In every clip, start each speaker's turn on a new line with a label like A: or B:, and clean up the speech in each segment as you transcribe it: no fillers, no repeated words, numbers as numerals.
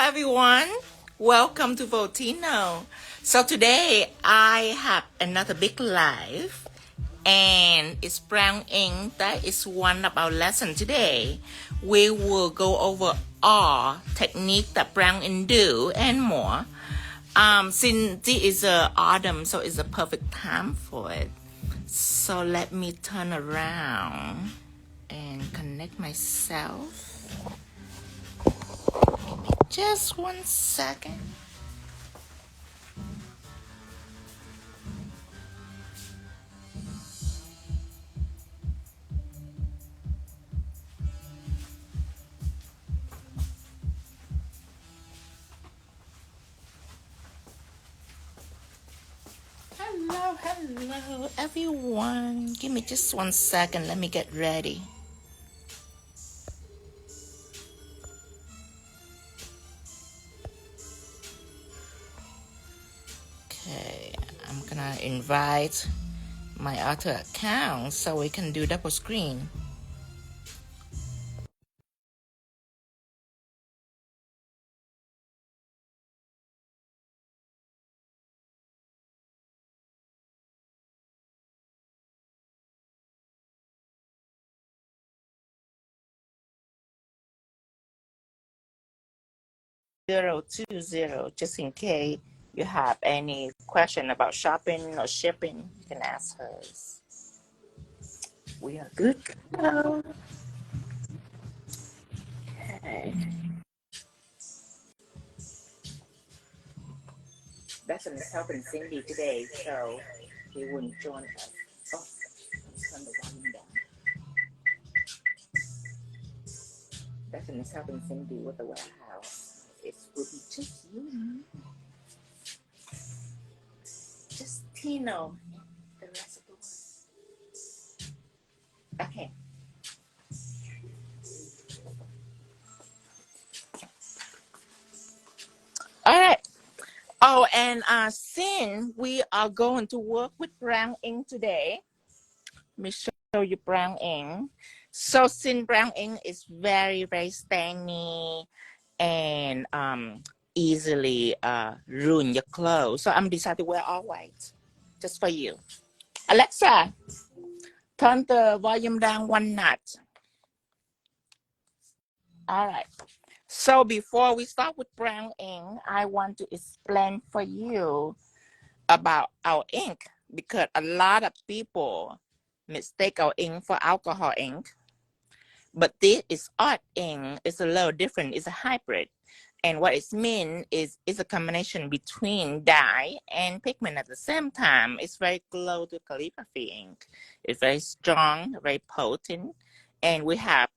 A: everyone. Welcome to 꽱ᴜᴜ. So today I have another big live and it's brown ink. That is one of our lessons today. We will go over all technique that brown ink do and more. Since this is autumn, so it's a perfect time for it. So let me turn around and connect myself. Just 1 second. Hello, everyone. Give me just 1 second. Let me get ready. Okay, I'm gonna invite my other account so we can do double screen. 꽞20, just in case you have any question about shopping or shipping, you can ask us. We are good. Okay. That's an helping Cindy today, so he wouldn't join us. Oh, turn the volume down. That's an helping Cindy with the warehouse. It will be just you and me. Just Tino. The rest of the world. Okay. All right. Oh, and since we are going to work with brown ink today, let me show you brown ink. So since brown ink is very, very stainy and easily ruin your clothes, so I'm decided to wear all white just for you. Alexa, turn the volume down 1 notch. All right. So before we start with brown ink, I want to explain for you about our ink because a lot of people mistake our ink for alcohol ink. But this is art ink. It's a little different. It's a hybrid. And what it means is it's a combination between dye and pigment at the same time. It's very close to calligraphy ink. It's very strong, very potent. And we have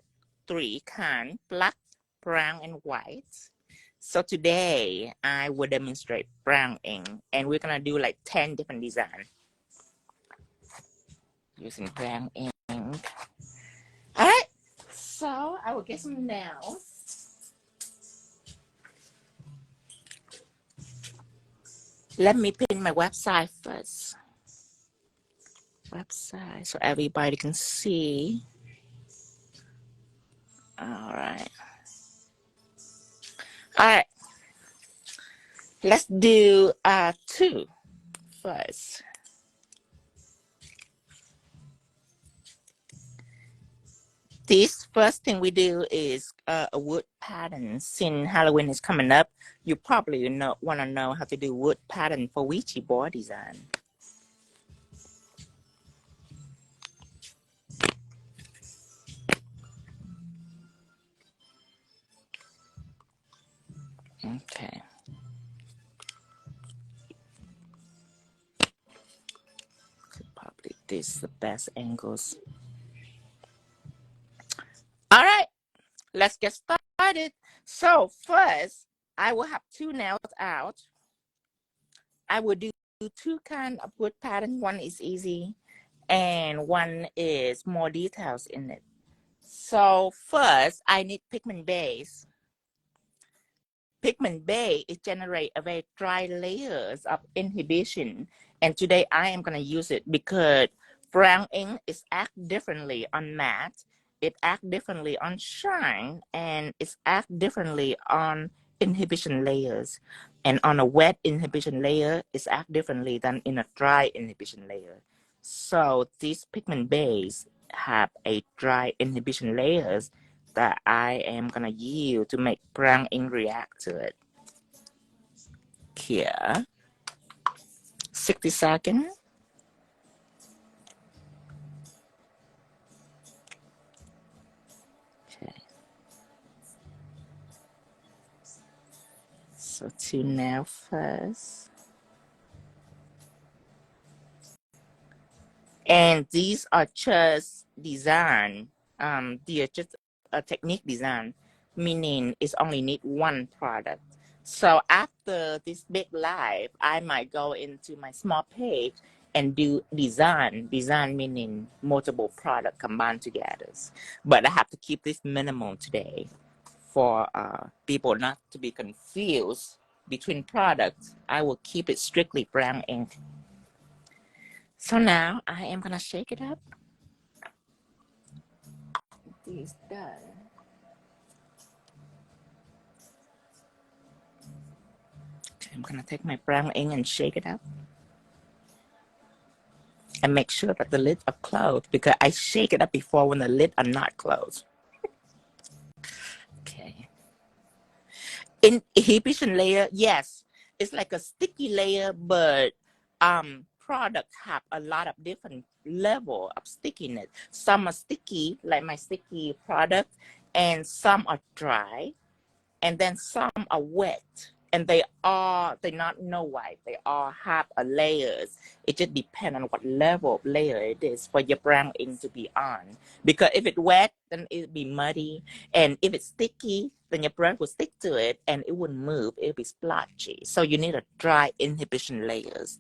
A: 3 kinds, black, brown, and white. So today I will demonstrate brown ink and we're gonna do like 10 different designs using brown ink. All right, so I will get some nails. Let me pin my website first. Website so everybody can see. All right. All right. Let's do 2 first. This first thing we do is a wood pattern. Since Halloween is coming up, you probably want to know how to do wood pattern for Ouija board design. Okay. Probably this is the best angles. All right, let's get started. So first, I will have 2 nails out. I will do 2 kinds of wood pattern. One is easy and one is more details in it. So first, I need pigment base. Pigment base it generates a very dry layers of inhibition. And today I am going to use it because brown ink is act differently on matte. It act differently on shine and it's act differently on inhibition layers. And on a wet inhibition layer, it's act differently than in a dry inhibition layer. So these pigment base have a dry inhibition layers that I am gonna use to make brown ink react to it. Here, 60 seconds. Okay. So 2 now first. And these are just design. They are just a technique design, meaning it's only need one product. So after this big live, I might go into my small page and do design. Design meaning multiple product combined together. But I have to keep this minimal today for people not to be confused between products. I will keep it strictly brown ink. So now I am gonna shake it up. This done. Okay, I'm gonna take my brown ink and shake it up. And make sure that the lids are closed because I shake it up before when the lids are not closed. Okay. Inhibition layer, yes, it's like a sticky layer, but products have a lot of different level of stickiness. Some are sticky, like my sticky product, and some are dry, and then some are wet. And they not no white. They all have a layers. It just depends on what level of layer it is for your brown ink to be on. Because if it's wet, then it'll be muddy. And if it's sticky, then your brush will stick to it and it wouldn't move. It'll be splotchy. So you need a dry inhibition layers.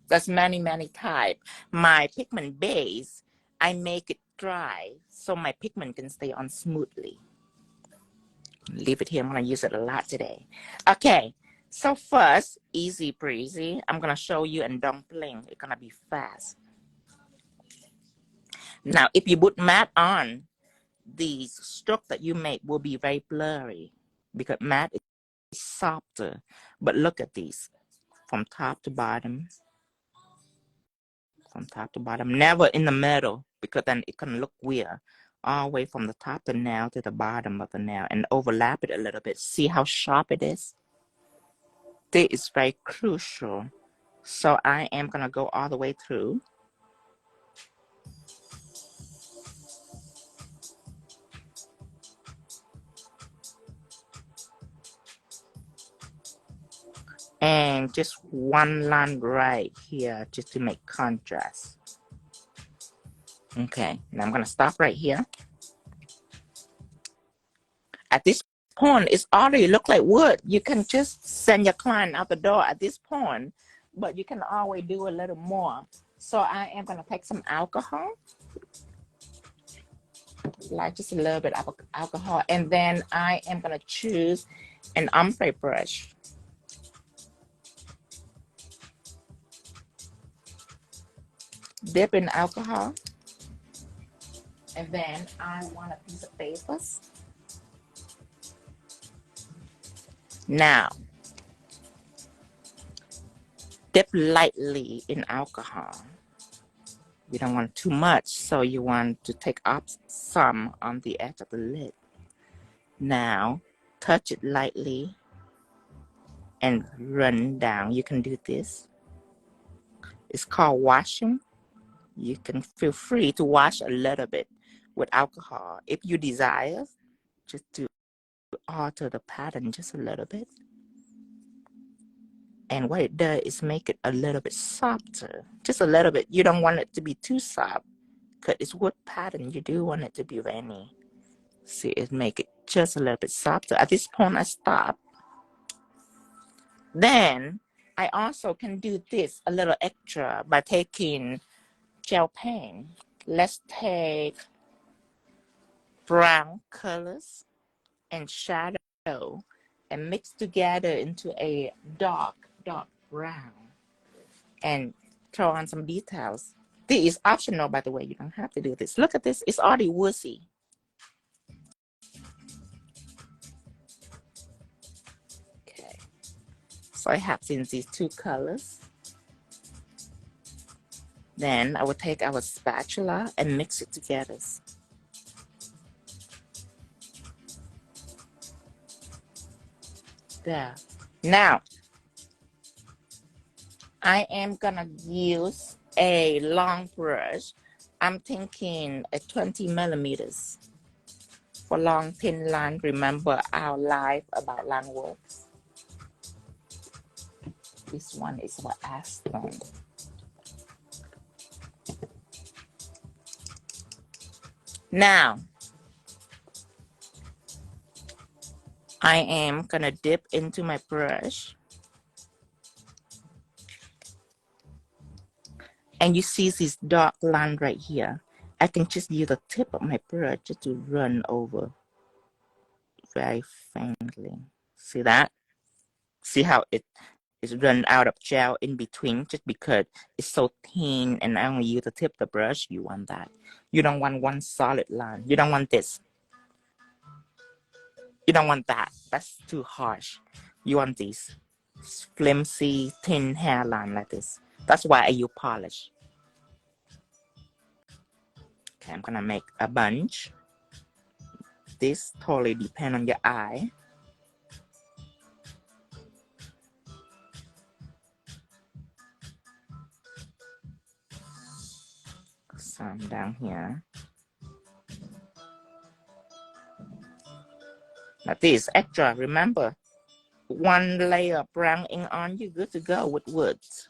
A: There's many, many types. My pigment base, I make it dry so my pigment can stay on smoothly. Leave it here. I'm going to use it a lot today. Okay. So first, easy breezy. I'm going to show you in dumpling. It's going to be fast. Now, if you put matte on, the stroke that you make will be very blurry because matte is softer. But look at these from top to bottom. From top to bottom. Never in the middle because then it can look weird. All the way from the top of the nail to the bottom of the nail and overlap it a little bit. See how sharp it is? This is very crucial. So I am going to go all the way through. And just one line right here just to make contrast. Okay, now I'm going to stop right here. At this point, it's already look like wood. You can just send your client out the door at this point, but you can always do a little more. So I am going to take some alcohol, like just a little bit of alcohol, and then I am going to choose an ombre brush. Dip in alcohol, and then I want a piece of paper. Now, dip lightly in alcohol. You don't want too much, so you want to take off some on the edge of the lid. Now, touch it lightly and run down. You can do this. It's called washing. You can feel free to wash a little bit with alcohol. If you desire, just to alter the pattern just a little bit. And what it does is make it a little bit softer. Just a little bit. You don't want it to be too soft. Because it's wood pattern. You do want it to be rainy. See, it make it just a little bit softer. At this point, I stop. Then, I also can do this a little extra by taking gel pen. Let's take brown colors and shadow and mix together into a dark brown and throw on some details. This is optional, by the way. You don't have to do this. Look at this. It's already woodsy. So I have since these two colors. Then I will take our spatula and mix it together. There. Now, I am gonna use a long brush. I'm thinking a 20 millimeters for long thin line. Remember our live about line works. This one is for Aston. Now, I am gonna dip into my brush. And you see this dark line right here. I can just use the tip of my brush just to run over very faintly. See that? See how it is run out of gel in between just because it's so thin and I only use the tip of the brush. You want that. You don't want one solid line. You don't want this. You don't want that. That's too harsh. You want these flimsy, thin hairline like this. That's why I use polish. Okay, I'm gonna make a bunch. This totally depends on your eye. Some down here. Now this extra, remember, one layer of brown ink on, you're good to go with woods.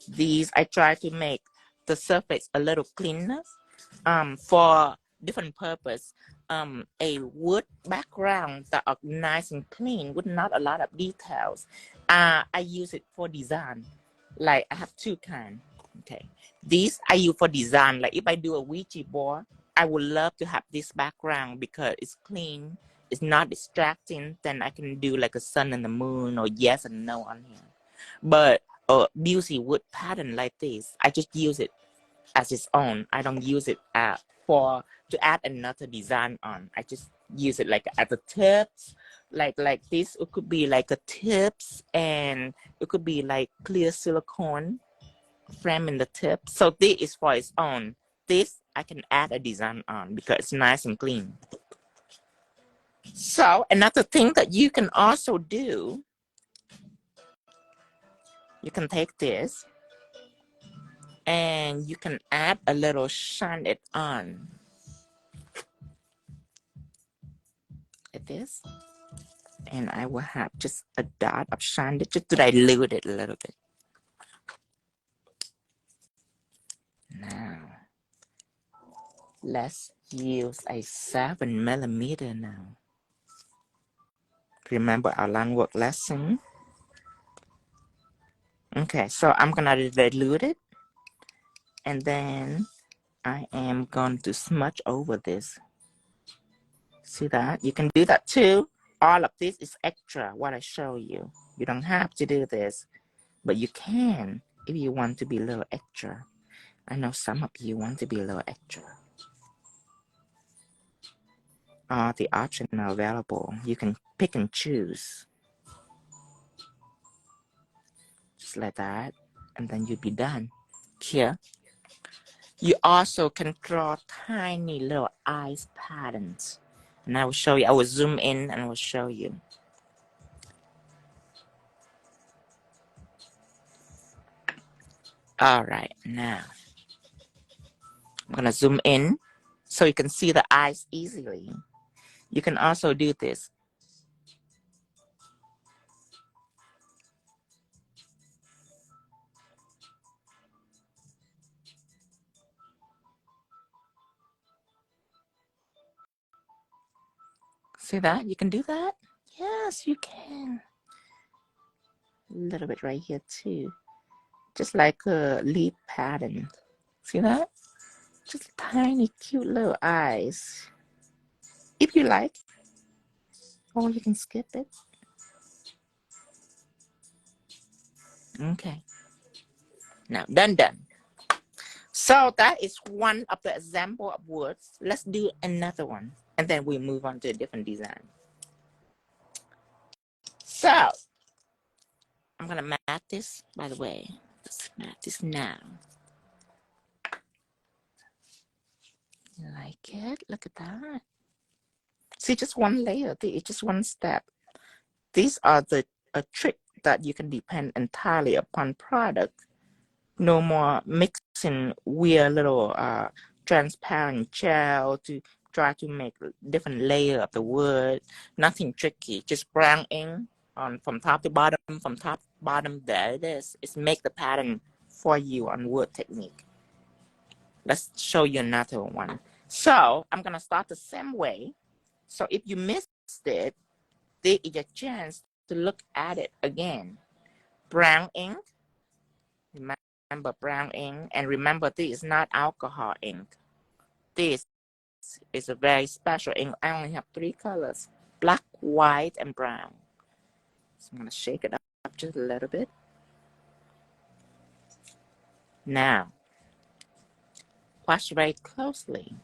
A: These I try to make the surface a little cleaner for different purpose. A wood background that are nice and clean with not a lot of details. I use it for design. Like I have two kinds. Okay, these I use for design. Like if I do a Ouija board, I would love to have this background because it's clean, it's not distracting. Then I can do like a sun and the moon or yes and no on here. But a beauty wood pattern like this, I just use it as its own. I don't use it to add another design on. I just use it like at the tips, like this. It could be like a tips, and it could be like clear silicone frame in the tip. So this is for its own. This I can add a design on because it's nice and clean. So another thing that you can also do, you can take this and you can add a little shine it on like this. And I will have just a dot of shine it just to dilute it a little bit. Now, let's use a 7 millimeter now. Remember our line work lesson? Okay, so I'm gonna dilute it. And then I am going to smudge over this. See that? You can do that too. All of this is extra, what I show you. You don't have to do this, but you can if you want to be a little extra. I know some of you want to be a little extra. All the options are available. You can pick and choose. Just like that. And then you'll be done. Here, you also can draw tiny little eyes patterns. And I will show you. I will zoom in and I will show you. All right, now I'm gonna zoom in so you can see the eyes easily. You can also do this. See that? You can do that? Yes, you can. A little bit right here too. Just like a leaf pattern. See that? Just tiny, cute little eyes. If you like. Or you can skip it. Okay. Now, done. So that is one of the example of words. Let's do another one. And then we move on to a different design. So I'm gonna mat this, by the way. Let's mat this now. You like it? Look at that. See, just one layer. It's just one step. These are a trick that you can depend entirely upon product. No more mixing weird little transparent gel to try to make different layer of the wood. Nothing tricky. Just brown ink on from top to bottom. From top to bottom, there it is. It's make the pattern for you on wood technique. Let's show you another one. So I'm gonna start the same way. So if you missed it, there is a chance to look at it again. Brown ink. Remember brown ink, and remember this is not alcohol ink. This is a very special ink. I only have 3 colors: black, white, and brown. So I'm gonna shake it up just a little bit. Now, watch very closely.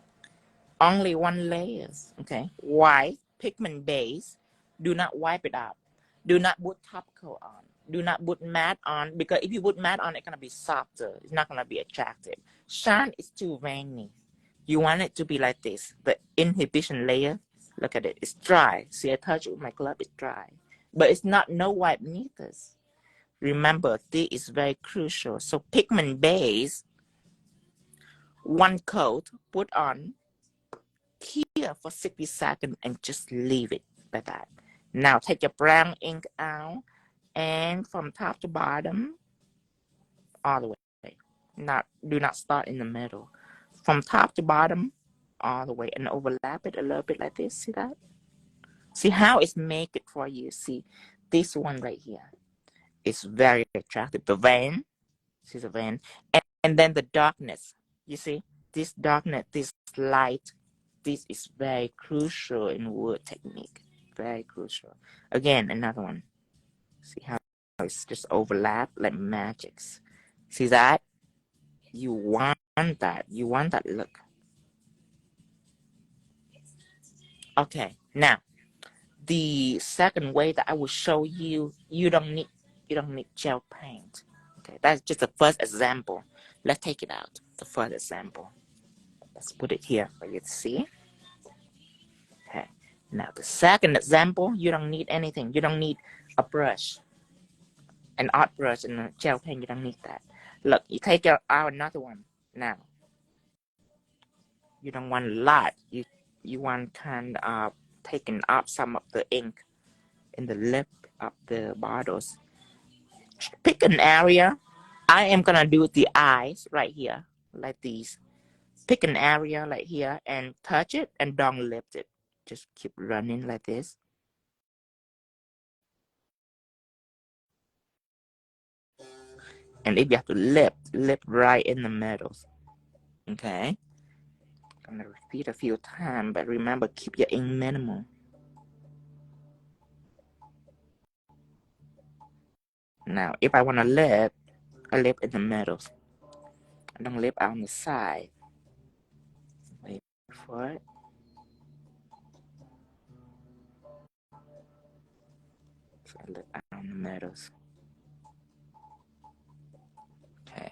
A: Only one layer, okay? White pigment base. Do not wipe it up. Do not put top coat on. Do not put matte on, because if you put matte on, it's gonna be softer. It's not gonna be attractive. Shine is too veiny. You want it to be like this. The inhibition layer, look at it. It's dry. See, I touch it with my glove. It's dry, but it's not no white beneath this. Remember, this is very crucial. So pigment base, one coat, put on here for 60 seconds and just leave it like that. Now take your brown ink out, and from top to bottom, all the way. Do not start in the middle. From top to bottom, all the way, and overlap it a little bit like this. See that? See how it's make it for you. See this one right here. It's very attractive. The vein, see the vein, and then the darkness. You see this darkness, this light. This is very crucial in wood technique. Very crucial. Again, another one. See how it's just overlap like magics. See that? You want that. You want that look. Okay, now the second way that I will show you, you don't need gel paint. Okay, that's just the first example. Let's take it out. The first example. Let's put it here for you to see. Okay. Now the second example, you don't need anything. You don't need a brush, an art brush, and a gel paint. You don't need that. Look, you take out another one. Now, you don't want a lot. You want kind of taking up some of the ink in the lip of the bottles. Pick an area. I am gonna do the eyes right here, like these. Pick an area like here and touch it and don't lift it. Just keep running like this. And if you have to lift right in the middle. Okay. I'm gonna repeat a few times, but remember, keep your ink minimal. Now, if I want to lift, I lift in the middle. I don't lift on the side. Wait for it. So I lift on the middle. Okay.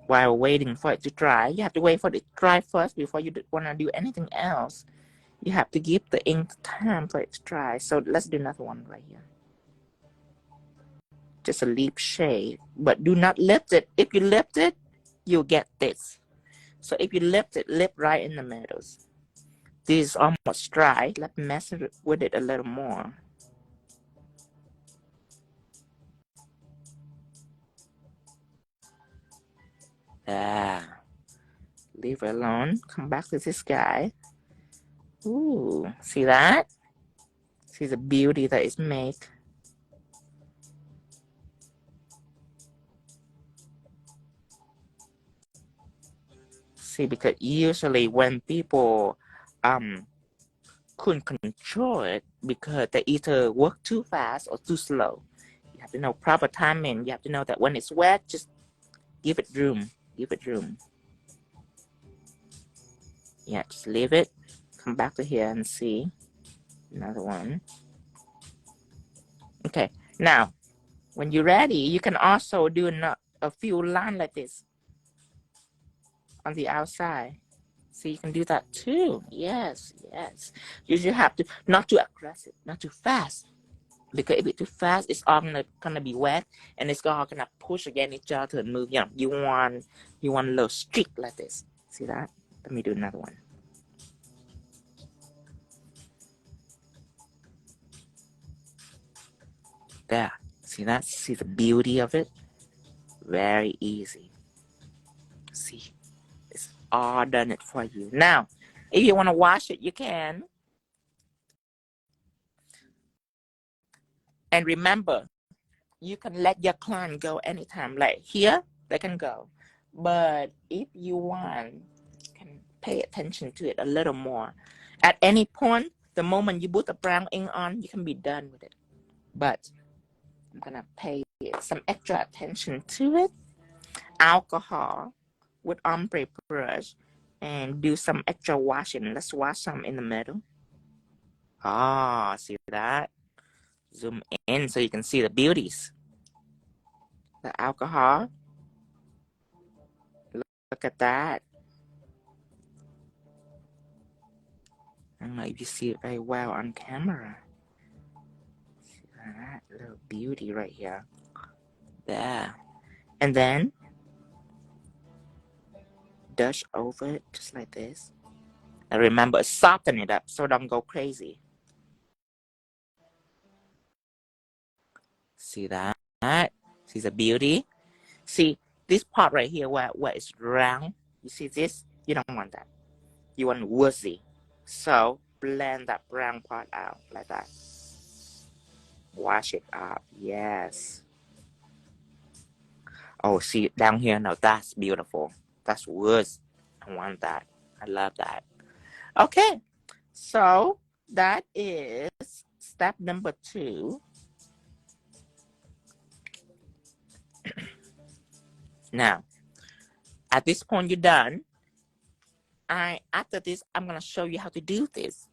A: While waiting for it to dry, you have to wait for it to dry first before you want to do anything else. You have to give the ink time for it to dry. So let's do another one right here. Just a leaf shade, but do not lift it. If you lift it, you'll get this. So if you lift it, lift right in the middle. This is almost dry. Let's mess with it a little more. Leave it alone. Come back to this guy. Ooh, see that? See the beauty that is made. See, because usually when people couldn't control it because they either work too fast or too slow. You have to know proper timing. You have to know that when it's wet, just give it room. Give it room. Yeah, just leave it. Come back to here and see. Another one. Okay, now when you're ready, you can also do a few lines like this on the outside. So you can do that too. Yes, yes. You just have to not too aggressive, not too fast. Because if it's too fast, it's all gonna be wet, and it's all gonna push against each other and move. You want a little streak like this. See that? Let me do another one. There. See that? See the beauty of it? Very easy. See, it's all done it for you. Now, if you want to wash it, you can. And remember, you can let your client go anytime. Like here, they can go. But if you want, you can pay attention to it a little more. At any point, the moment you put the brown ink on, you can be done with it. But I'm going to pay some extra attention to it. Alcohol with ombre brush and do some extra washing. Let's wash some in the middle. Ah, see that? Zoom in so you can see the beauties. The alcohol. Look at that. I don't know if you see it very well on camera. See that little beauty right here. There. And then dust over it just like this. And remember, soften it up so don't go crazy. See that? See the beauty? See this part right here where it's round. You see this? You don't want that. You want woozy. So blend that brown part out like that. Wash it up. Yes. Oh, see down here now. That's beautiful. That's woods. I want that. I love that. Okay. So that is step number 2. Now, at this point, you're done. After this, I'm gonna show you how to do this.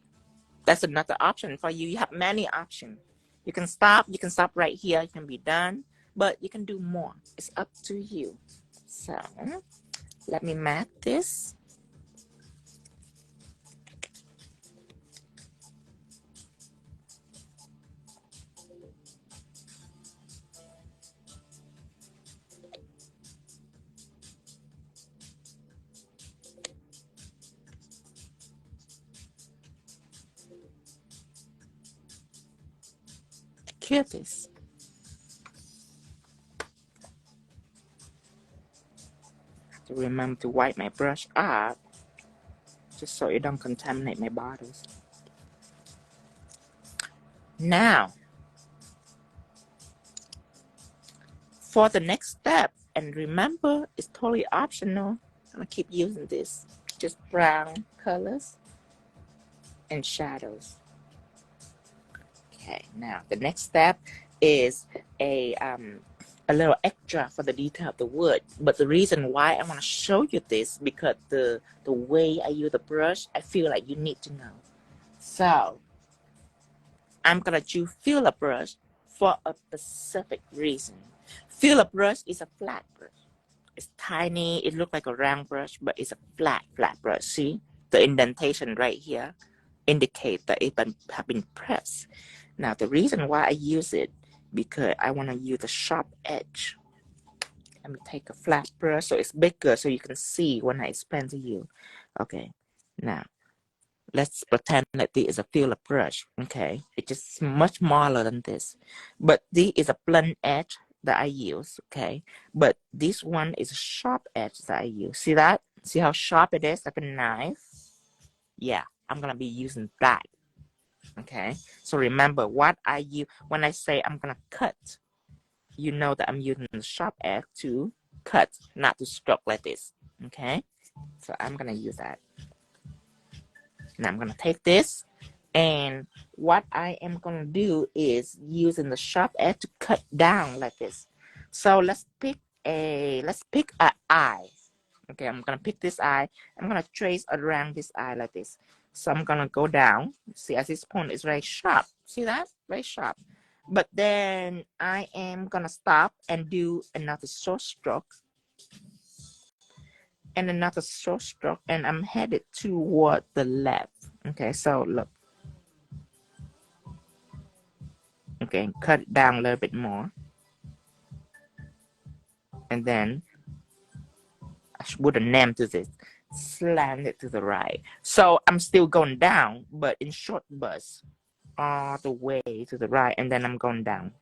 A: That's another option for you. You have many options. You can stop right here, you can be done, but you can do more. It's up to you. So let me mark this. Cure this. To remember to wipe my brush up just so it don't contaminate my bottles. Now, for the next step, and remember, it's totally optional. I'm gonna keep using this, just brown colors and shadows. Okay, now the next step is a little extra for the detail of the wood. But the reason why I want to show you this, because the way I use the brush, I feel like you need to know. So I'm gonna choose filler brush for a specific reason. Filler brush is a flat brush. It's tiny. It looks like a round brush, but it's a flat brush. See the indentation right here indicate that it have been pressed. Now the reason why I use it, because I want to use the sharp edge. Let me take a flat brush so it's bigger so you can see when I explain to you. Okay, now let's pretend that this is a filler brush. Okay, it's just much smaller than this, but this is a blunt edge that I use. Okay, but this one is a sharp edge that I use. See that? See how sharp it is, like a knife? Yeah, I'm gonna be using that. Okay, so remember what I use when I say I'm gonna cut. You know that I'm using the sharp edge to cut, not to stroke like this. Okay, so I'm gonna use that. Now I'm gonna take this, and what I am gonna do is using the sharp edge to cut down like this. So let's pick an eye. Okay, I'm gonna pick this eye. I'm gonna trace around this eye like this. So I'm gonna go down. See, at this point it's very sharp. See that? Very sharp. But then I am gonna stop and do another short stroke and another short stroke, and I'm headed toward the left. Okay, so look. Okay, cut it down a little bit more. And then I should put a name to this. Slant it to the right. So I'm still going down, but in short bursts all the way to the right, and then I'm going down.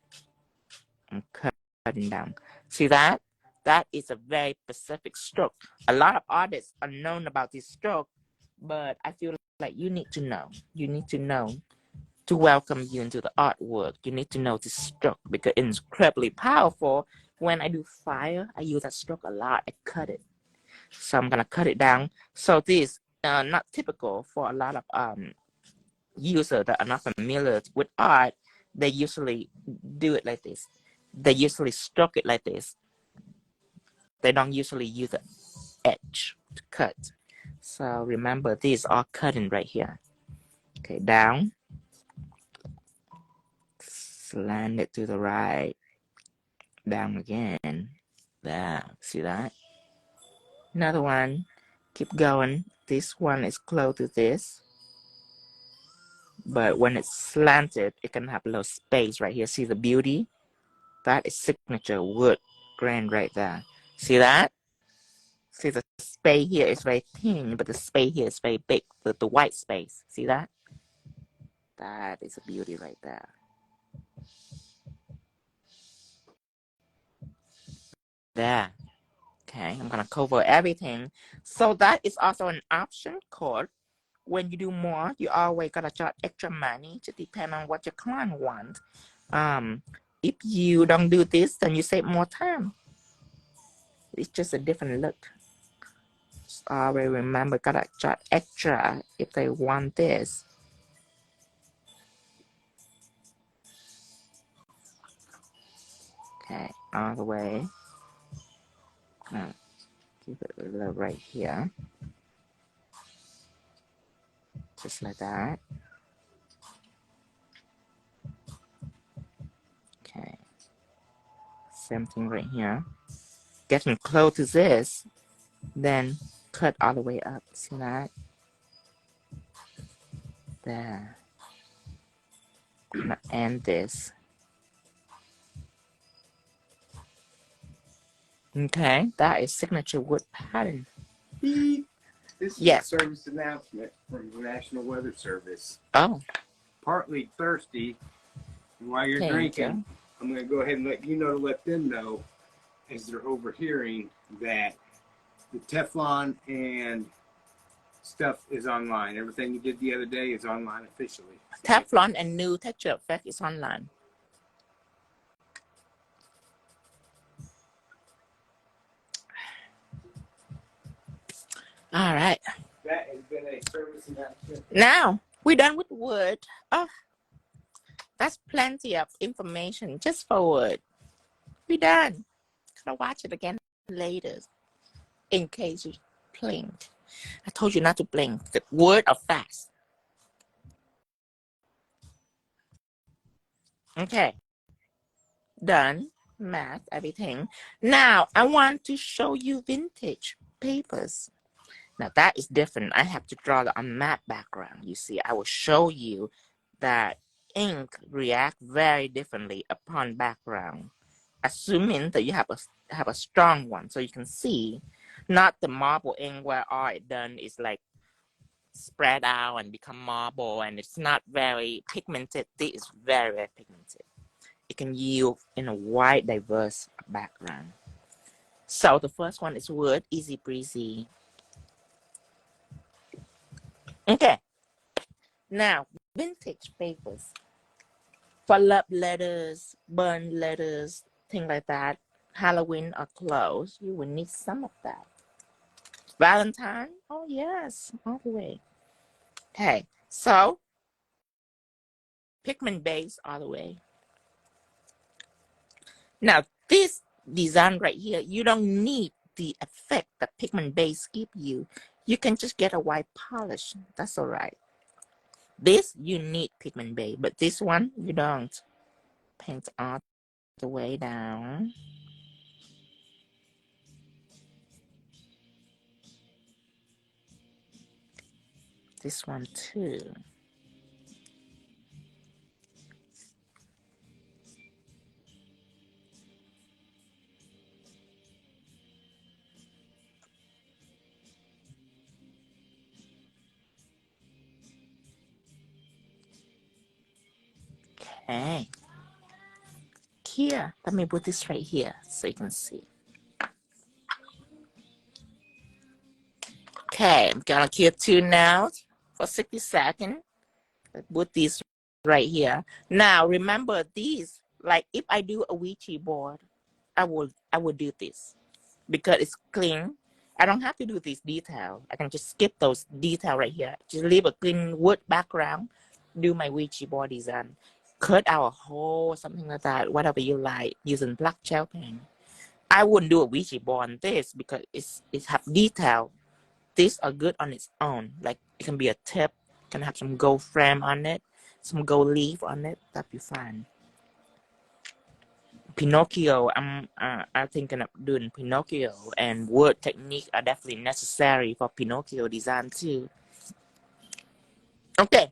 A: I'm cutting down. See that? That is a very specific stroke. A lot of artists are known about this stroke, but I feel like you need to know. You need to know to welcome you into the artwork. You need to know this stroke because it's incredibly powerful. When I do fire, I use that stroke a lot. I cut it. So I'm gonna cut it down. So this not typical for a lot of users that are not familiar with art. They usually do it like this. They usually stroke it like this. They don't usually use the edge to cut. So remember, these are cutting right here. Okay, down. Slant it to the right. Down again. There. See that? Another one. Keep going. This one is close to this. But when it's slanted, it can have a little space right here. See the beauty? That is signature wood grain right there. See that? See the space here is very thin, but the space here is very big. The white space. See that? That is a beauty right there. There. Okay, I'm gonna cover everything. So that is also an option code. When you do more, you always gotta charge extra money to depend on what your client wants. If you don't do this, then you save more time. It's just a different look. Just always remember, gotta charge extra if they want this. Okay, all the way. Keep it a little right here. Just like that. Okay. Same thing right here. Getting close to this, then cut all the way up. See that? There. I'm gonna end this. Okay, that is signature wood pattern.
B: This is
A: Yes.
B: a service announcement from the National Weather Service.
A: Oh.
B: Partly thirsty, and while you're drinking, I'm going to go ahead and let you know to let them know, as they're overhearing, that the Teflon and stuff is online. Everything you did the other day is online officially.
A: Teflon and new texture effect is online. All right.
B: That has been a service announcement.
A: Now we're done with wood. Oh, that's plenty of information just for wood. We're done. Gotta watch it again later in case you blink. I told you not to blink. The word of fast. Okay. Done. Math, everything. Now I want to show you vintage papers. Now that is different. I have to draw a matte background. You see, I will show you that ink react very differently upon background, assuming that you have a strong one, so you can see, not the marble ink where all it done is like spread out and become marble, and it's not very pigmented. This is very, very pigmented. It can yield in a wide, diverse background. So the first one is wood, easy breezy. Okay. Now, vintage papers. For love letters, burn letters, things like that, Halloween or clothes, you will need some of that. Valentine, oh yes, all the way. Okay, so pigment base all the way. Now, this design right here, you don't need the effect that pigment base give you. You can just get a white polish. That's all right. This, you need pigment base, but this one, you don't. Paint all the way down. This one too. Okay. Here, let me put this right here so you can see. Okay, I'm gonna keep 2 nails for 60 seconds. Put these right here. Now remember these, like if I do a Ouija board, I would do this because it's clean. I don't have to do this detail. I can just skip those detail right here. Just leave a clean wood background. Do my Ouija board design. Cut out a hole, something like that, whatever you like, using black gel pen. I wouldn't do a Ouija board on this because it have detail. These are good on its own. Like it can be a tip, can have some gold frame on it, some gold leaf on it. That'd be fine. Pinocchio, I'm thinking of doing Pinocchio, and wood technique are definitely necessary for Pinocchio design too. Okay,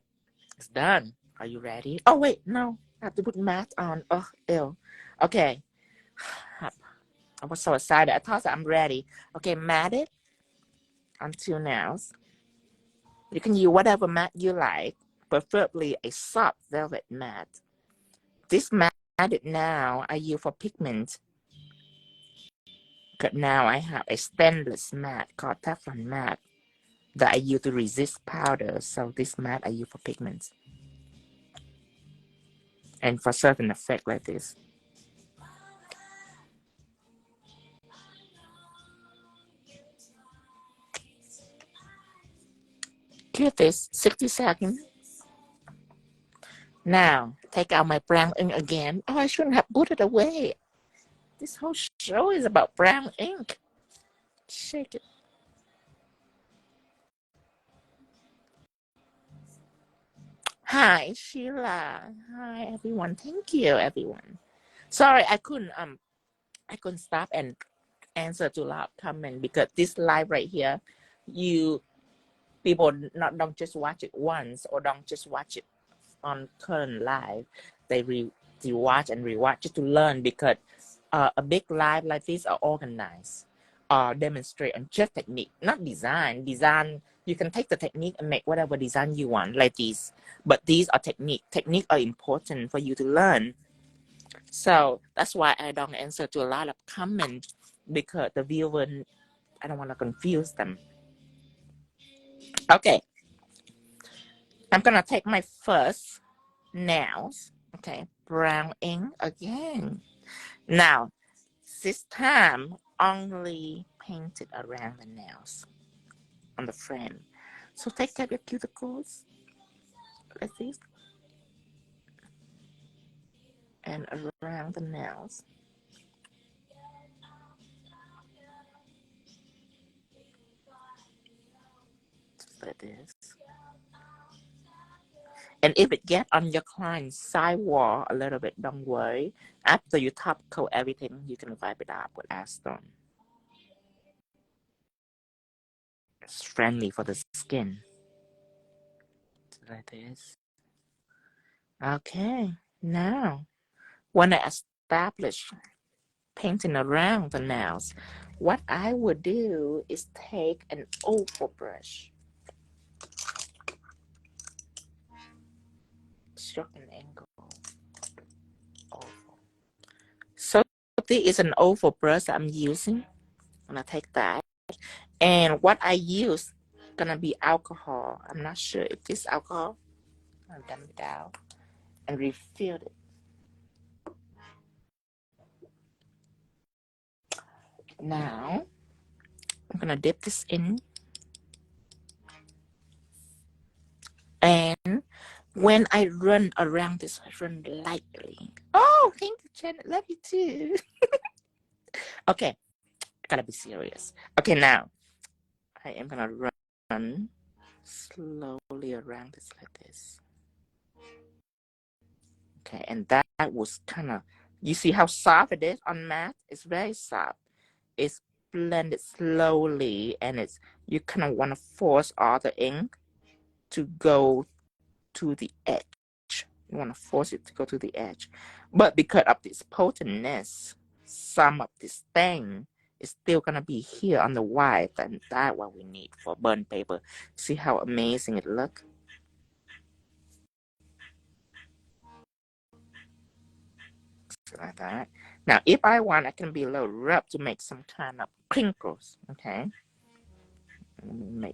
A: it's done. Are you ready? Oh wait, no, I have to put matte on. Oh, ew. Okay, I was so excited. I thought I'm ready. Okay, matte it on 2 nails. You can use whatever matte you like, preferably a soft velvet matte. This matte now I use for pigment. Because now I have a stainless matte called Teflon matte that I use to resist powder. So this matte I use for pigments and for certain effect like this. Give this 60 seconds. Now take out my brown ink again. Oh, I shouldn't have put it away. This whole show is about brown ink. Shake it. Hi Sheila. Hi everyone. Thank you everyone. Sorry I couldn't stop and answer to a lot of comment because this live right here, people don't just watch it once or don't just watch it on current live. They watch and rewatch it to learn because a big live like this are organized or demonstrate on just technique, not design. Design, you can take the technique and make whatever design you want like this. But these are technique. Technique are important for you to learn. So that's why I don't answer to a lot of comments because the viewer, I don't want to confuse them. Okay, I'm gonna take my first nails. Okay, brown ink again. Now, this time only painted around the nails on the frame. So take out your cuticles like this and around the nails. Just like this. And if it gets on your client's side wall a little bit, don't worry. After you top coat everything, you can wipe it up with acetone. It's friendly for the skin. Like this. Okay, now when I establish painting around the nails, what I would do is take an oval brush, stroke an angle, oval. So this is an oval brush I'm using. I'm gonna take that, and what I use gonna be alcohol. I'm not sure if this alcohol. I'll dump it out and refill it. Now I'm gonna dip this in, and when I run around this, I run lightly. Oh, thank you, Janet. Love you too. Okay, gotta be serious. Okay, now I am gonna run slowly around this like this. Okay, and that was kind of, you see how soft it is on mat? It's very soft. It's blended slowly, and it's, you kind of want to force all the ink to go to the edge. You want to force it to go to the edge. But because of this potentness, some of this thing is still going to be here on the white, and that's what we need for burnt paper. See how amazing it looks? Like that. Now, if I want, I can be a little rough to make some kind of crinkles. Okay. Let me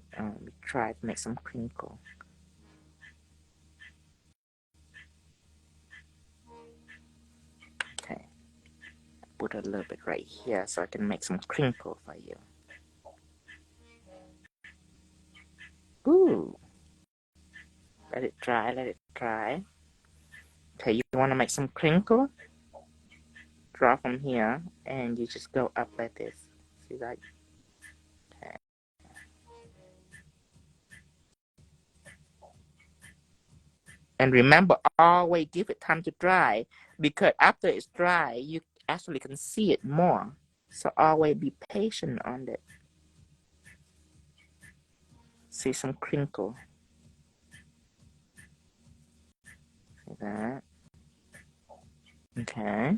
A: try to make some crinkle. Okay. Put a little bit right here so I can make some crinkle for you. Ooh. Let it dry, let it dry. Okay, you want to make some crinkle? Draw from here, and you just go up like this. See that? Okay. And remember, always give it time to dry, because after it's dry, you actually can see it more. So always be patient on it. See some crinkle. See that? Okay.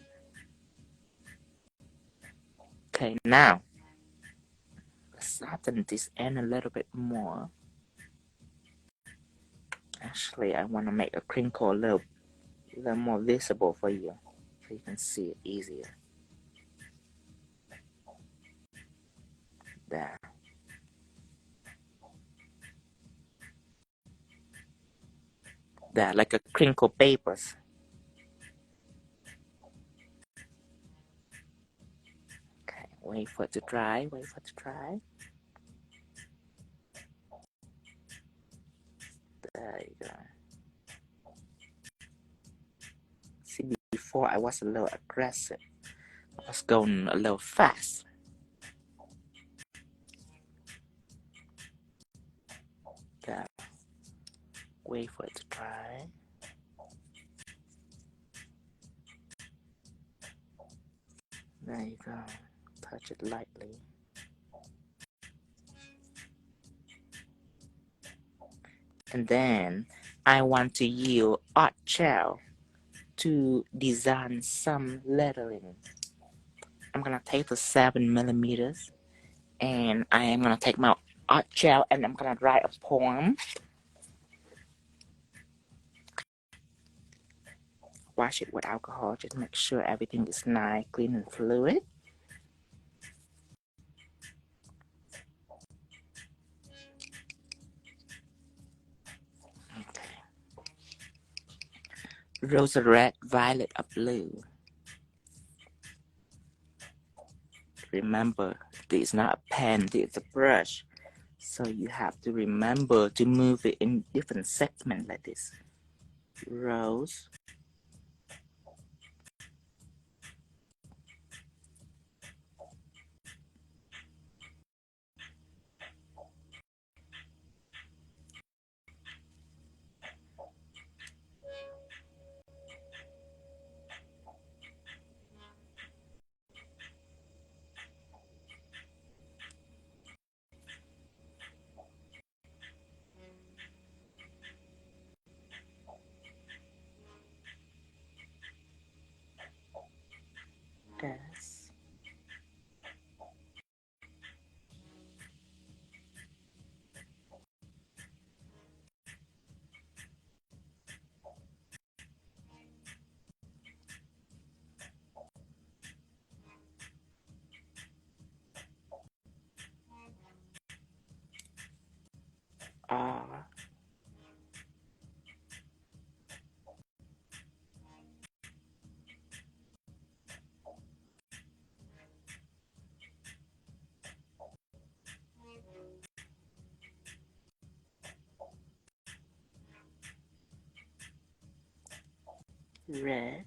A: Okay, now let's soften this end a little bit more. Actually, I want to make a crinkle a little more visible for you, so you can see it easier. There. There, like a crinkle papers. Okay, wait for it to dry, wait for it to dry. There you go. See, before I was a little aggressive. I was going a little fast. There. Wait for it to dry. There you go. Touch it lightly. And then I want to use art gel to design some lettering. I'm gonna take the 7mm, and I am gonna take my art gel, and I'm gonna write a poem. Wash it with alcohol, just make sure everything is nice, clean, and fluid. Okay. Rose red, violet, or blue. Remember, this is not a pen, this is a brush. So you have to remember to move it in different segments like this. Rose. Yes. R. Red.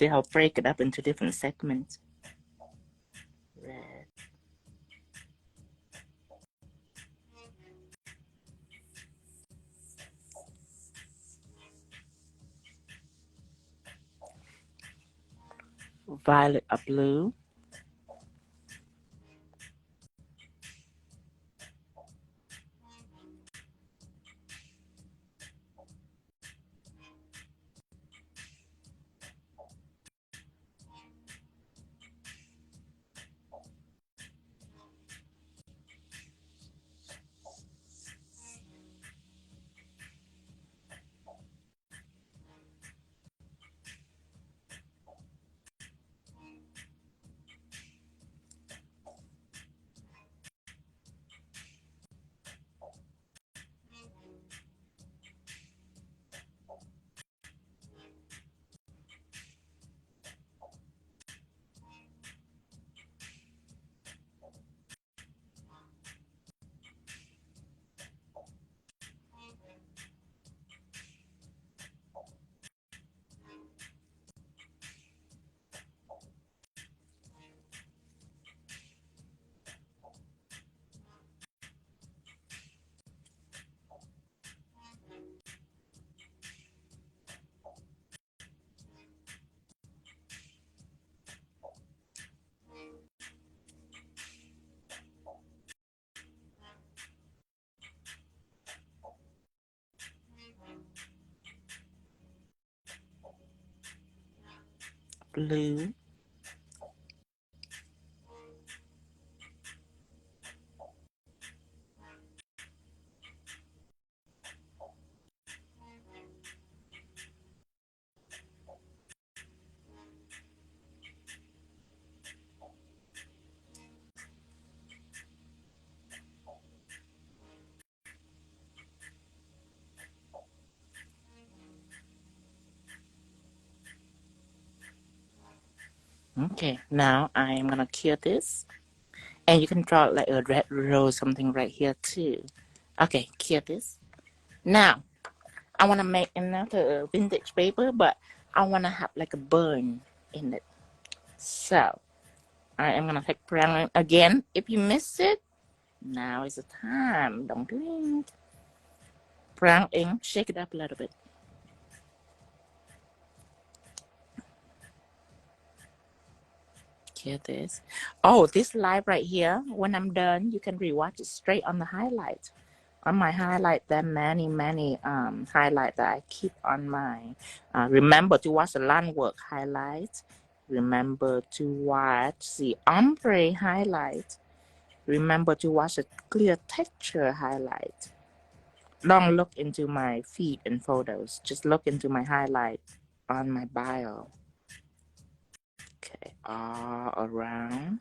A: See how I break it up into different segments. Red. Violet or blue. Blue. Okay, now I'm gonna cure this. And you can draw like a red rose, something right here too. Okay, cure this. Now, I wanna make another vintage paper, but I wanna have like a burn in it. So, I am gonna take brown again. If you miss it, now is the time. Don't blink. Brown ink, shake it up a little bit. Here this. Oh, this live right here. When I'm done, you can rewatch it straight on the highlight. On my highlight, there are many highlight that I keep on my. Remember to watch the line work highlight. Remember to watch the ombre highlight. Remember to watch the clear texture highlight. Don't look into my feed and photos. Just look into my highlight on my bio. Okay, all around.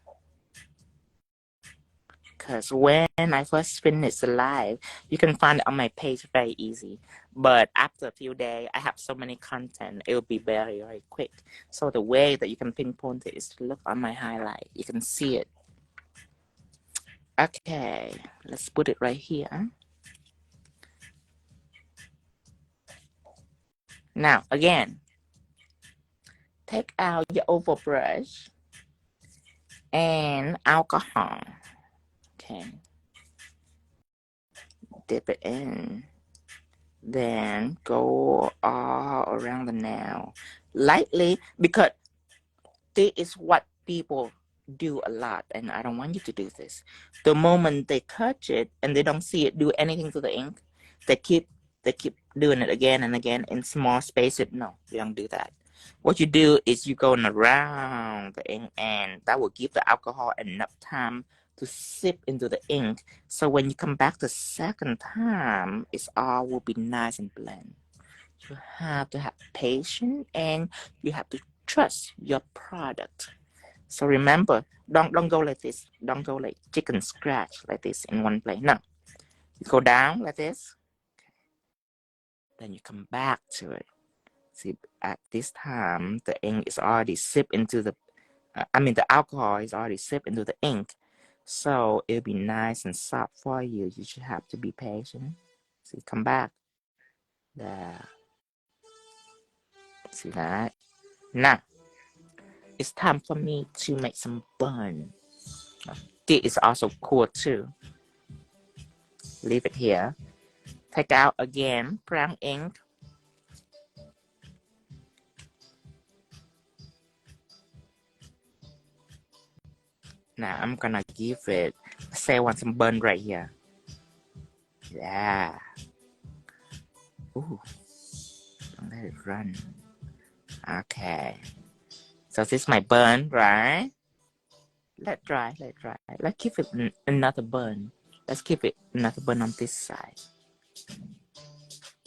A: Because when I first finish the live, you can find it on my page very easy. But after a few days, I have so many content, it will be very quick. So the way that you can pinpoint it is to look on my highlight. You can see it. Okay, let's put it right here. Now, again, take out your oval brush and alcohol. Okay. Dip it in. Then go all around the nail. Lightly, because this is what people do a lot, and I don't want you to do this. The moment they touch it and they don't see it do anything to the ink, they keep doing it again and again in small spaces. No, you don't do that. What you do is you go around the ink, and that will give the alcohol enough time to sip into the ink. So when you come back the second time, it's all will be nice and blend. You have to have patience, and you have to trust your product. So remember, don't go like this. Don't go like chicken scratch like this in one place. No, you go down like this. Then you come back to it. See, at this time, the ink is already sipped into the, the alcohol is already sipped into the ink. So it'll be nice and soft for you. You should have to be patient. See, come back. There. See that? Now, it's time for me to make some burn. This is also cool too. Leave it here. Take out again brown ink. Now I'm gonna give it, say I want some burn right here. Yeah. Ooh. Don't let it run. Okay. So this is my burn, right? Let dry. Let's give it another burn. Let's give it another burn on this side.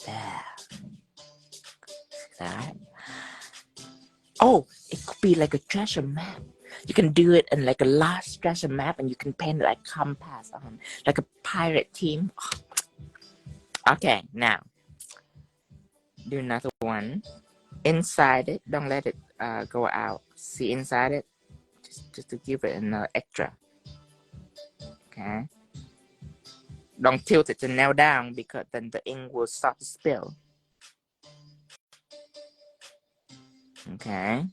A: There. See that? Oh, it could be like a treasure map. You can do it in like a large treasure map, and you can paint it like compass on, like a pirate team. Okay, now do another one. Inside it, don't let it go out. See inside it, just to give it another extra. Okay. Don't tilt it to nail down, because then the ink will start to spill. Okay.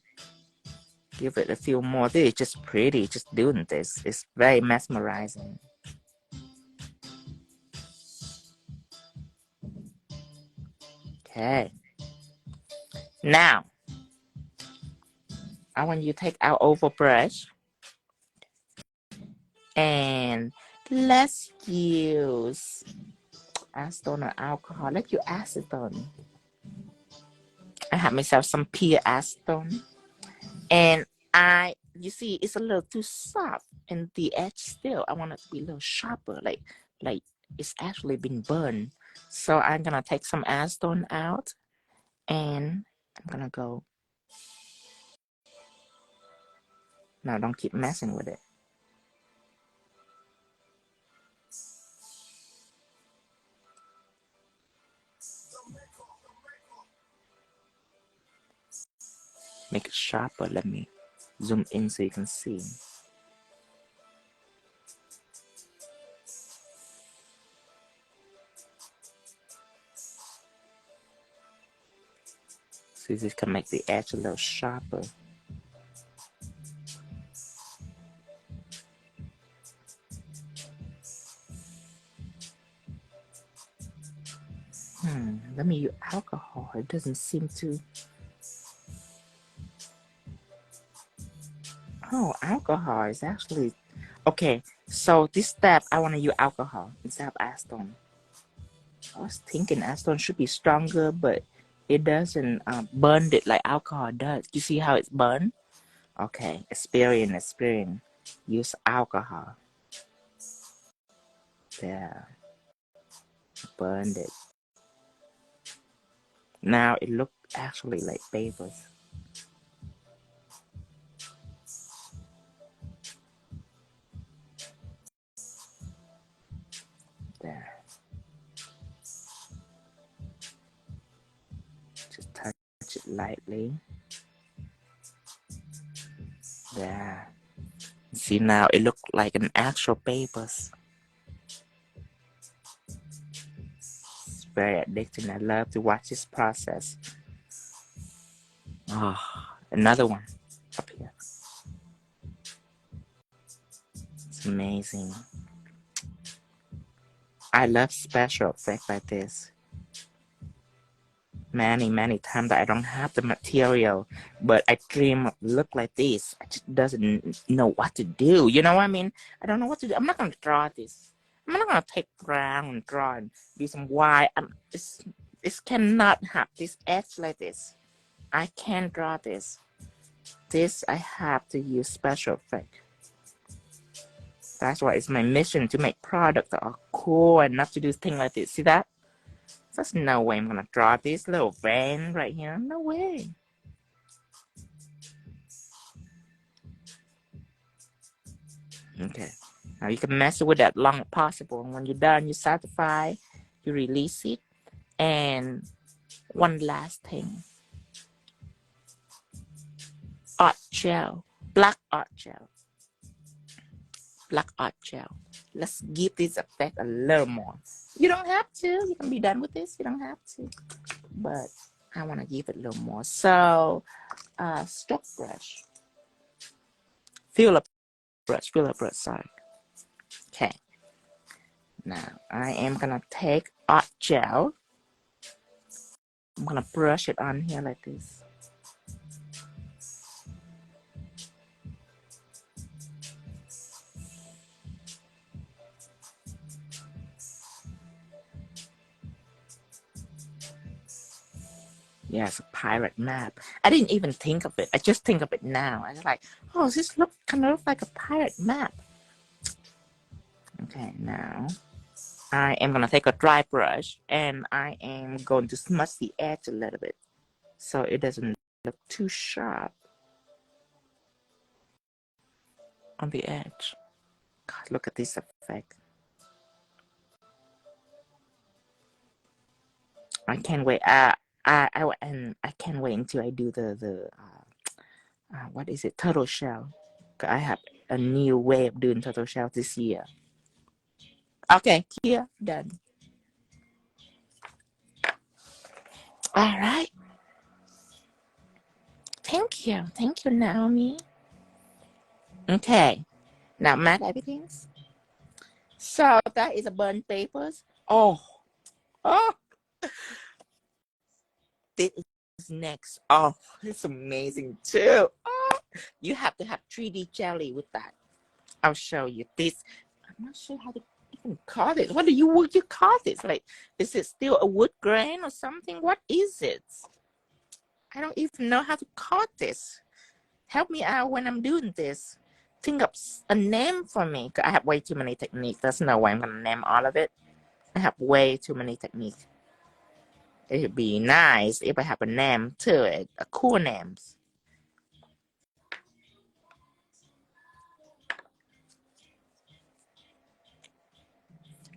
A: Give it a few more. This is just pretty, just doing this. It's very mesmerizing. Okay. Now, I want you to take our oval brush and let's use acetone or alcohol. Let's use acetone. I have myself some pure acetone, and you see, it's a little too soft in the edge still. I want it to be a little sharper, like it's actually been burned. So I'm gonna take some acetone out, and I'm gonna go. No, don't keep messing with it. Make it sharper. Let me zoom in so you can see. See, this can make the edge a little sharper. Let me use alcohol. It doesn't seem to. Oh, alcohol is actually okay. So this step, I want to use alcohol instead of acetone. I was thinking acetone should be stronger, but it doesn't burn it like alcohol does. You see how it's burned? Okay, experience. Use alcohol. There, burned it. Now it looks actually like papers. There. Just touch it lightly. There. See, now it looks like an actual papers. It's very addicting. I love to watch this process. Oh, another one up here. It's amazing. I love special effects like this. Many times I don't have the material, but I dream of look like this. I just doesn't know what to do. You know what I mean? I don't know what to do. I'm not gonna draw this. I'm not gonna take brown and draw and do some white. This cannot have this edge like this. I can't draw this. This I have to use special effect. That's why it's my mission to make products that are cool and not to do things like this. See that? There's no way I'm gonna draw this little vein right here. No way. Okay. Now you can mess with that long as possible. And when you're done, you satisfy, you release it. And one last thing. Art gel. Black art gel. Black art gel. Let's give this effect a little more. You don't have to. You can be done with this. You don't have to. But I want to give it a little more. So, stroke brush. brush, sorry. Okay. Now I am gonna take art gel. I'm gonna brush it on here like this. Yes, a pirate map. I didn't even think of it. I just think of it now. I was like, oh, this kind of looks like a pirate map. Okay, now I am gonna take a dry brush and I am going to smudge the edge a little bit so it doesn't look too sharp on the edge. God, look at this effect. I can't wait. And I can't wait until I do the what is it? Tortoiseshell. I have a new way of doing tortoiseshell this year. Okay, here, done. All right. Thank you, Naomi. Okay, now matte everything. So that is a burnt papers. Oh, this is next. Oh, it's amazing too. Oh, you have to have 3D jelly with that. I'll show you this. I'm not sure how to even call it. What do you call this? Like, is it still a wood grain or something? What is it? I don't even know how to call this. Help me out when I'm doing this. Think of a name for me. I have way too many techniques. There's no way I'm gonna name all of it. I have way too many techniques. It would be nice if I have a name to it, a cool name.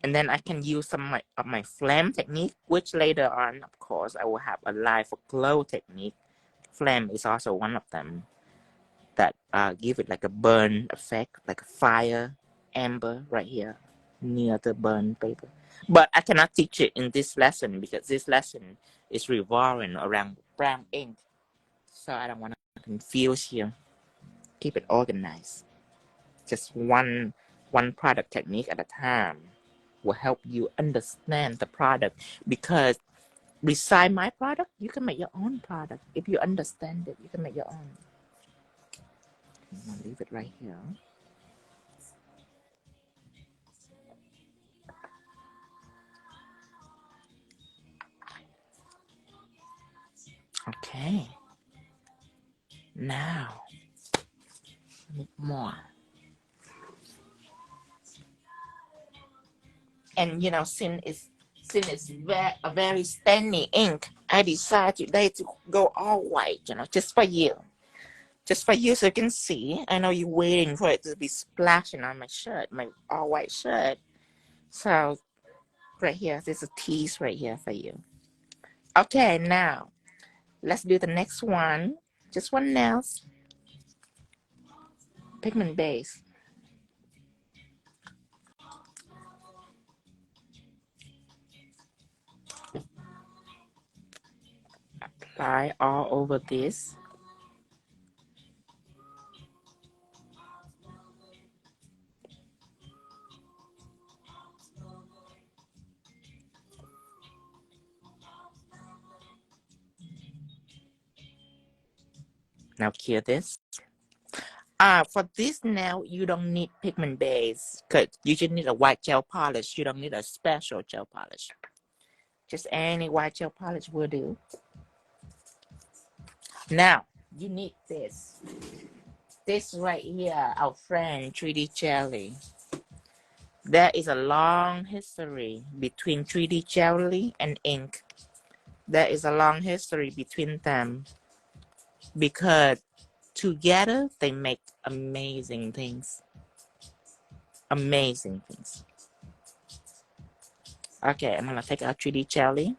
A: And then I can use some of my flame technique, which later on, of course, I will have a live for glow technique. Flame is also one of them that give it like a burn effect, like a fire amber right here near the burn paper. But I cannot teach it in this lesson because this lesson is revolving around brown ink. So I don't want to confuse you. Keep it organized. Just one product technique at a time will help you understand the product, because beside my product, you can make your own product. If you understand it, you can make your own. I'm gonna leave it right here. Okay. Now, more. And since it's a very stainy ink, I decided today to go all white, just for you. Just for you so you can see. I know you're waiting for it to be splashing on my shirt, my all white shirt. So, right here, there's a tease right here for you. Okay, now, let's do the next one. Just one nails. Pigment base. Apply all over this. Now cure this. For this nail, you don't need pigment base because you just need a white gel polish. You don't need a special gel polish. Just any white gel polish will do. Now, you need this. This right here, our friend 3D jelly. There is a long history between 3D jelly and ink. There is a long history between them because together they make amazing things. Amazing things. Okay, I'm gonna take out 3D jelly.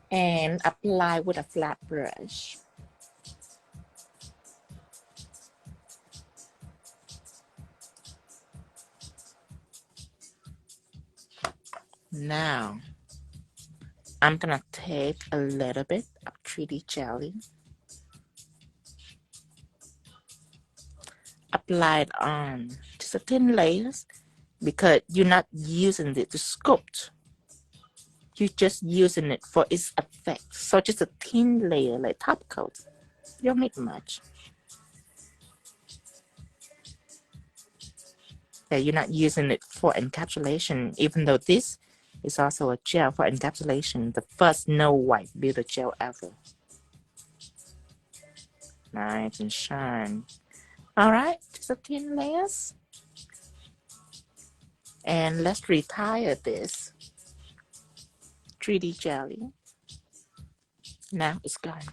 A: And apply with a flat brush. Now, I'm gonna take a little bit of 3D jelly apply it on just a thin layers because you're not using it to sculpt. You're just using it for its effect. So just a thin layer, like top coat. You don't need much. Yeah, you're not using it for encapsulation, even though this is also a gel for encapsulation. The first Snow White Builder gel ever. Nice and shine. All right, just a thin layers. And let's retire this 3D jelly. Now it's gone.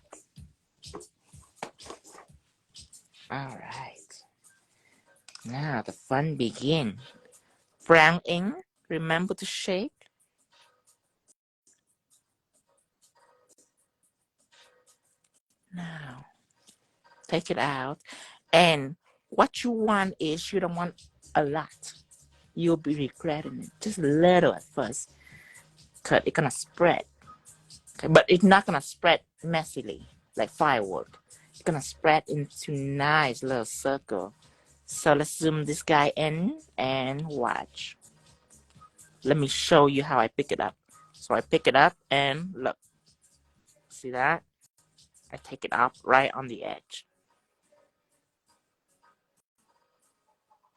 A: All right. Now the fun begins. Brown ink, remember to shake. Now, take it out. And what you want is you don't want a lot. You'll be regretting it. Just a little at first. Because it's going to spread. Okay? But it's not going to spread messily like firework. It's going to spread into nice little circle. So let's zoom this guy in and watch. Let me show you how I pick it up. So I pick it up and look. See that? I take it off right on the edge.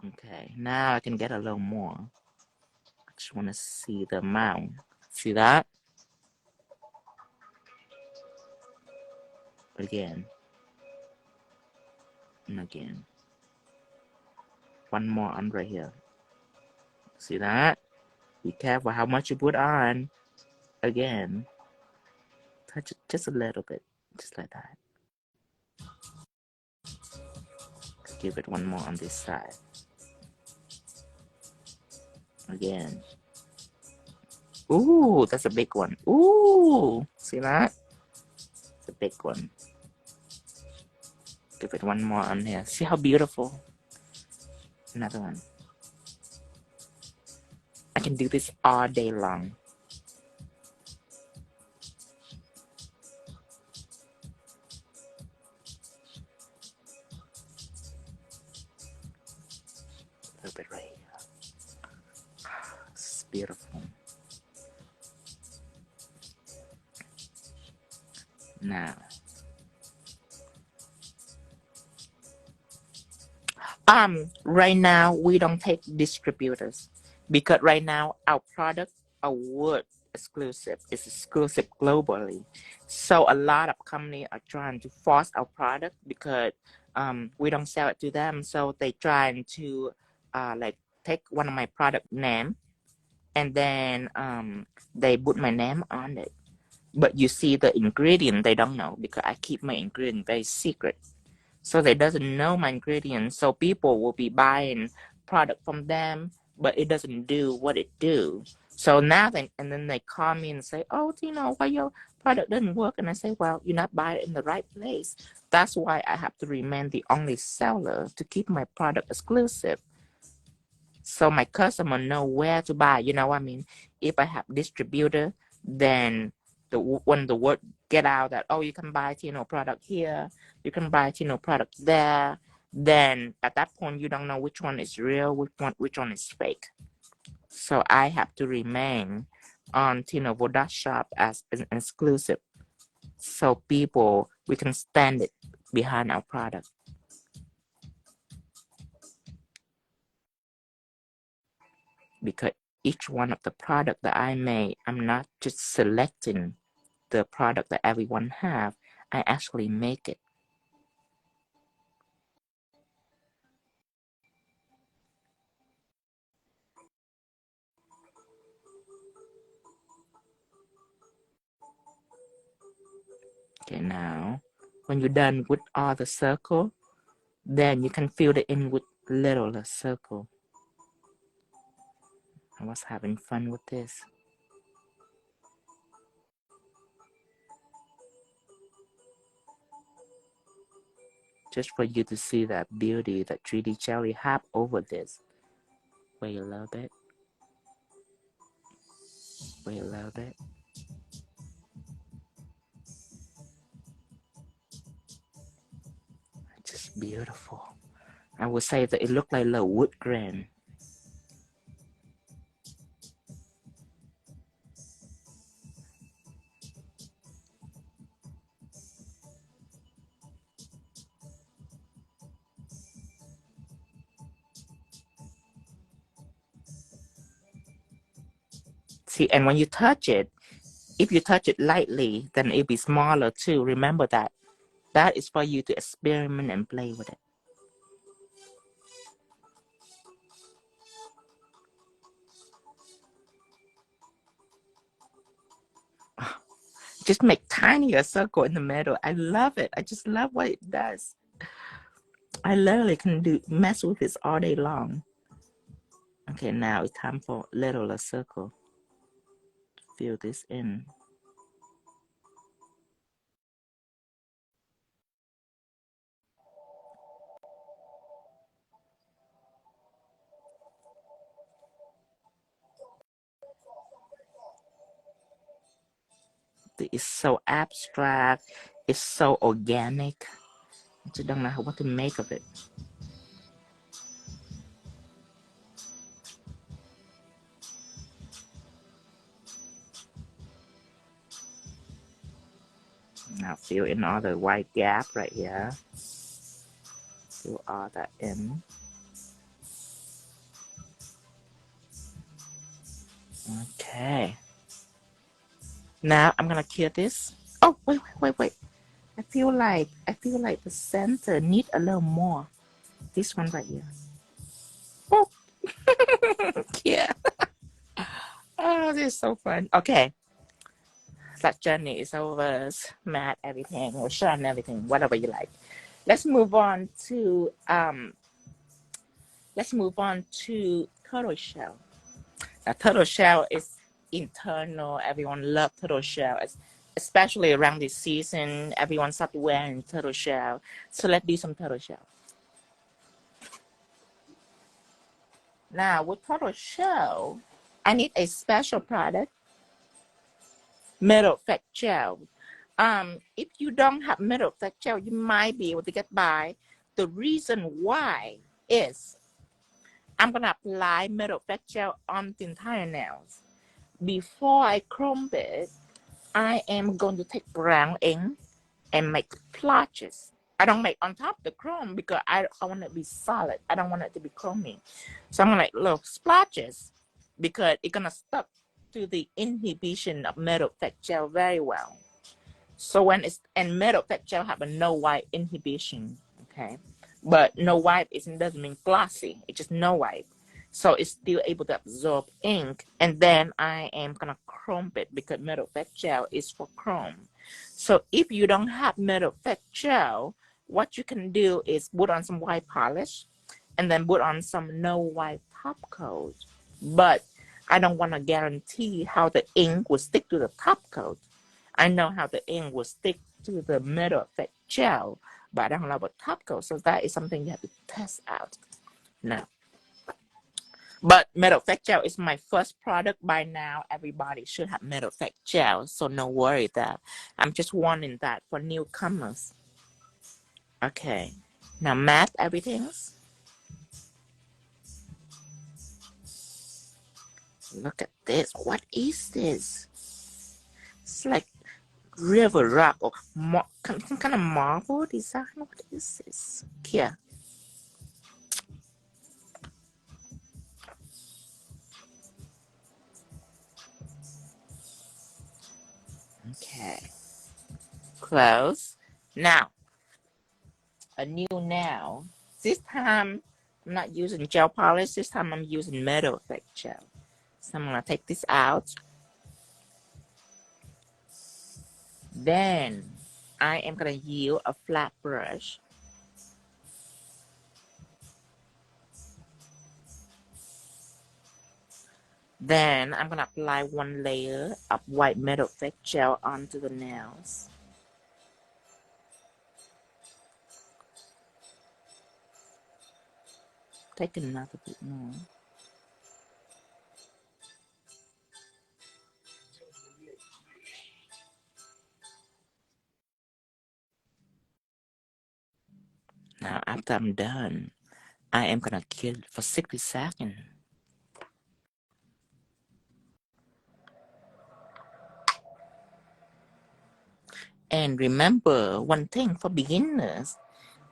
A: Okay, now I can get a little more. I just want to see the amount. See that? Again. And again. One more on right here. See that? Be careful how much you put on. Again. Touch it just a little bit. Just like that. Give it one more on this side. Again. Ooh, that's a big one. Ooh, see that? It's a big one. Give it one more on here. See how beautiful? Another one. I can do this all day long. A little bit right here. It's beautiful. Now, right now we don't take distributors because right now our product are wood exclusive. It's exclusive globally. So a lot of companies are trying to force our product because we don't sell it to them. So they trying to like take one of my product name and then they put my name on it. But you see the ingredient they don't know because I keep my ingredient very secret. So they doesn't know my ingredients. So people will be buying product from them, but it doesn't do what it do. So now and then they call me and say, "Oh, why your product doesn't work?" And I say, "Well, you're not buying it in the right place. That's why I have to remain the only seller to keep my product exclusive. So my customer know where to buy. You know what I mean? If I have distributor, then when the word get out that, oh, you can buy product here, you can buy product there, then at that point you don't know which one is real, which one is fake. So I have to remain on Voda shop as an exclusive, so people we can stand it behind our product. Because each one of the product that I make, I'm not just selecting the product that everyone have. I actually make it. Okay, now when you're done with all the circle, then you can fill it in with little circle. I was having fun with this. Just for you to see that beauty that 3D jelly have over this. Wait a little bit. Wait a little bit. Just beautiful. I would say that it looked like a little wood grain. See, and when you touch it, if you touch it lightly, then it'll be smaller too. Remember that. That is for you to experiment and play with it. Just make tinier circle in the middle. I love it. I just love what it does. I literally can mess with this all day long. Okay, now it's time for littler circle. Fill this in. It's so abstract. It's so organic. I just don't know what to make of it. Now fill in all the white gap right here. Fill all that in. Okay. Now I'm gonna cure this. Oh, wait. I feel like the center need a little more. This one right here. Oh, yeah. Oh, this is so fun. Okay. That journey is over. Math, everything, or Sean, everything, whatever you like. Let's move on to Tortoiseshell. Now, Tortoiseshell is internal. Everyone loves Tortoiseshell, especially around this season. Everyone started wearing Tortoiseshell. So let's do some Tortoiseshell. Now, with Tortoiseshell, I need a special product, metal effect gel. If you don't have metal effect gel, you might be able to get by. The reason why is I'm gonna apply metal effect gel on the entire nails. Before I chrome it, I am going to take brown ink and make splotches. I don't make on top of the chrome because I want it to be solid. I don't want it to be chromey. So I'm gonna make little splotches because it's gonna stuck to the inhibition of metal effect gel very well. So when it's, and metal effect gel have a no wipe inhibition, okay? But no wipe doesn't mean glossy. It's just no wipe. So it's still able to absorb ink. And then I am gonna chrome it because metal effect gel is for chrome. So if you don't have metal effect gel, what you can do is put on some white polish and then put on some no wipe top coat. But I don't want to guarantee how the ink will stick to the top coat. I know how the ink will stick to the metal effect gel, but I don't know about top coat. So that is something you have to test out now. But metal effect gel is my first product. By now, everybody should have metal effect gel, so no worry that. I'm just warning that for newcomers. Okay, now matte everything. Look at this. What is this? It's like river rock or some kind of marble design. What is this? Here. Okay. Close. Now, a new nail. This time, I'm not using gel polish. This time, I'm using metal effect gel. So I'm going to take this out. Then, I am going to use a flat brush. Then, I'm going to apply one layer of white metal effect gel onto the nails. Take another bit more. Now, after I'm done, I am gonna kill it for 60 seconds. And remember one thing for beginners,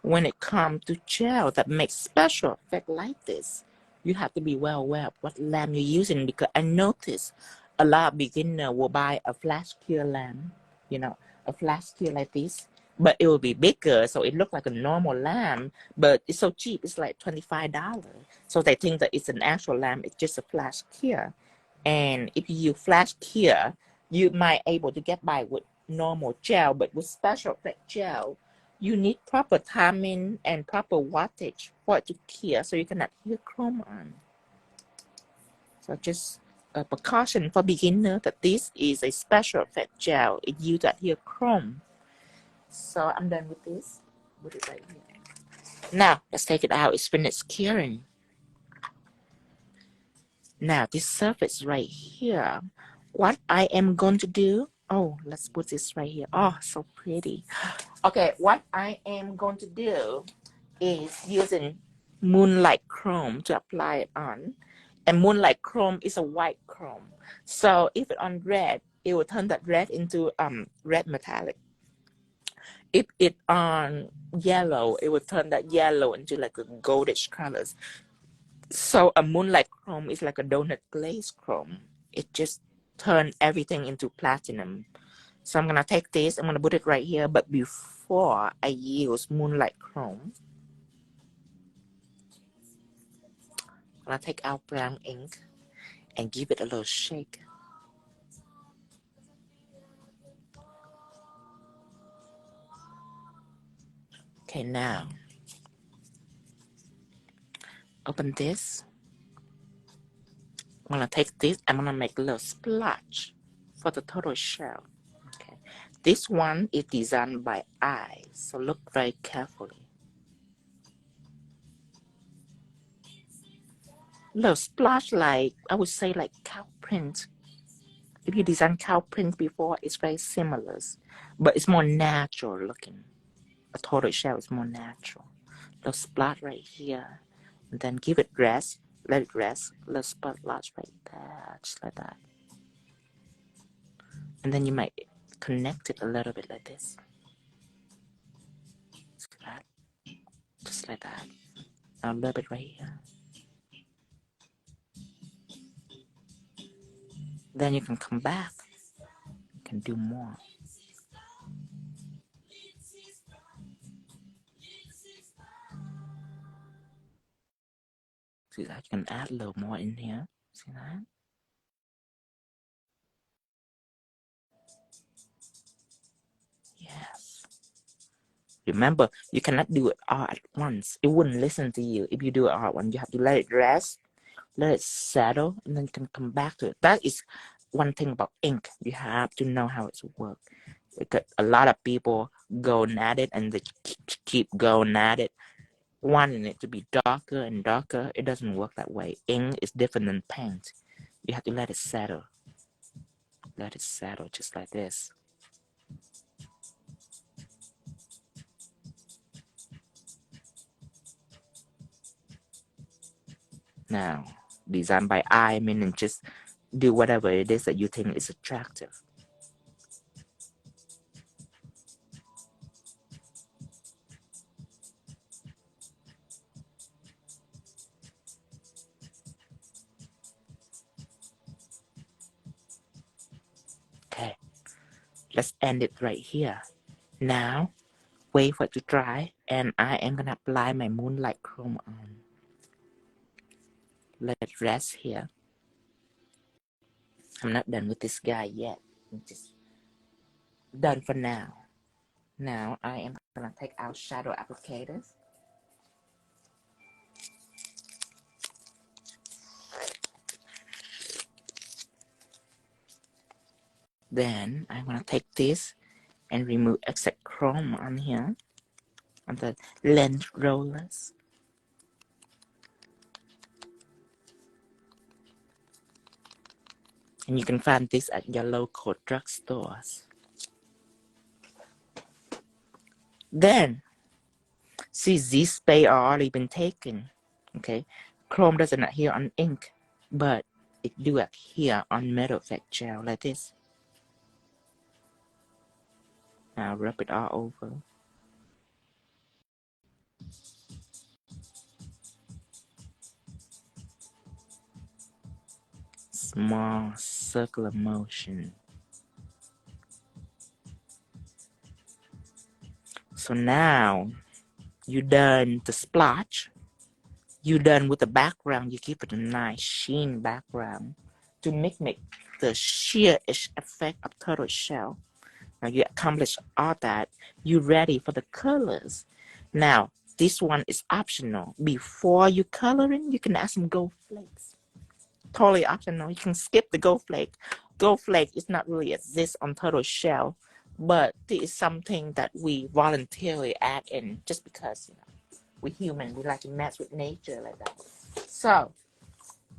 A: when it comes to gel that makes special effect like this, you have to be well aware of what lamp you're using, because I noticed a lot of beginners will buy a flash clear lamp, you know, a flash clear like this, but it will be bigger, so it looks like a normal lamp, but it's so cheap, it's like $25. So they think that it's an actual lamp, it's just a flash clear. And if you use flash clear, you might able to get by with normal gel, but with special effect gel, you need proper timing and proper wattage for it to clear, so you cannot hear chrome on. So just a precaution for beginner that this is a special effect gel. It used to adhere chrome. So I'm done with this. Put it right here. Now let's take it out. It's finished curing. Now this surface right here, what I am going to do, oh, let's put this right here. Oh, so pretty. Okay, what I am going to do is using Moonlight Chrome to apply it on. And Moonlight Chrome is a white chrome. So if it's on red, it will turn that red into red metallic. If it on yellow, it will turn that yellow into like a goldish colors. So a Moonlight Chrome is like a donut glaze chrome. It just turns everything into platinum. So I'm gonna take this, I'm gonna put it right here, but before I use Moonlight Chrome, I'm gonna take out brown ink and give it a little shake. Okay, now open this. I'm gonna take this, I'm gonna make a little splotch for the Tortoiseshell. Okay, this one is designed by eye, so look very carefully. Little splotch, like I would say like cow print. If you design cow print before, it's very similar, but it's more natural looking. A tortoiseshell is more natural. Little spot right here, and then give it rest. Let it rest. Little spot right there, just like that. And then you might connect it a little bit like this. Just like that. Now a little bit right here. Then you can come back. You can do more. See that? You can add a little more in here. See that? Yes. Remember, you cannot do it all at once. It wouldn't listen to you if you do it all at once. You have to let it rest, let it settle, and then you can come back to it. That is one thing about ink. You have to know how it works. Because a lot of people go at it and they keep going at it, wanting it to be darker and darker. It doesn't work that way. Ink is different than paint. You have to let it settle. Let it settle just like this. Now, design by eye, meaning just do whatever it is that you think is attractive. Okay, let's end it right here. Now, wait for it to dry, and I am gonna apply my Moonlight Chrome on. Let it rest here. I'm not done with this guy yet. I'm just done for now. Now, I am gonna take out shadow applicators. Then, I'm gonna take this and remove excess chrome on here, on the lens rollers. And you can find this at your local drugstores. Then, see, these space are already been taken. Okay, chrome doesn't adhere on ink, but it do adhere on metal effect gel like this. Now rub it all over. Small circular motion. So now you done the splotch. You done with the background. You give it a nice sheen background to mimic the sheer-ish effect of tortoiseshell. Now you accomplish all that. You ready for the colors. Now this one is optional. Before you coloring, you can add some gold flakes. Totally optional. You can skip the gold flake. Gold flake is not really exist on tortoiseshell, but this is something that we voluntarily add in just because we human, we like to mess with nature like that. So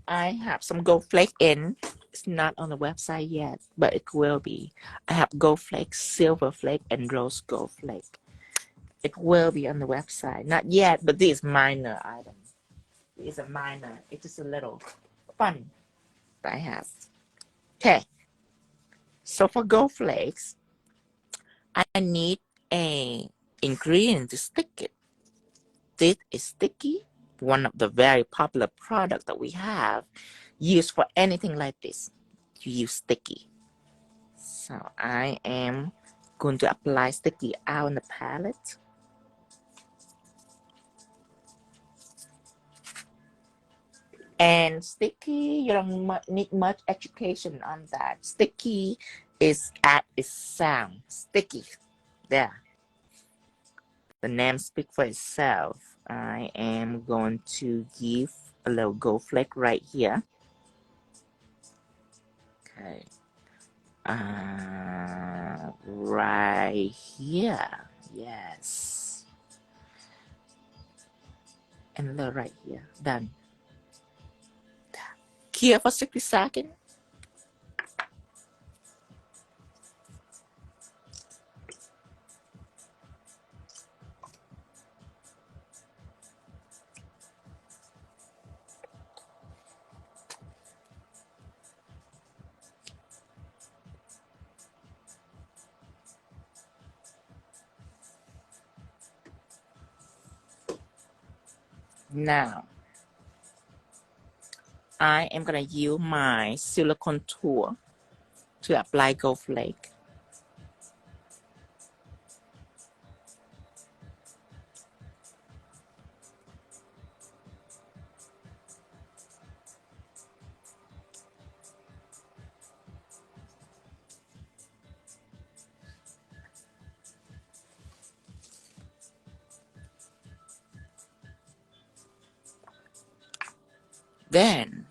A: I have some gold flake in. It's not on the website yet, but it will be. I have gold flake, silver flake, and rose gold flake. It will be on the website. Not yet, but this is minor item. It's a minor. It's just a little fun that I have. Okay. So for gold flakes, I need a ingredient to stick it. This is sticky, one of the very popular products that we have used for anything like this. You use sticky. So I am going to apply sticky out on the palette. And sticky, you don't need much education on that. Sticky is at its sound. Sticky. There. The name speaks for itself. I am going to give a little gold flake right here. Okay. Right here. Yes. And a little right here. Done. Here for 60 seconds. Now, I am going to use my silicone tool to apply gold flake. Then,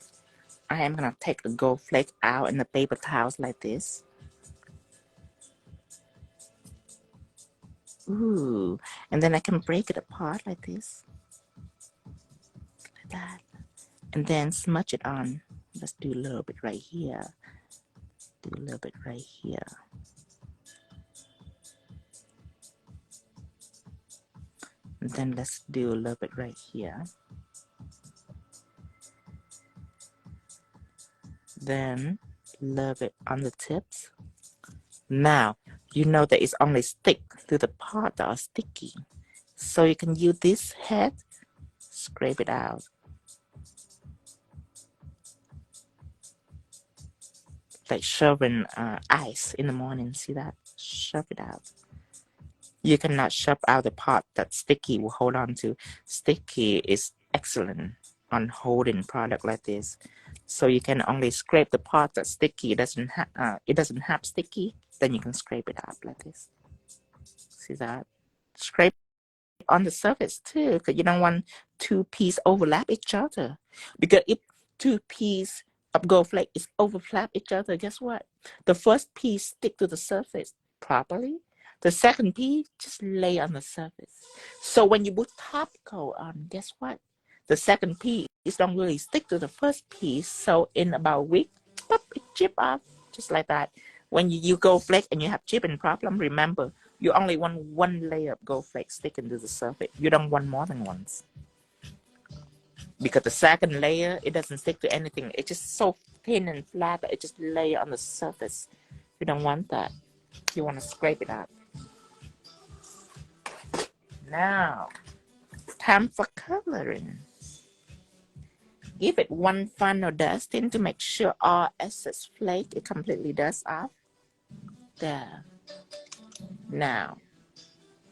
A: I am going to take the gold flake out in the paper towels like this. Ooh, and then I can break it apart like this. Like that. And then smudge it on. Let's do a little bit right here. Do a little bit right here. And then let's do a little bit right here. Then a little bit on the tips. Now, you know that it's only stick to the part that are sticky. So you can use this head, scrape it out. Like shoving ice in the morning, see that? Shove it out. You cannot shove out the part that sticky will hold on to. Sticky is excellent on holding product like this. So you can only scrape the part that's sticky. It doesn't have sticky. Then you can scrape it up like this. See that? Scrape on the surface too, because you don't want two pieces overlap each other. Because if two pieces of gold flake is overlap each other, guess what? The first piece stick to the surface properly. The second piece just lay on the surface. So when you put top coat on, guess what? The second piece don't really stick to the first piece. So in about a week, pop, it chip off just like that. When you gold flake and you have chipping problem, remember, you only want one layer of gold flake sticking to the surface. You don't want more than once. because the second layer, it doesn't stick to anything. It's just so thin and flat that it just lay on the surface. You don't want that. You want to scrape it out. Now, time for coloring. Give it one final dusting to make sure all excess flake it completely dust off. There. Now,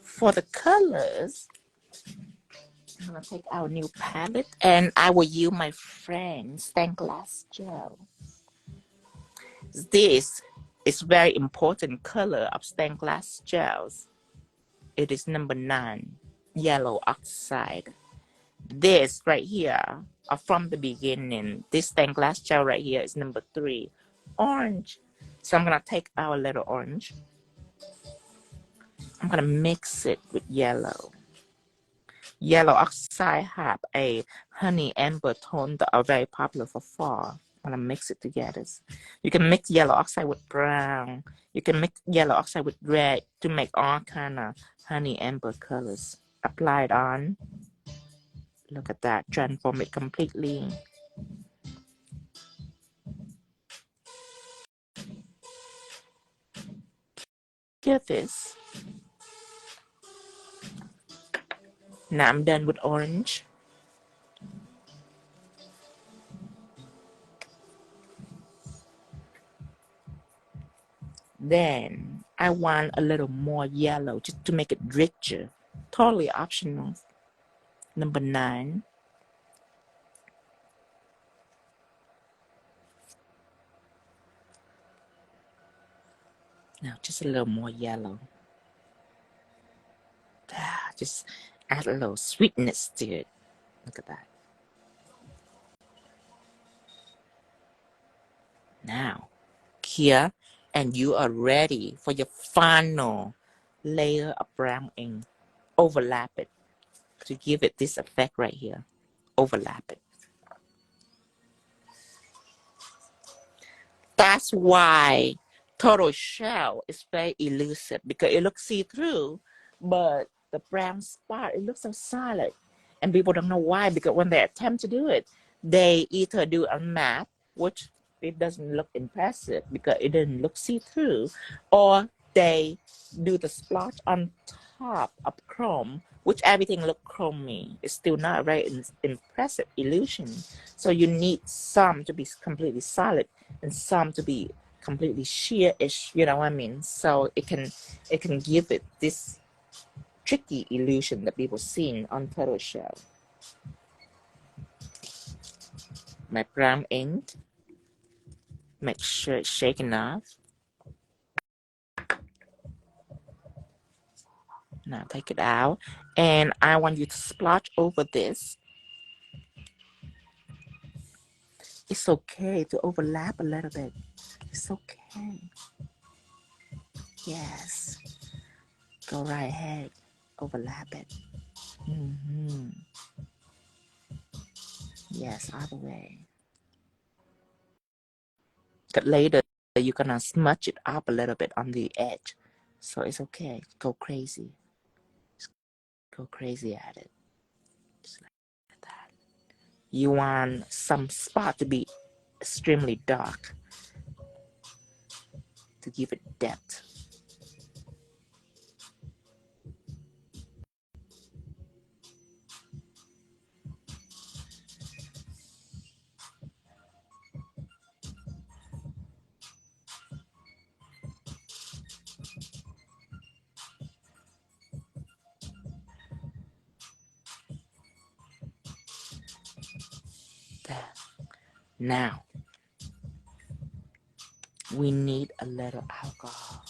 A: for the colors, I'm gonna take our new palette and I will use my friend stained glass gel. This is very important color of stained glass gels. It is number 9, yellow oxide. This right here, from the beginning, this stained glass gel right here is number 3, orange. So I'm gonna take our little orange. I'm gonna mix it with yellow. Yellow oxide have a honey amber tone that are very popular for fall. I'm gonna mix it together. You can mix yellow oxide with brown. You can mix yellow oxide with red to make all kind of honey amber colors. Apply it on. Look at that. Transform it completely. Get this. Now I'm done with orange. Then I want a little more yellow just to make it richer. Totally optional. Number 9. Now just a little more yellow. Just add a little sweetness to it. Look at that. Now, here, and you are ready for your final layer of brown ink. Overlap it to give it this effect right here. Overlap it. That's why Tortoiseshell is very elusive, because it looks see-through, but the brown spot, it looks so solid. And people don't know why, because when they attempt to do it, they either do a matte, which it doesn't look impressive because it didn't look see-through, or they do the splotch on top of chrome, which everything look chromey. It's still not a very impressive illusion. So you need some to be completely solid and some to be completely sheer-ish, you know what I mean? So it can give it this tricky illusion that people seen on Tortoiseshell. My brown ink, make sure it's shaken off. Now take it out, and I want you to splotch over this. It's okay to overlap a little bit. It's okay. Yes. Go right ahead. Overlap it. Yes, all the way. But later, you're gonna smudge it up a little bit on the edge. So it's okay. Go crazy. Just go crazy at it. Just like that. You want some spot to be extremely dark to give it depth. There. Now, we need a little alcohol.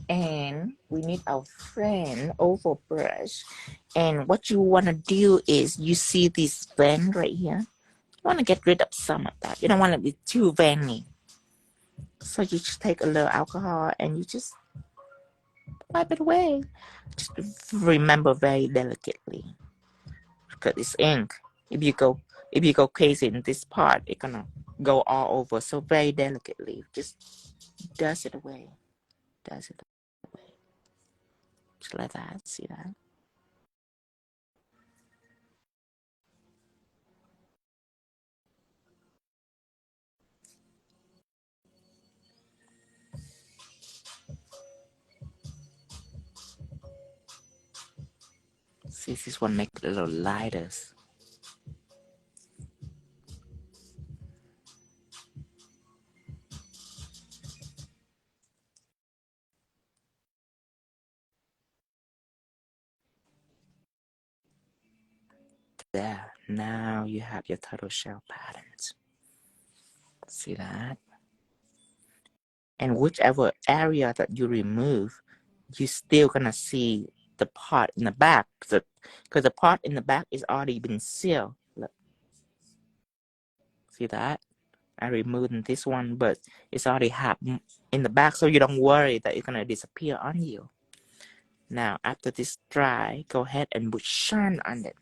A: And we need our friend oval brush. And what you want to do is, you see this bend right here? You want to get rid of some of that. You don't want to be too veiny. So you just take a little alcohol and you just wipe it away. Just remember very delicately, because it's ink. If you go crazy in this part, it's gonna go all over. So very delicately, just dust it away. does it that way. Just like that. See that? See, this one make it a little lighter. There, now you have your turtle shell patterns. See that? And whichever area that you remove, you're still gonna see the part in the back, because the part in the back is already been sealed. Look, see that? I removed this one, but it's already happened in the back, so you don't worry that it's gonna disappear on you. Now, after this dry, go ahead and put shine on it.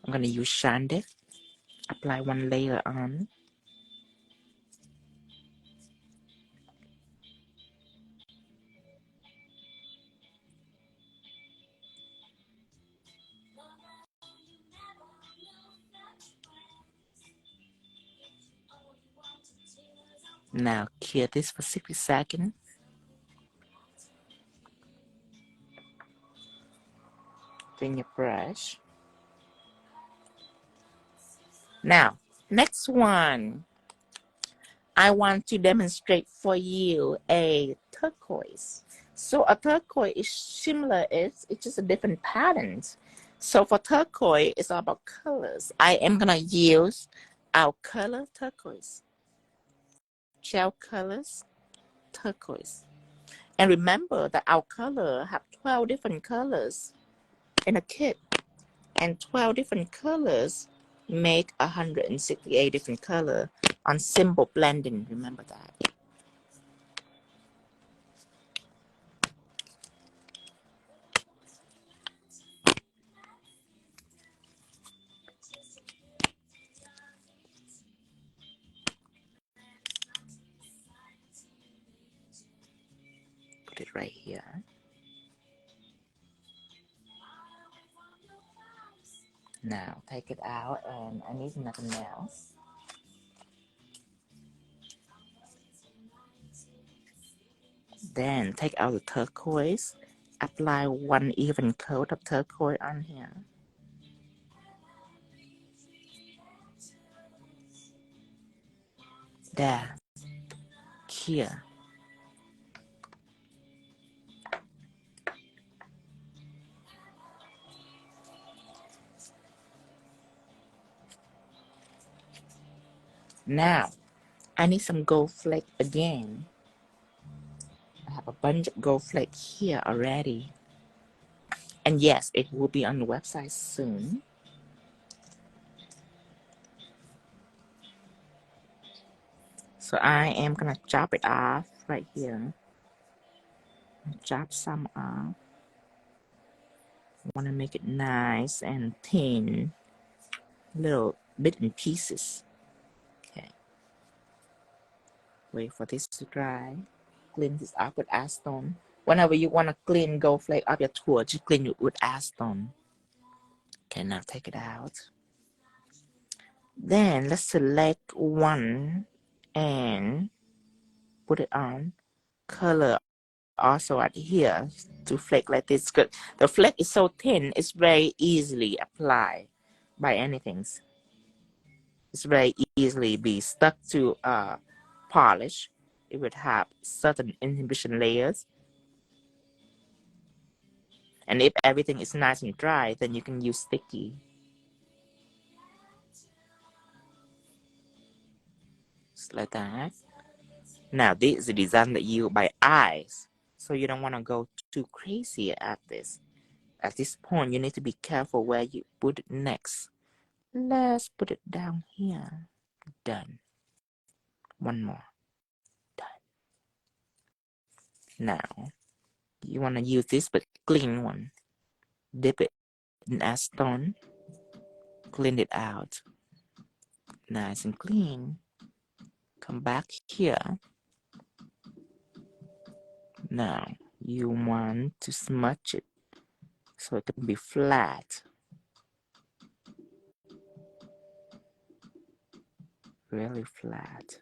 A: I'm gonna use shine it. Apply one layer on. Now, cure this for 60 seconds. Then your brush. Now, next one. I want to demonstrate for you a turquoise. So a turquoise is similar, it's just a different patterns. So for turquoise, it's all about colors. I am gonna use our color turquoise. Gel colors, turquoise. And remember that our color have 12 different colors in a kit. And 12 different colors make 168 different colors on simple blending. Remember that. Put it right here. Now take it out, and I need nothing else. Then take out the turquoise. Apply one even coat of turquoise on here. There. Here. Now, I need some gold flake again. I have a bunch of gold flake here already. And yes, it will be on the website soon. So I am gonna chop it off right here. Chop some off. I want to make it nice and thin, little bit in pieces. Okay. Wait for this to dry. Clean this up with acetone. Whenever you want to clean gold flake off your tool, just clean it with acetone. Okay, now take it out. Then let's select one and put it on. Color also at here to flake like this. The flake is so thin, it's very easily applied by anything. It's very easily be stuck to polish. It would have certain inhibition layers. And if everything is nice and dry, then you can use sticky. Just like that. Now this is the design that you by eyes. So you don't want to go too crazy at this. At this point, you need to be careful where you put it next. Let's put it down here. Done. One more. Done. Now, you want to use this but clean one. Dip it in acetone. Clean it out. Nice and clean. Come back here. Now, you want to smudge it so it can be flat. Really flat.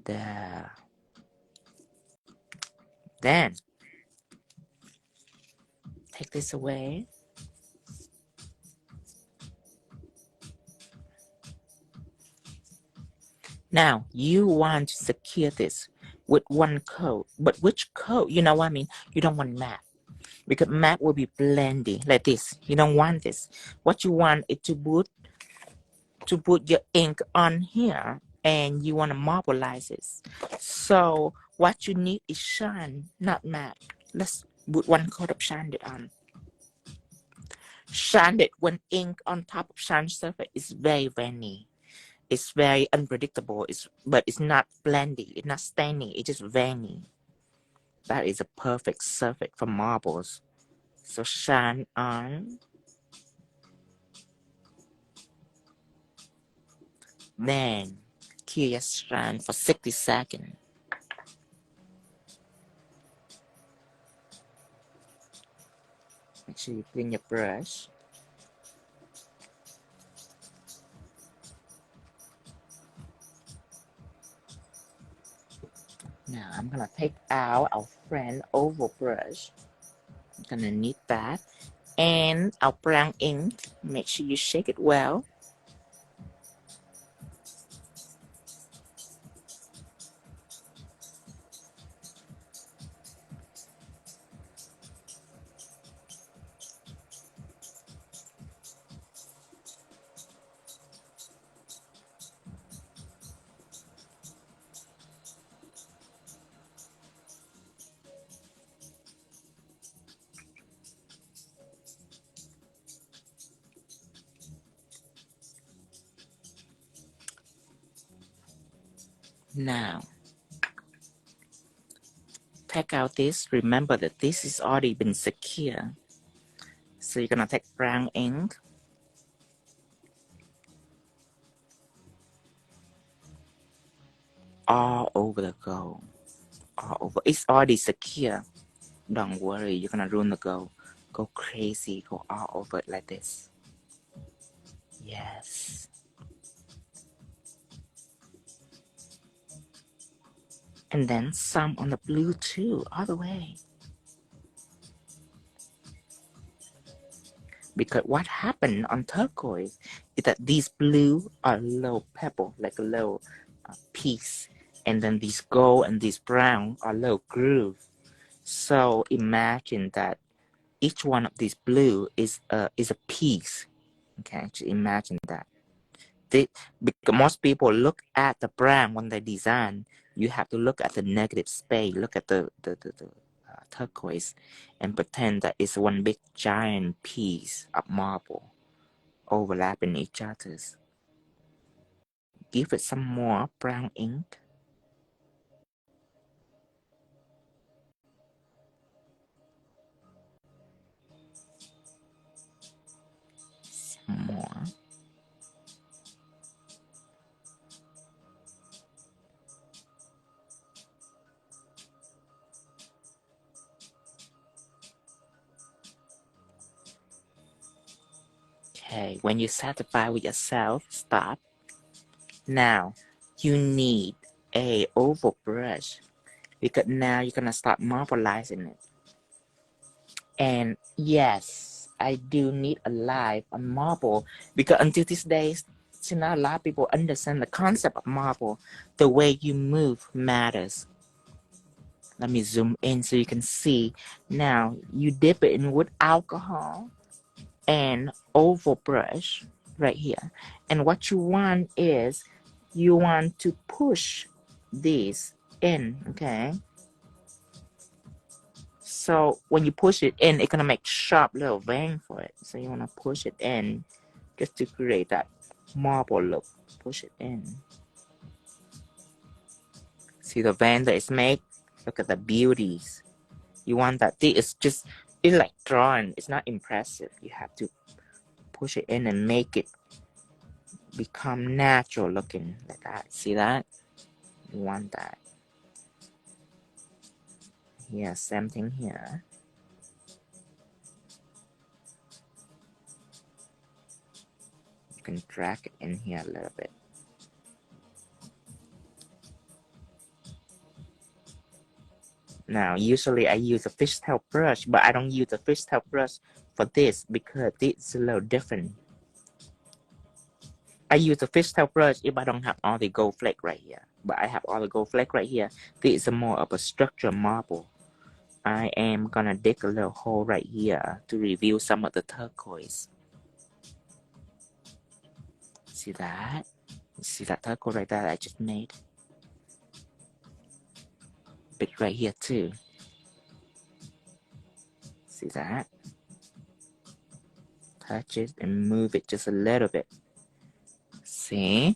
A: There. Then, take this away. Now, you want to secure this with one coat. But which coat? You know what I mean? You don't want matte. Because matte will be blendy like this. You don't want this. What you want is to put your ink on here, and you want to marbleize it. So what you need is shine, not matte. Let's put one coat of shine it on. Shine it when ink on top of shine surface is very veiny. It's very unpredictable. But it's not blendy. It's not stainy. It's just veiny. That is a perfect surface for marbles. So shine on. Then keep your shine for 60 seconds. Make sure you clean your brush. Now I'm gonna take out our friend oval brush. I'm gonna need that. And our brown ink. Make sure you shake it well. Now, take out this. Remember that this is already been secure. So you're gonna take brown ink. All over the gold. All over. It's already secure. Don't worry, you're gonna ruin the gold. Go crazy. Go all over it like this. Yes. And then some on the blue too, all the way. Because what happened on turquoise is that these blue are low pebble, like a low piece. And then these gold and these brown are low groove. So imagine that each one of these blue is a piece. Okay, just imagine that. Because most people look at the brown when they design. You have to look at the negative space, look at the turquoise, and pretend that it's one big giant piece of marble overlapping each other's. Give it some more brown ink. Some more. Okay, when you're satisfied with yourself, stop. Now, you need a oval brush because now you're gonna start marbleizing it. And yes, I do need a live on marble because until these days, not a lot of people understand the concept of marble. The way you move matters. Let me zoom in so you can see. Now, you dip it in with alcohol and oval brush right here. And what you want is you want to push this in, okay? So when you push it in, it's gonna make sharp little vein for it. So you wanna push it in just to create that marble look. Push it in. See the vein that it's made? Look at the beauties. You want that. It's just, it's like drawing. It's not impressive. You have to push it in and make it become natural looking like that. See that? You want that. Yeah, same thing here. You can drag it in here a little bit. Now, usually I use a fishtail brush, but I don't use a fishtail brush for this because this is a little different. I use a fishtail brush if I don't have all the gold flake right here, but I have all the gold flake right here. This is more of a structured marble. I am gonna dig a little hole right here to reveal some of the turquoise. See that? See that turquoise right there that I just made? Bit right here too. See that? Touch it and move it just a little bit. See?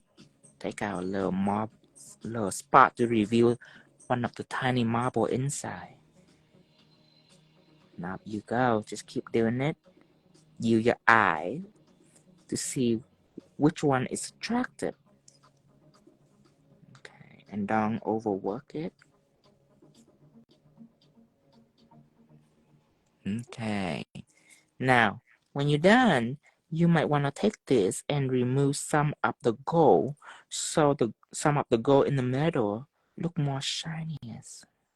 A: Take out a little spot to reveal one of the tiny marble inside. Now you go. Just keep doing it. Use your eye to see which one is attractive. Okay, and don't overwork it. Okay. Now, when you're done, you might want to take this and remove some of the gold, so some of the gold in the middle look more shiny.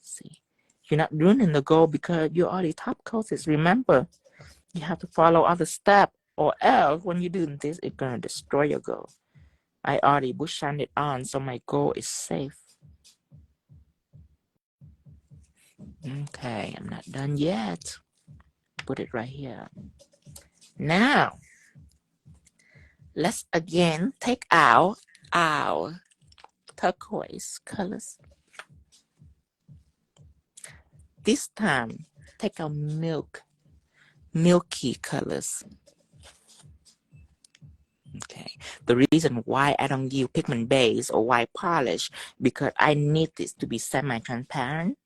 A: See, you're not ruining the gold because you already top coated. Remember, you have to follow other steps, or else when you're doing this, it's gonna destroy your gold. I already bush shined it on, so my gold is safe. Okay, I'm not done yet. Put it right here. Now, let's again take out our turquoise colors. This time, take our milky colors. Okay. The reason why I don't use pigment base or white polish, because I need this to be semi-transparent.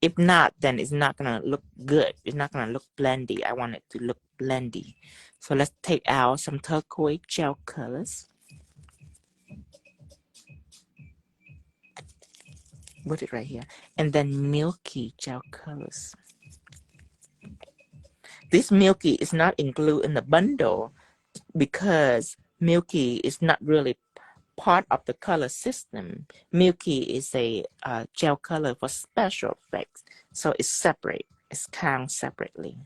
A: If not, then it's not gonna look good. It's not gonna look blendy. I want it to look blendy. So let's take out some turquoise gel colors. Put it right here. And then milky gel colors. This milky is not included in the bundle because milky is not really part of the color system. Milky is a gel color for special effects. So it's separate. It's counted separately.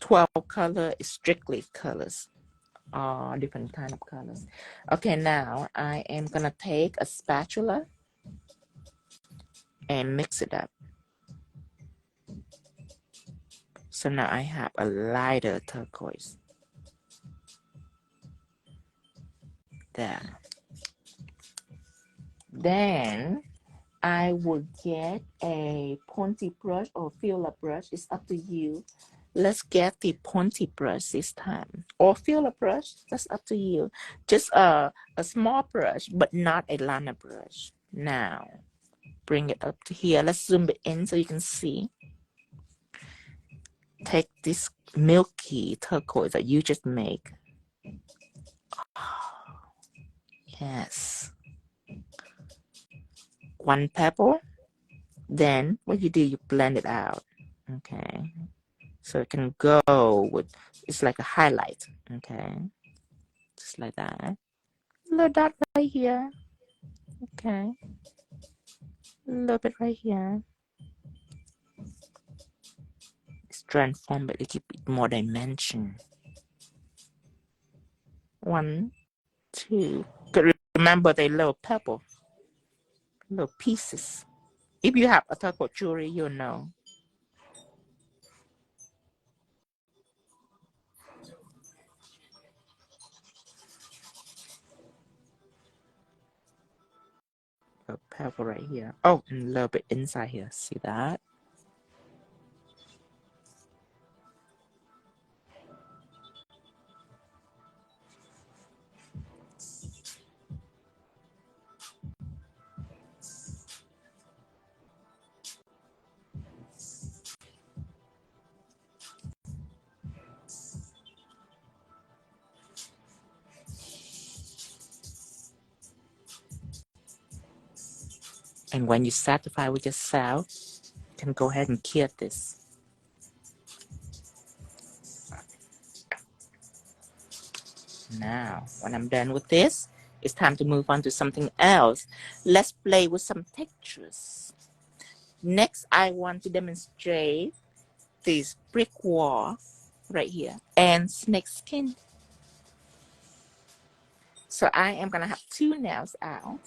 A: 12 color is strictly colors. All different kind of colors. Okay, now I am gonna take a spatula and mix it up. So now I have a lighter turquoise. There. Then I will get a pointy brush or filler brush. It's up to you. Let's get the pointy brush this time, or filler brush. That's up to you. Just a small brush, but not a liner brush. Now, bring it up to here. Let's zoom it in so you can see. Take this milky turquoise that you just make. Yes. One pebble. Then what you do, you blend it out. Okay. So it can go with, it's like a highlight. Okay. Just like that. A little dot right here. Okay. A little bit right here. It's transformed, but it give it more dimension. 1, 2. Remember the little pebble, little pieces. If you have a turquoise jewelry, you'll know. A pebble right here. Oh, and a little bit inside here. See that? And when you're satisfied with yourself, you can go ahead and cure this. Now, when I'm done with this, it's time to move on to something else. Let's play with some textures. Next, I want to demonstrate this brick wall right here and snake skin. So I am gonna have 2 nails out.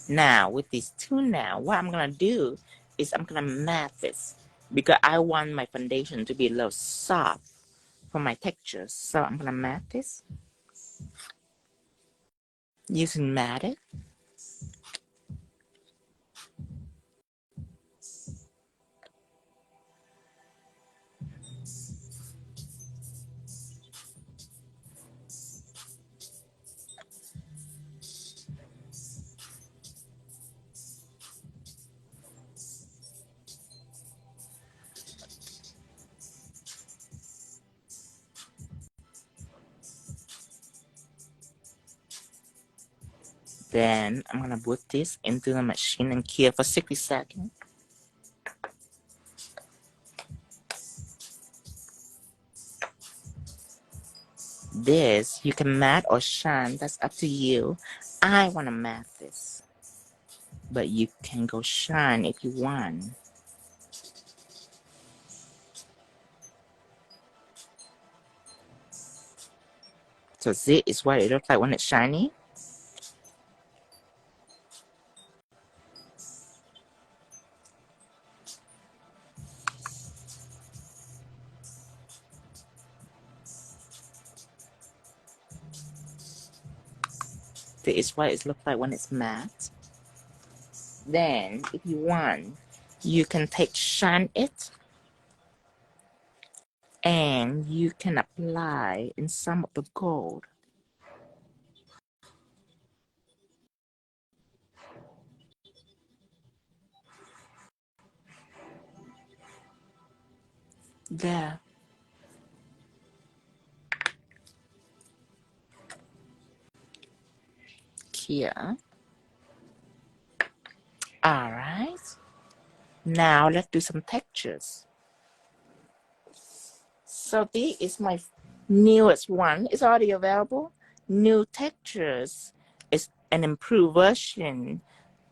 A: Now with these 2 nails, what I'm gonna do is I'm gonna mat this because I want my foundation to be a little soft for my textures. So I'm gonna mat this using matted. Then I'm gonna put this into the machine and cure for 60 seconds. This you can matte or shine, that's up to you. I want to matte this, but you can go shine if you want. So this is what it looks like when it's shiny. This is what it looks like when it's matte. Then if you want, you can take shine it and you can apply in some of the gold. There. Here. Alright. Now let's do some textures. So this is my newest one. It's already available. New textures is an improved version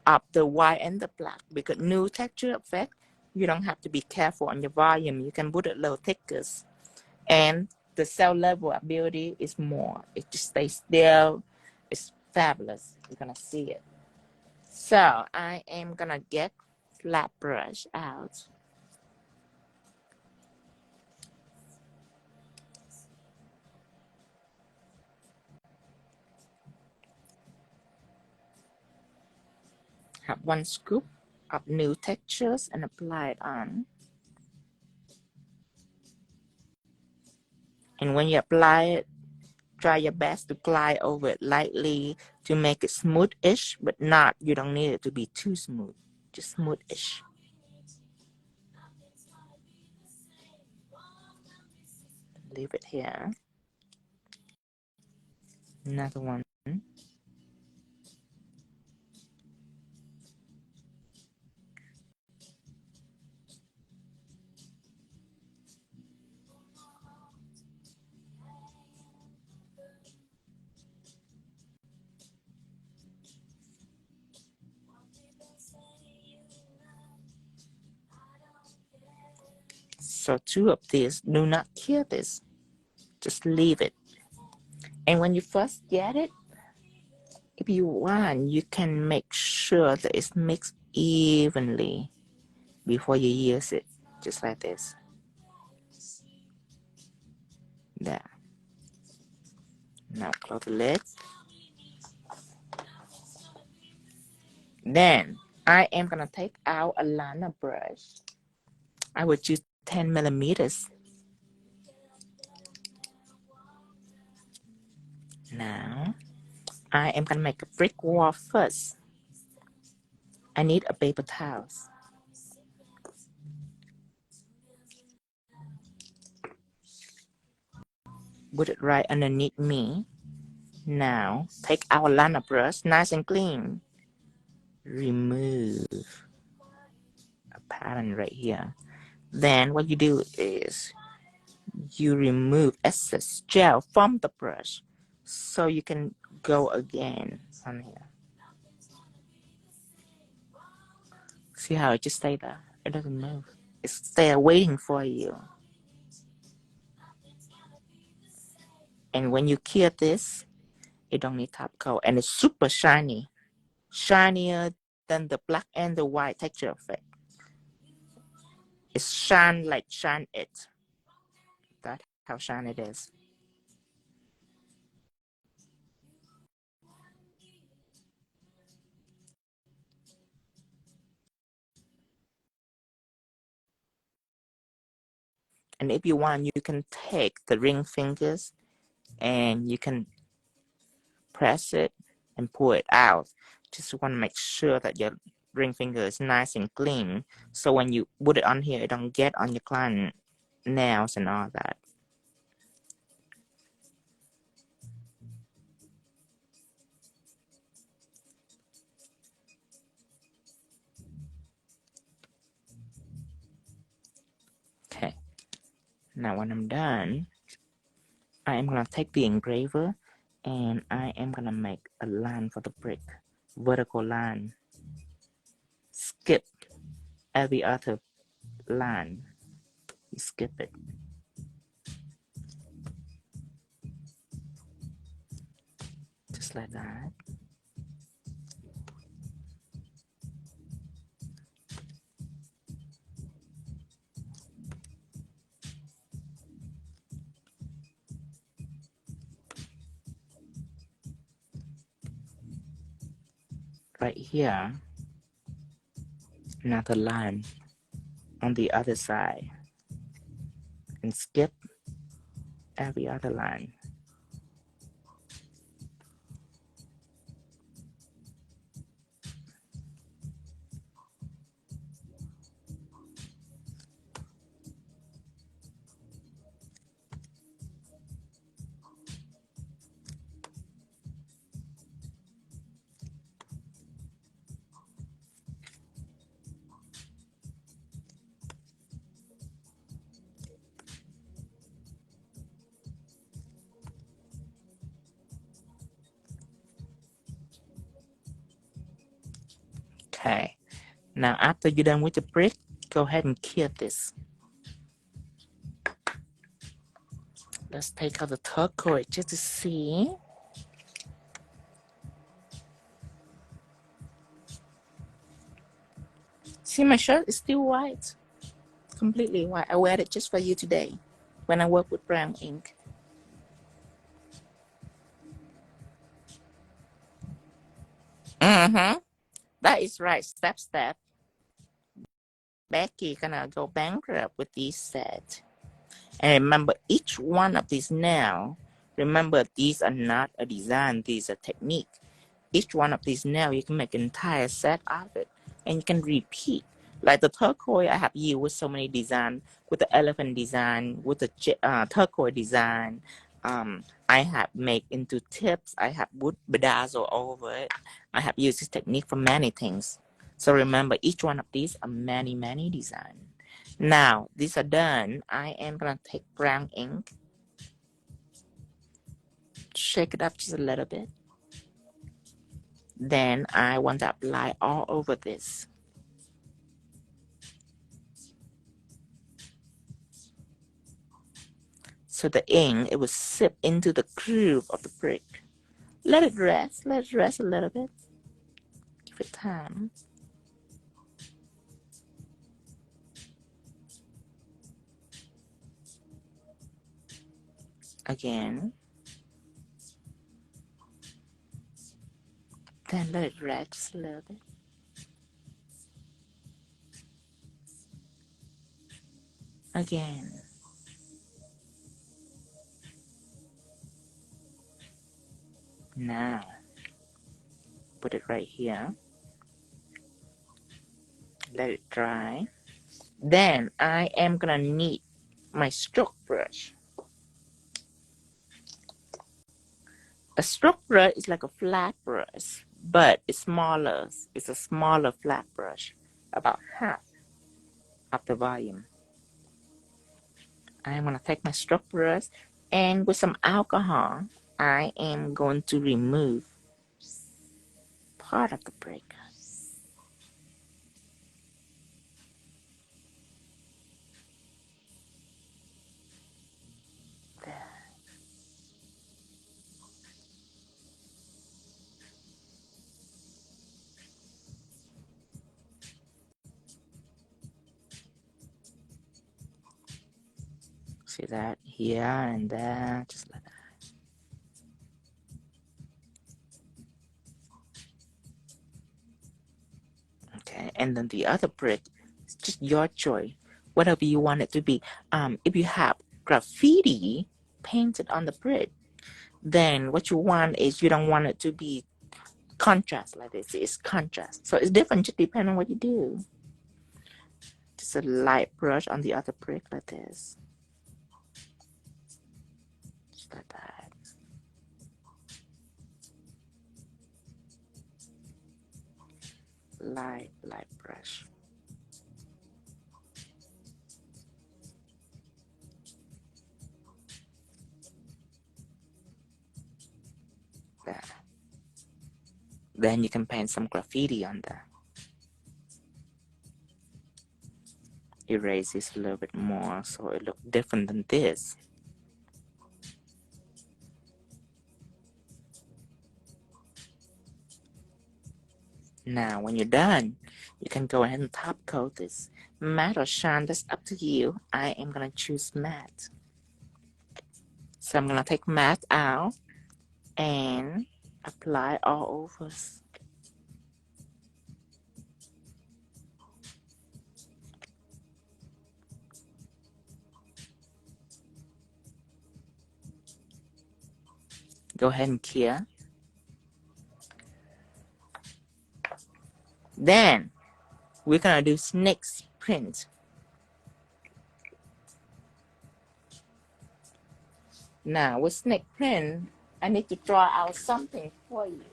A: of the white and the black because new texture effect, you don't have to be careful on your volume. You can put it a little thicker. And the cell level ability is more. It just stays still. It's fabulous. You're gonna see it. So I am gonna get flat brush out. Have 1 scoop of new textures and apply it on. And when you apply it, try your best to glide over it lightly to make it smoothish, but not, you don't need it to be too smooth, just smoothish. Leave it here. Another one. So 2 of these, do not kill this. Just leave it. And when you first get it, if you want, you can make sure that it's mixed evenly before you use it. Just like this. There. Now close the lid. Then I am gonna take out a liner brush. I would use 10 millimeters. Now I am gonna make a brick wall first. I need a paper towels. Put it right underneath me. Now, take our liner brush, nice and clean. Remove a pattern right here. Then what you do is you remove excess gel from the brush so you can go again on here. See how it just stay there? It doesn't move. It's there waiting for you. And when you cure this, it don't need top coat, and it's super shiny, shinier than the black and the white texture effect. It's shine like shine it. That's how shiny it is. And if you want, you can take the ring fingers and you can press it and pull it out. Just want to make sure that your ring finger is nice and clean, so when you put it on here, it don't get on your client nails and all that. Okay, now when I'm done, I am gonna take the engraver and I am gonna make a line for the brick, vertical line. Skip every other line. You skip it. Just like that. Right here, another line on the other side, and skip every other line. Okay, now after you're done with the brick, go ahead and cure this. Let's take out the turquoise just to see. See, my shirt is still white, completely white. I wear it just for you today when I work with brown ink. That is right. Step. Becky gonna go bankrupt with these sets. And remember, each one of these now, remember, these are not a design, these are technique. Each one of these now, you can make an entire set out of it, and you can repeat. Like the turquoise, I have used with so many designs, with the elephant design, with the turquoise design. I have made into tips. I have wood bedazzle over it. I have used this technique for many things. So remember, each one of these are many designs. Now, these are done. I am going to take brown ink, shake it up just a little bit. Then I want to apply all over this. So the ink, it will sip into the groove of the brick. Let it rest a little bit. Give it time. Again. Then let it rest just a little bit. Again. Now, put it right here. Let it dry. Then I am gonna need my stroke brush. A stroke brush is like a flat brush, but it's smaller. It's a smaller flat brush, about half of the volume. I'm gonna take my stroke brush, and with some alcohol, I am going to remove part of the brick. There. See that here and there, just like that. Okay, and then the other brick, it's just your choice, whatever you want it to be. If you have graffiti painted on the brick, then what you want is you don't want it to be contrast like this. It's contrast, so it's different just depending on what you do. Just a light brush on the other brick like this, just like that. Light brush. There. Then you can paint some graffiti on there. Erase this a little bit more so it looks different than this. Now when you're done, you can go ahead and top coat this. Matte or shine, that's up to you. I am gonna choose matte. So I'm gonna take matte out and apply all over. Go ahead and clear. Then we're gonna do snake's print. Now with snake print, I need to draw out something for you.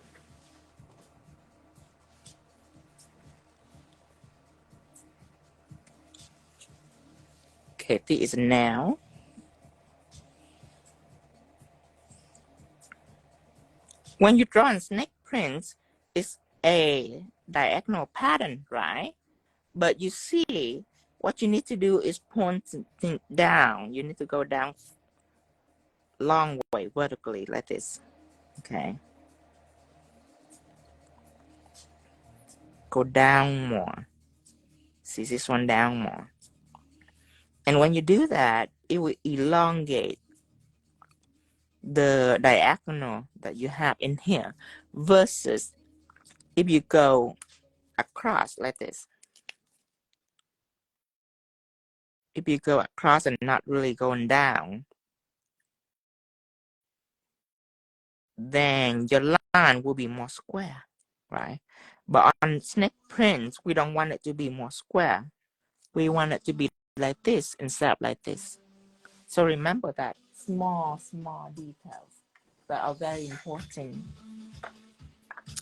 A: Okay, this is now. When you draw a snake print, it's a diagonal pattern, right? But you see, what you need to do is point down. You need to go down long way vertically like this. Okay. Go down more. See this one down more. And when you do that, it will elongate the diagonal that you have in here versus if you go across like this. If you go across and not really going down, then your line will be more square, right? But on snake prints, we don't want it to be more square. We want it to be like this instead of like this. So remember that small details that are very important.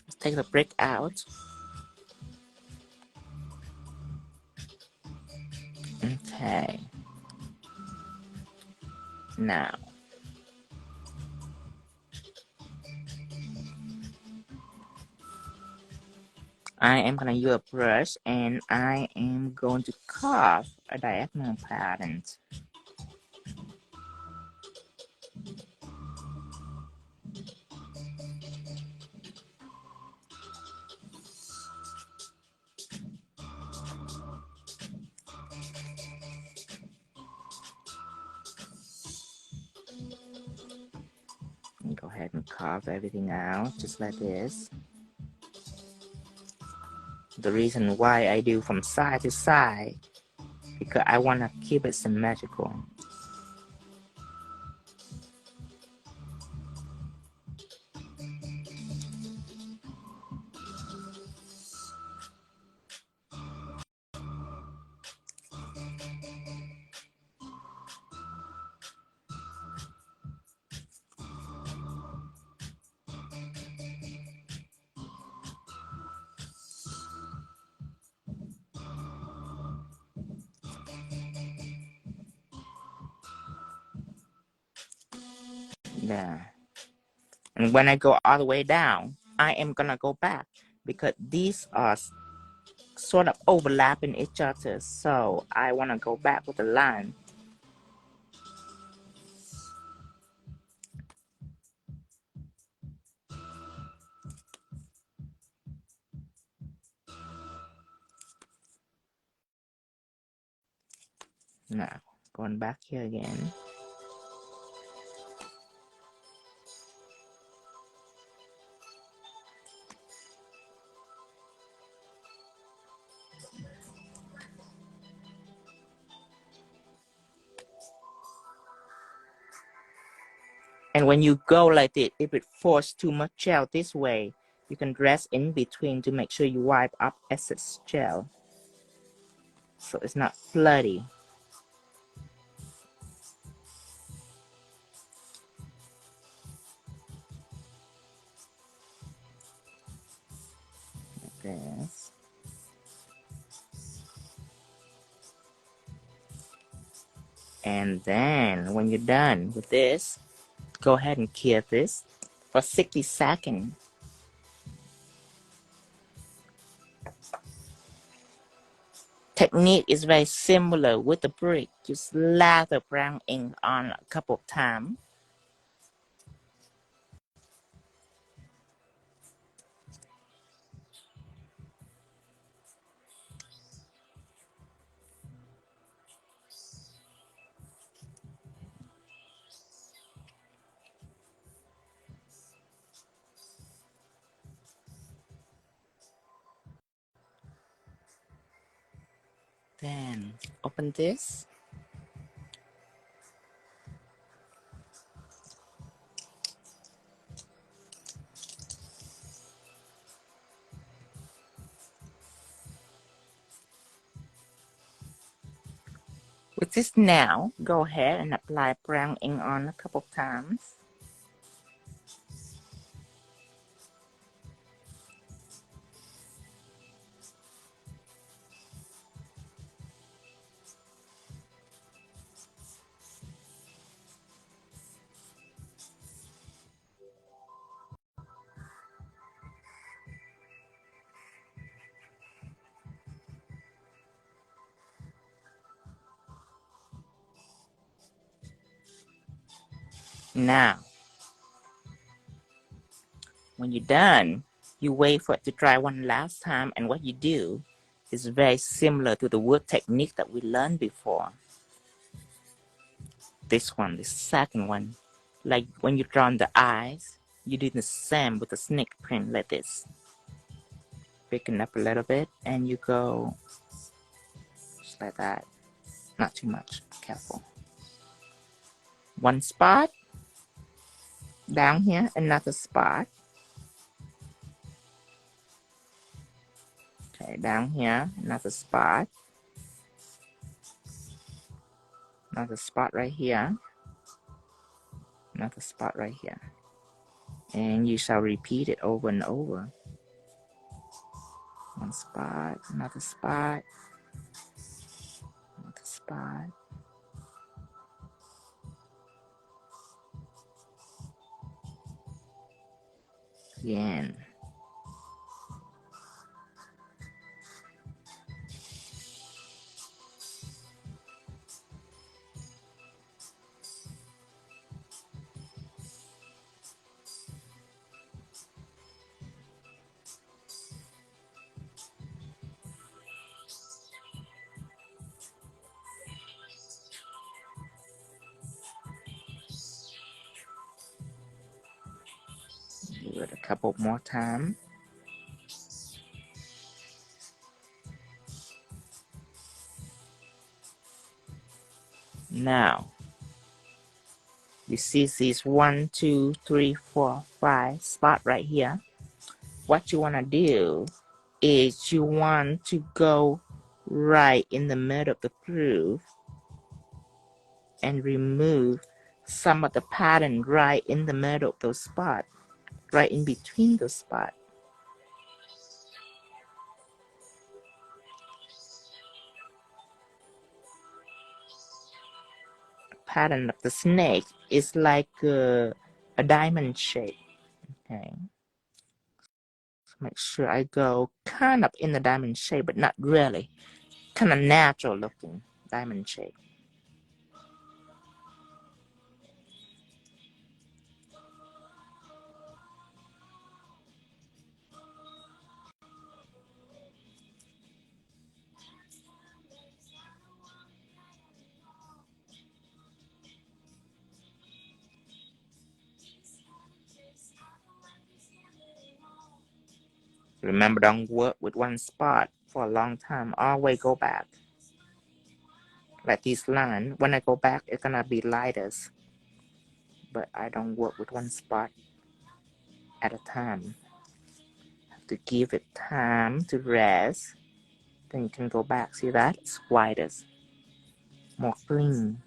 A: Let's take the brick out. Okay. Now, I am going to use a brush and I am going to carve a diagonal pattern. Go ahead and carve everything out just like this. The reason why I do from side to side, because I want to keep it symmetrical. There. And when I go all the way down, I am gonna go back because these are sort of overlapping each other. So I wanna go back with the line. Now, going back here again. And when you go like this, if it forces too much gel this way, you can rest in between to make sure you wipe up excess gel, so it's not floody. Like this. And then when you're done with this, go ahead and cure this for 60 seconds. Technique is very similar with the brick. Just lather brown ink on a couple of times. Then open this. With this now, go ahead and apply brown ink on a couple of times. Now, when you're done, you wait for it to dry one last time, and what you do is very similar to the wood technique that we learned before. This one, the second one, like when you draw on the eyes, you do the same with the snake print like this. Picking up a little bit, and you go just like that. Not too much, careful. One spot, down here, another spot. Okay, down here, another spot. Another spot right here. Another spot right here. And you shall repeat it over and over. One spot, another spot, another spot. Again. Do it a couple more times. Now, you see these 1, 2, 3, 4, 5 spot right here. What you want to do is you want to go right in the middle of the groove and remove some of the pattern right in the middle of those spots, right in between those spots. Pattern of the snake is like a diamond shape. Okay. So make sure I go kind of in the diamond shape, but not really. Kind of natural looking diamond shape. Remember, don't work with one spot for a long time. Always go back. Like this line, when I go back, it's gonna be lighter. But I don't work with one spot at a time. Have to give it time to rest. Then you can go back. See that? It's whiter, more clean.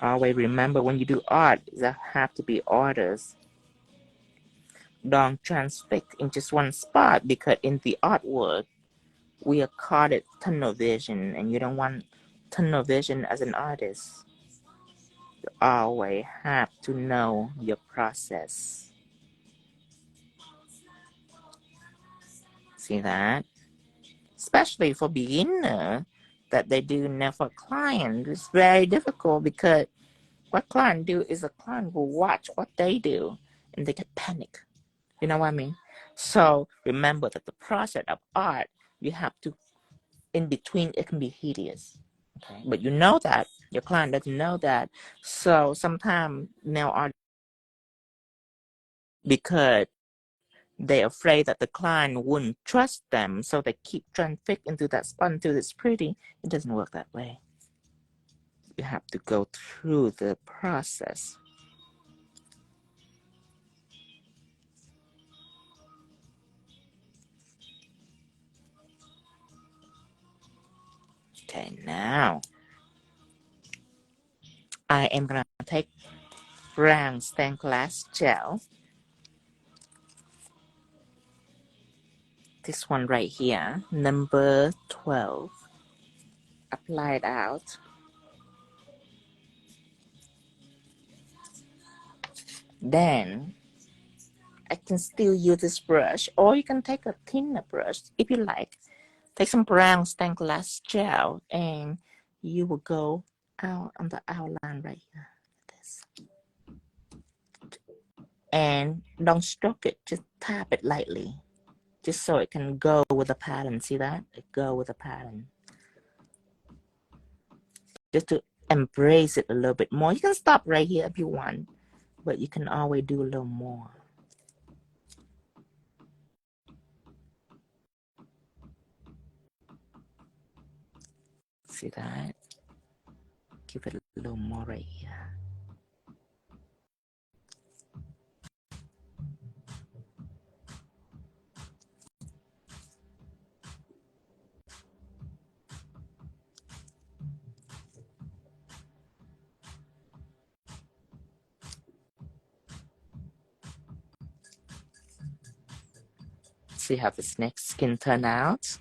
A: Always remember, when you do art, there have to be orders. Don't transfix in just one spot, because in the artwork, we are called it tunnel vision, and you don't want tunnel vision as an artist. You always have to know your process. See that? Especially for beginner that they do never client, it's very difficult, because what client do is a client will watch what they do and they get panic. You know what I mean? So remember that the process of art, you have to, in between, it can be hideous. Okay? But you know that. Your client doesn't know that. So sometimes nail art, because they're afraid that the client wouldn't trust them, so they keep trying to fit into that spot until it's pretty. It doesn't work that way. You have to go through the process. Okay, now I am gonna take brown stained glass gel. This one right here, number 12. Apply it out. Then I can still use this brush, or you can take a thinner brush if you like. Take some brown stained glass gel, and you will go out on the outline right here. This. And don't stroke it, just tap it lightly, just so it can go with the pattern. See that? It go with the pattern. Just to embrace it a little bit more. You can stop right here if you want, but you can always do a little more. See that? Give it a little more right here. See how the snake skin turn out?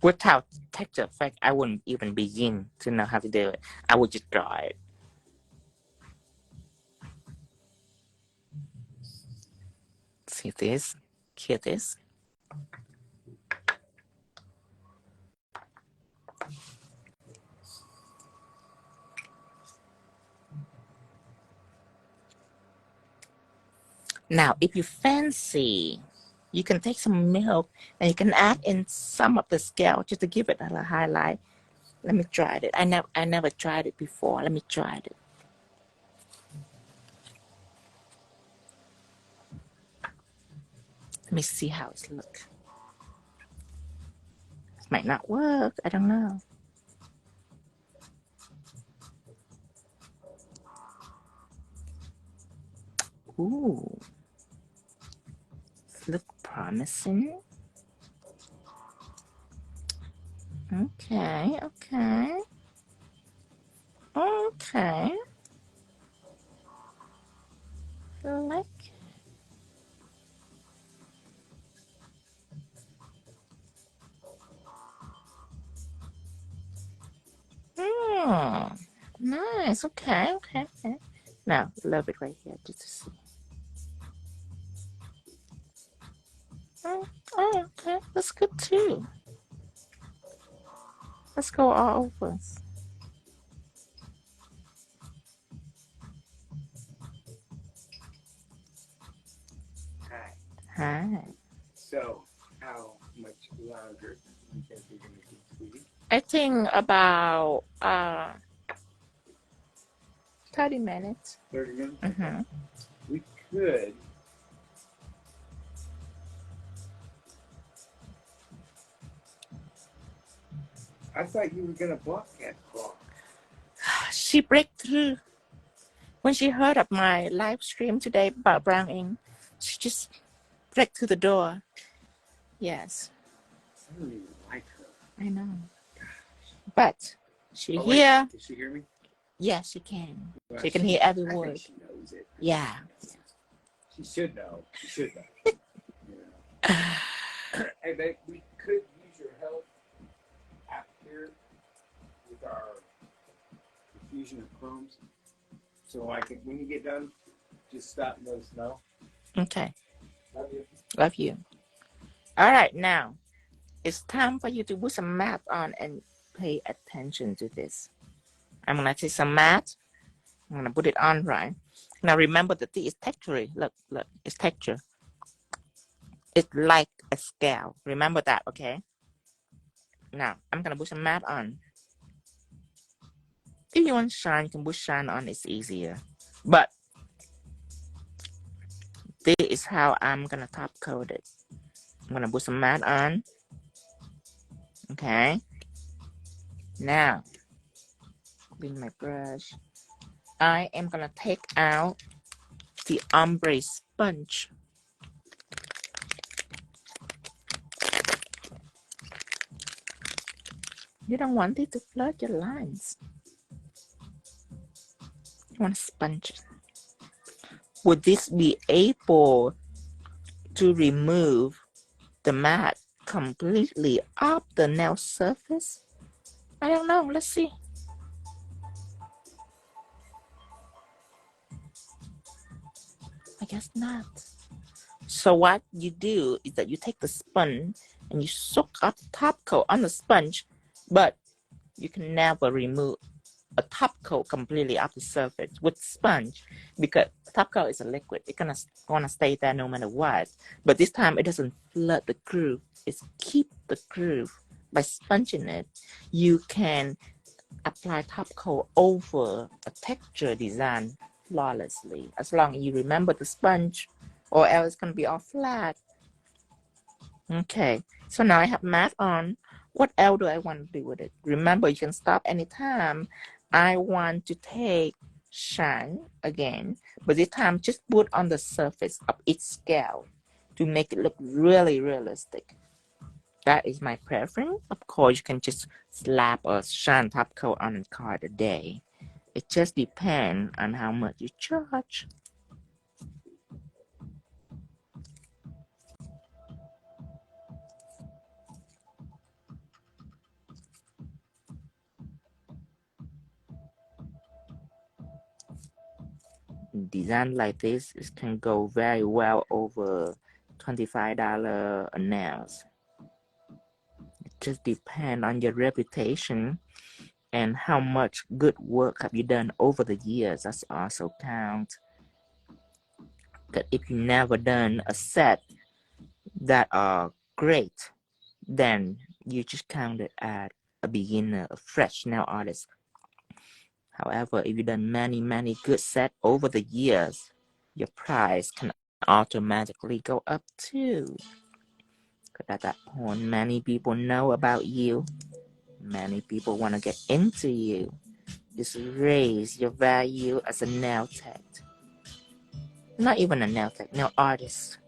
A: Without texture effect, I wouldn't even begin to know how to do it. I would just draw it. See this? Hear this? Now, if you fancy, you can take some milk and you can add in some of the scale just to give it a highlight. Let me try it. I never tried it before. Let me try it. Let me see how it looks. It might not work. I don't know. Ooh. Look promising. Okay, okay. Okay. Like it. Oh, nice. Okay. Now, a little bit right here, just to see. Oh, okay. That's good too. Let's go all over.
B: Hi.
A: Hi.
B: So, how much longer do you think you're going to keep, sweetie?
A: I think about 30 minutes.
B: 30 minutes?
A: Mm-hmm.
B: We could. I thought you were going to block that clock.
A: She break through. When she heard of my live stream today about brown ink, she just break through the door. Yes.
B: I don't even like her.
A: I know. But she
B: Oh,
A: hear.
B: Wait, can she hear me?
A: Yes, she can.
B: Well,
A: She can hear every
B: I
A: word.
B: think she knows it.
A: Yeah.
B: She should know. She should know. Yeah. Hey, babe, we could use your help out here with our diffusion of chromes. So, when you get done, just stop and let us know.
A: Okay.
B: Love you.
A: Love you. All right, now it's time for you to put some math on and pay attention to this. I'm gonna take some math. I'm gonna put it on, right? Now remember that this is texture. Look, it's texture. It's like a scale. Remember that, okay? Now I'm gonna put some math on. If you want shine, you can put shine on. It's easier. But this is how I'm gonna top coat it. I'm gonna put some matte on. Okay. Now, clean my brush. I am gonna take out the ombre sponge. You don't want it to flood your lines. You want a sponge. Would this be able to remove the matte completely off the nail surface? I don't know. Let's see. I guess not. So what you do is that you take the sponge and you soak up the top coat on the sponge, but you can never remove a top coat completely off the surface with sponge because top coat is a liquid. It's gonna stay there no matter what. But this time it doesn't flood the groove. It's keep the groove. By sponging it, you can apply top coat over a texture design flawlessly as long as you remember the sponge, or else it's gonna be all flat. Okay, so now I have matte on. What else do I want to do with it? Remember, you can stop anytime. I want to take shine again, but this time just put on the surface of each scale to make it look really realistic. That is my preference. Of course, you can just slap a shine top coat on and call it a day. It just depends on how much you charge. Design like this, it can go very well over $25 a nails. It just depends on your reputation and how much good work have you done over the years. That's also count. Because if you never done a set that are great, then you just count it as a beginner, a fresh nail artist. However, if you done many good sets over the years, your price can automatically go up too. Because at that point, many people know about you. Many people want to get into you. Just raise your value as a nail tech. Not even a nail tech, nail artist.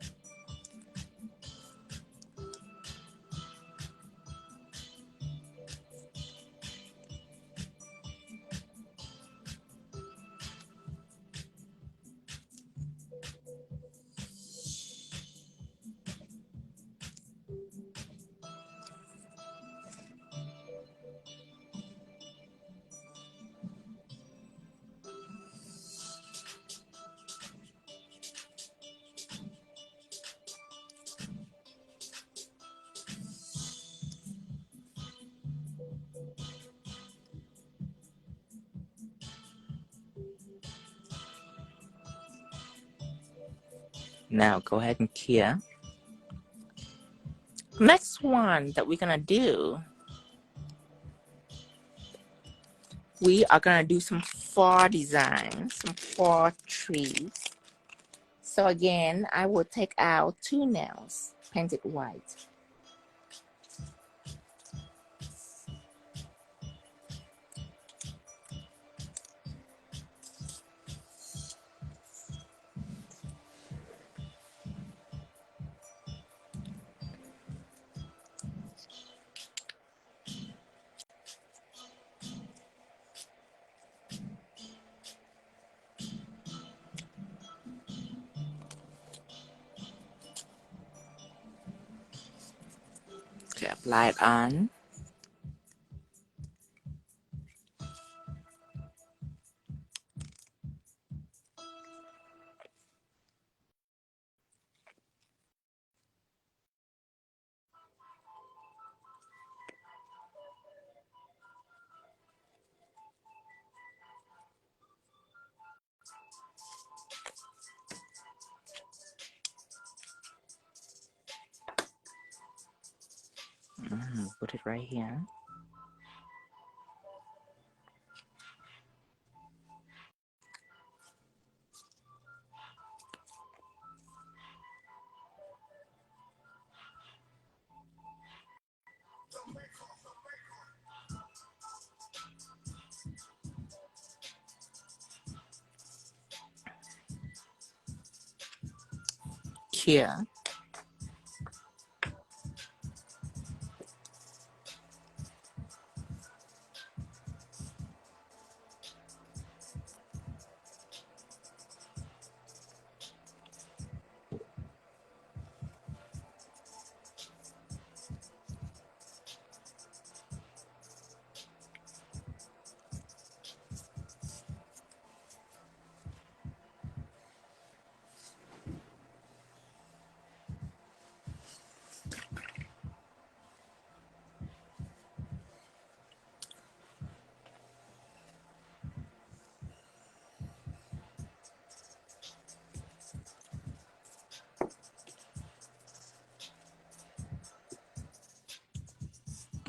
A: Now go ahead and clear. Next one that we're gonna do, we are gonna do some fall designs, some fall trees. So again, I will take out 2 nails, painted white. Okay, apply it on. Put it right here. Here.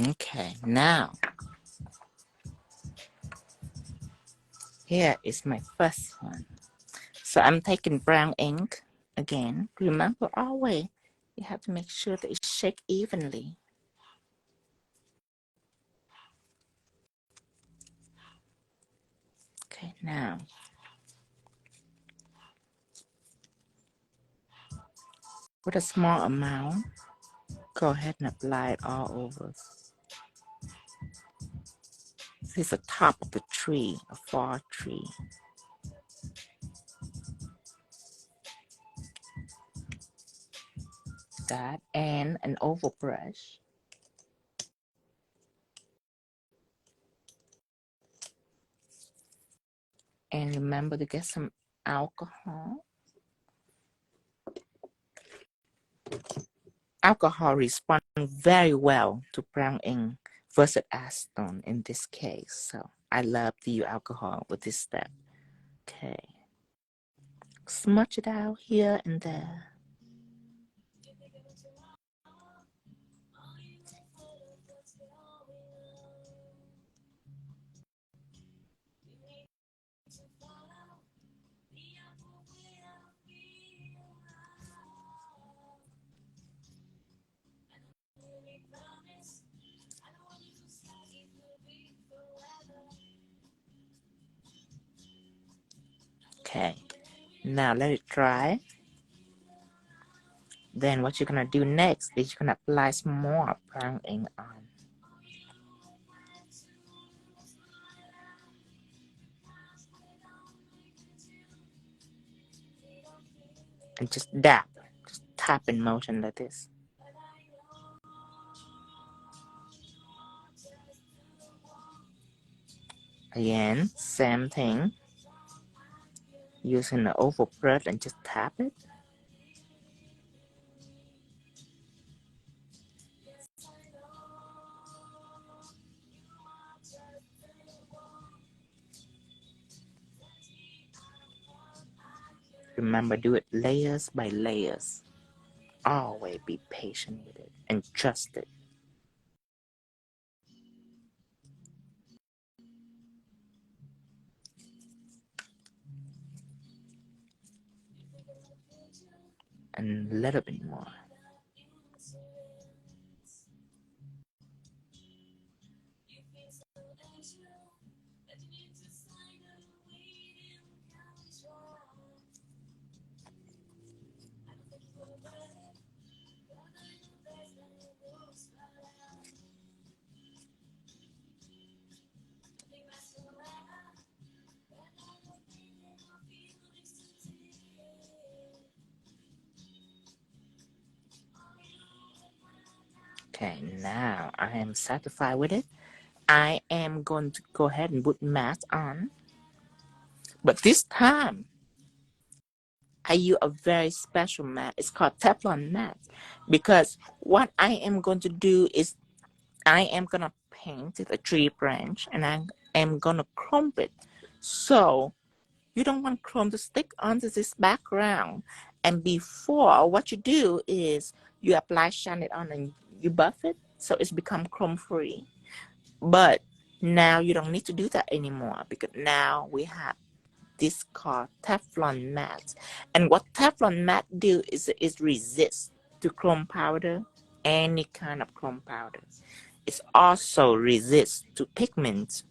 A: Okay, now here is my first one. So I'm taking brown ink again. Remember, always you have to make sure that it's shake evenly. Okay, now with a small amount, go ahead and apply it all over. This is the top of the tree, a fall tree. That and an oval brush. And remember to get some alcohol. Alcohol responds very well to brown ink versus acetone in this case. So I love to use alcohol with this step. Okay. Smudge it out here and there. Okay. Now let it dry. Then what you're gonna do next is you're gonna apply some more brown ink on. And just dab, just tap in motion like this. Again, same thing. Using the oval brush and just tap it. Remember, do it layers by layers. Always be patient with it and trust it. And a little bit more. Okay, now I am satisfied with it. I am going to go ahead and put mat on. But this time, I use a very special mat. It's called Teflon mat. Because what I am going to do is I am going to paint a tree branch and I am going to crump it. So you don't want chrome to stick onto this background. And before, what you do is you apply shine it on and you buff it so it's become chrome free. But now you don't need to do that anymore because now we have this called Teflon mat. And what Teflon mat do is resist to chrome powder, any kind of chrome powder. It also resists to pigments.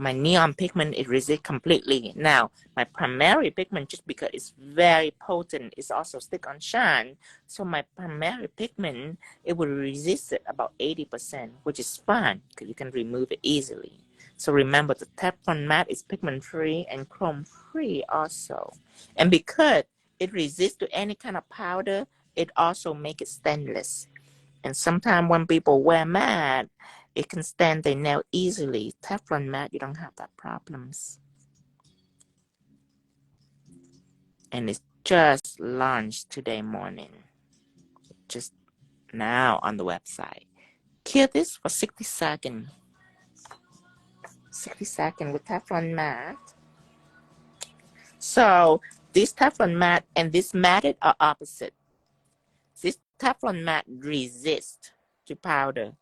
A: My neon pigment it resists completely. Now, my primary pigment, just because it's very potent, it's also stick on shine. So my primary pigment, it will resist it about 80%, which is fine because you can remove it easily. So remember, the Teflon mat is pigment free and chrome free also. And because it resists to any kind of powder, it also makes it stainless. And sometimes when people wear mat, it can stain their nail easily. Teflon mat, you don't have that problems. And it's just launched today morning. Just now on the website. Kill this for 60 seconds. 60 seconds with Teflon mat. So this Teflon mat and this matted are opposite. This Teflon mat resists to powder.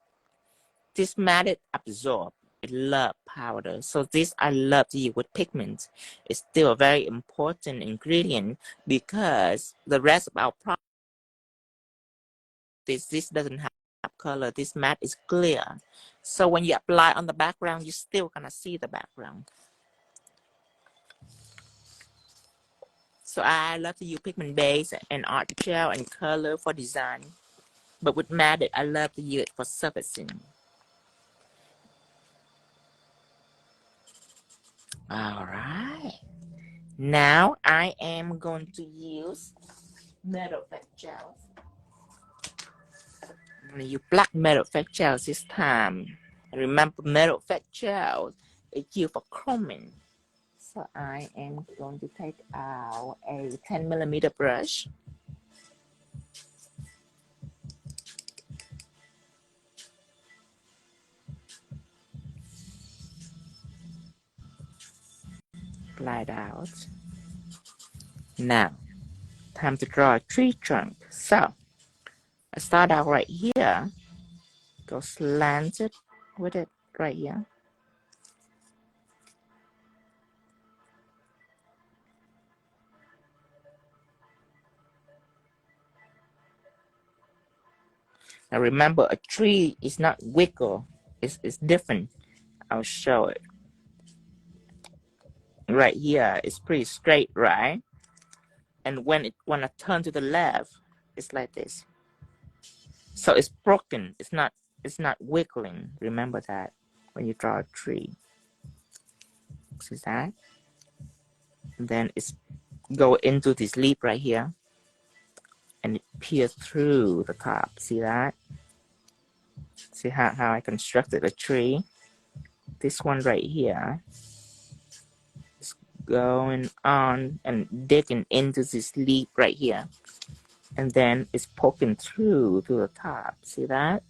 A: This matted absorb. I love powder. So this I love to use with pigments. It's still a very important ingredient because the rest of our product, this doesn't have color. This matte is clear. So when you apply on the background, you're still gonna see the background. So I love to use pigment base and art gel and color for design. But with matte, I love to use it for surfacing. All right. Now I am going to use metal effect gel. I'm going to use black metal effect gel this time. And remember, metal effect gel is used for chroming. So I am going to take out a 10mm brush. Apply it out. Now, time to draw a tree trunk. So I start out right here. Go slant it with it right here. Now remember, a tree is not wiggle. It's different. I'll show it. Right here, it's pretty straight, right? And when I turn to the left, it's like this. So it's broken. It's not wiggling. Remember that when you draw a tree. See that? And then it's go into this leaf right here, and it peers through the top. See that? See how I constructed a tree? This one right here is going on and digging into this leaf right here. And then it's poking through to the top. See that?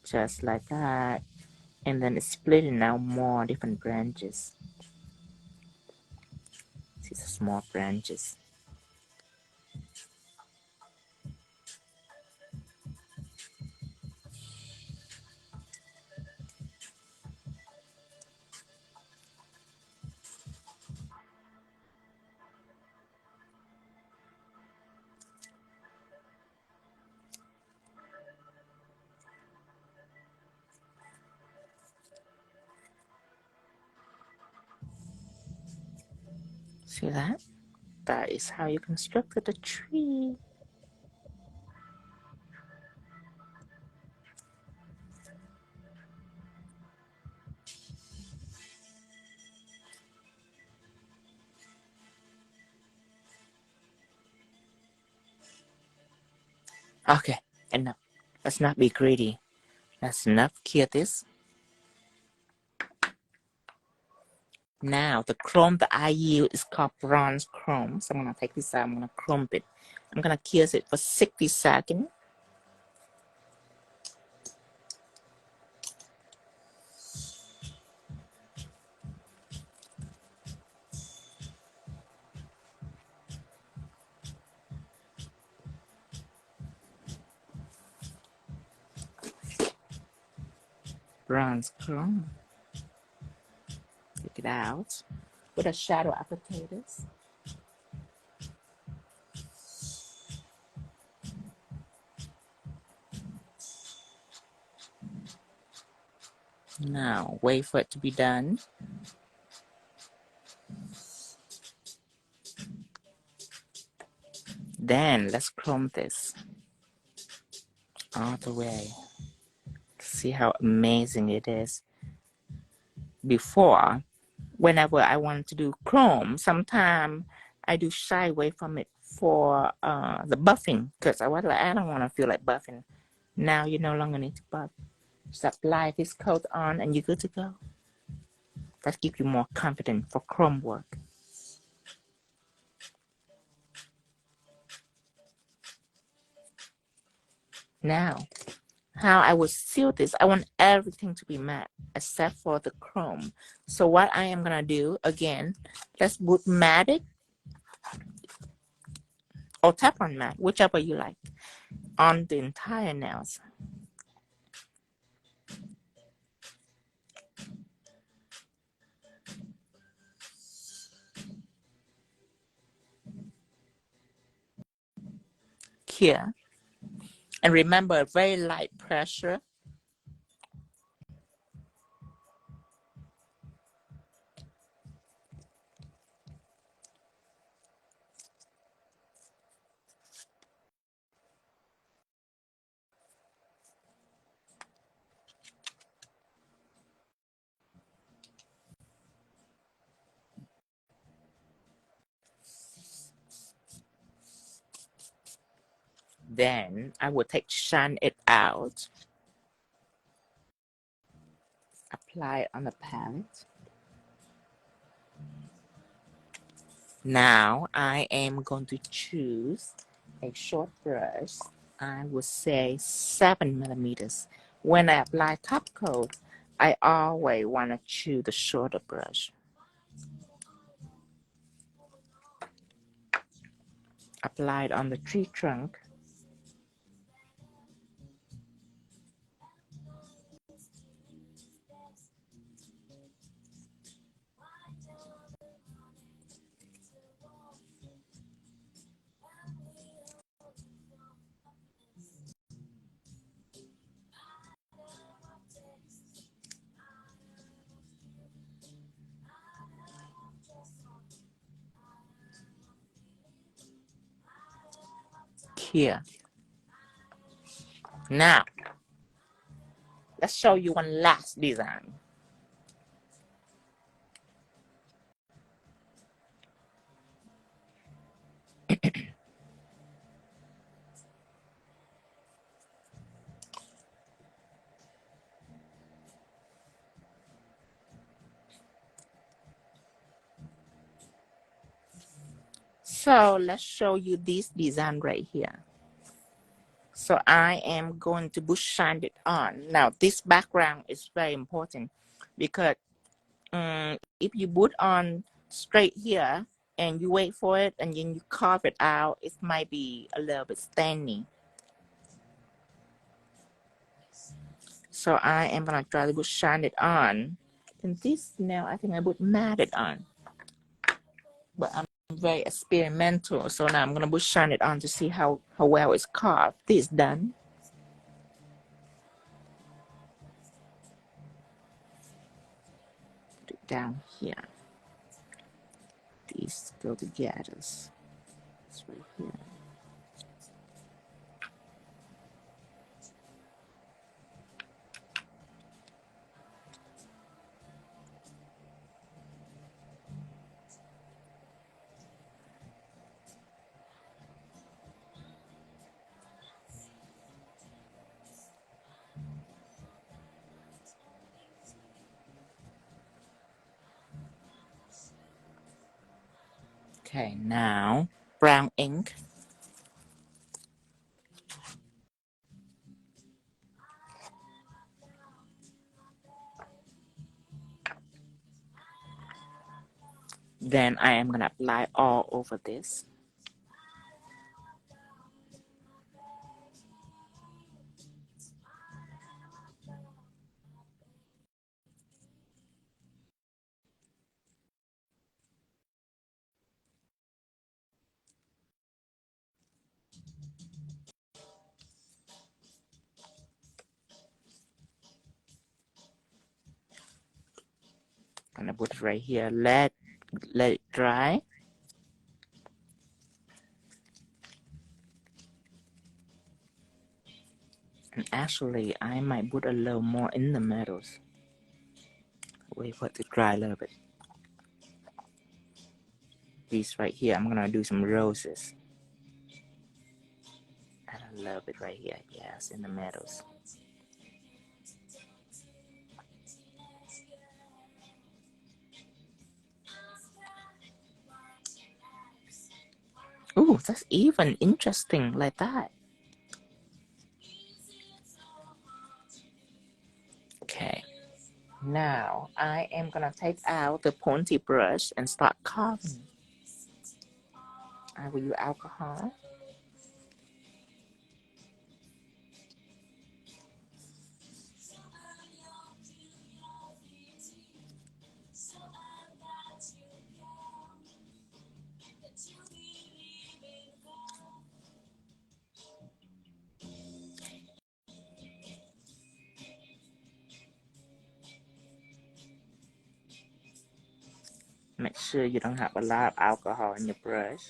A: Just like that. And then it's splitting out more different branches. more branches. See that? That is how you constructed a tree. Okay, enough. Let's not be greedy. That's enough. Cure this. Now, the chrome that I use is called bronze chrome. So I'm going to take this out. I'm going to chrome it. I'm going to cure it for 60 seconds. Bronze chrome. Take it out with a shadow applicators. Now, wait for it to be done. Then, let's chrome this all the way. See how amazing it is. Before, whenever I want to do chrome, sometimes I do shy away from it for the buffing because I don't want to feel like buffing. Now you no longer need to buff. Just apply this coat on and you're good to go. That gives you more confidence for chrome work. Now, how I will seal this, I want everything to be matte except for the chrome. So what I am going to do, again, let's put matte or tap on matte, whichever you like, on the entire nails. Here. And remember, very light pressure. Then I will shine it out. Apply it on the palette. Now I am going to choose a short brush. I would say 7 millimeters. When I apply top coat, I always want to choose the shorter brush. Apply it on the tree trunk. Here. Now, let's show you one last design. So let's show you this design right here. So I am going to bush shine it on. Now this background is very important because if you put on straight here and you wait for it and then you carve it out, it might be a little bit stainy. So I am gonna try to shine it on. And this now I think I would mat it on. But I'm very experimental, so now I'm gonna shine it on to see how well it's carved. This is done. Put it down here. These go together. It's right here. Okay, now brown ink. Then I am gonna apply all over this. Gonna put it right here. Let it dry. And actually, I might put a little more in the middles. Wait for it to dry a little bit. These right here, I'm gonna do some roses. Add a little bit right here. Yes, in the middles. Ooh, that's even interesting like that. Okay. Now I am gonna take out the pointy brush and start carving. I will use alcohol. Make sure you don't have a lot of alcohol in your brush.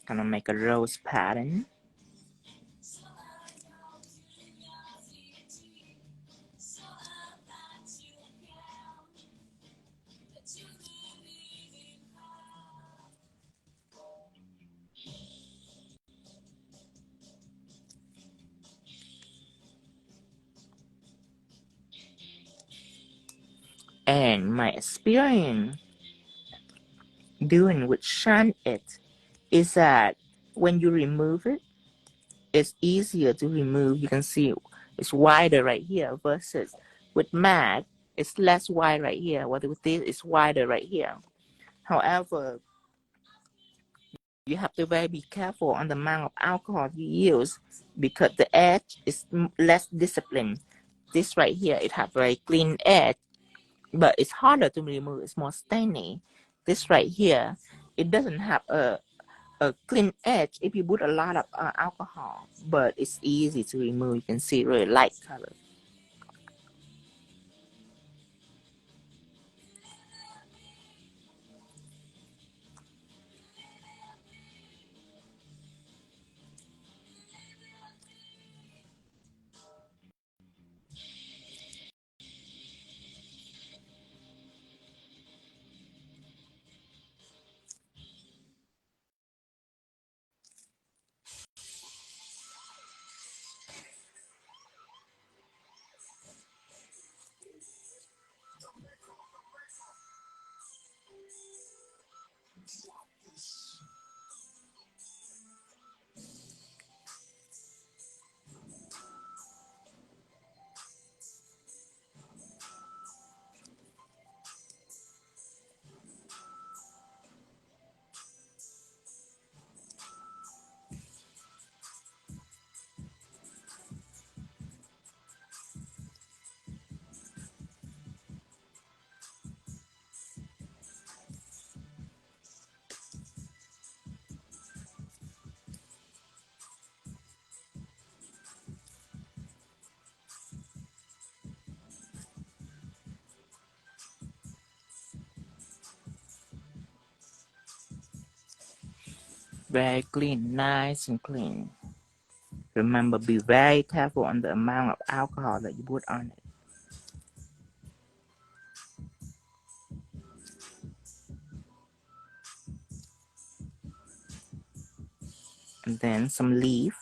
A: Gonna make a rose pattern. And my experience doing with shine it is that when you remove it, it's easier to remove. You can see it's wider right here versus with matte, it's less wide right here. What with this, it's wider right here. However, you have to be careful on the amount of alcohol you use because the edge is less disciplined. This right here, it has very clean edge, but it's harder to remove. It's more stainy. This right here, it doesn't have a clean edge if you put a lot of alcohol, but it's easy to remove. You can see really light color. Very clean, nice and clean. Remember, be very careful on the amount of alcohol that you put on it. And then some leaf.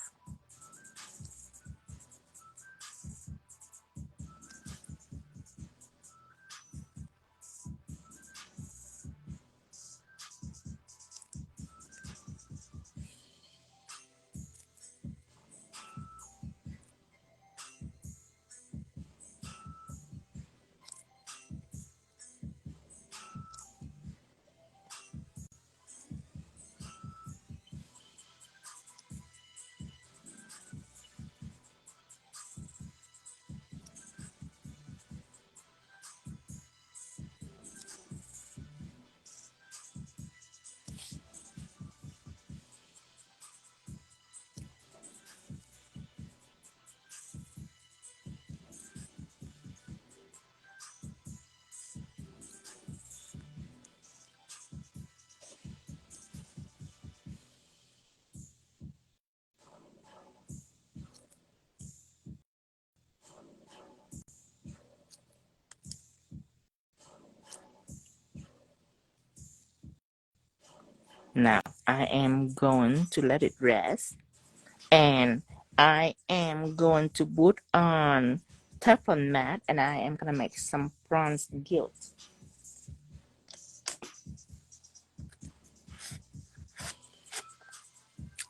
A: Now, I am going to let it rest. And I am going to put on Teflon mat, and I am going to make some bronze gilt.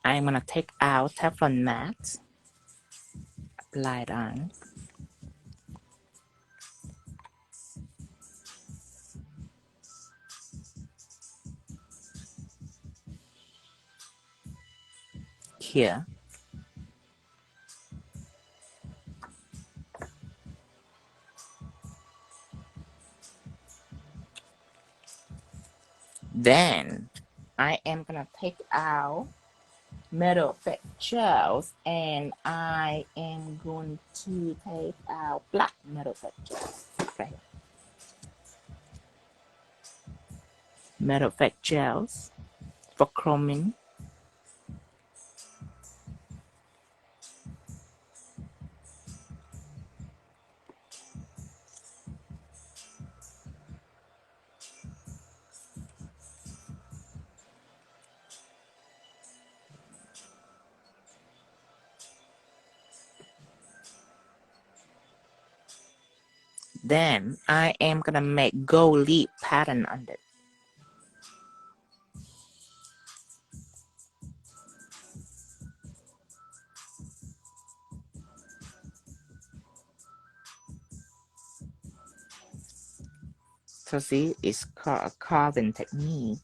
A: I'm going to take out Teflon mat, apply it on. Here. Then I am going to take out metal effect gels, and I am going to take out black metal effect gels. Okay. Metal effect gels for chroming. Then I am going to make gold leaf pattern on it. So see, it's called a carving technique.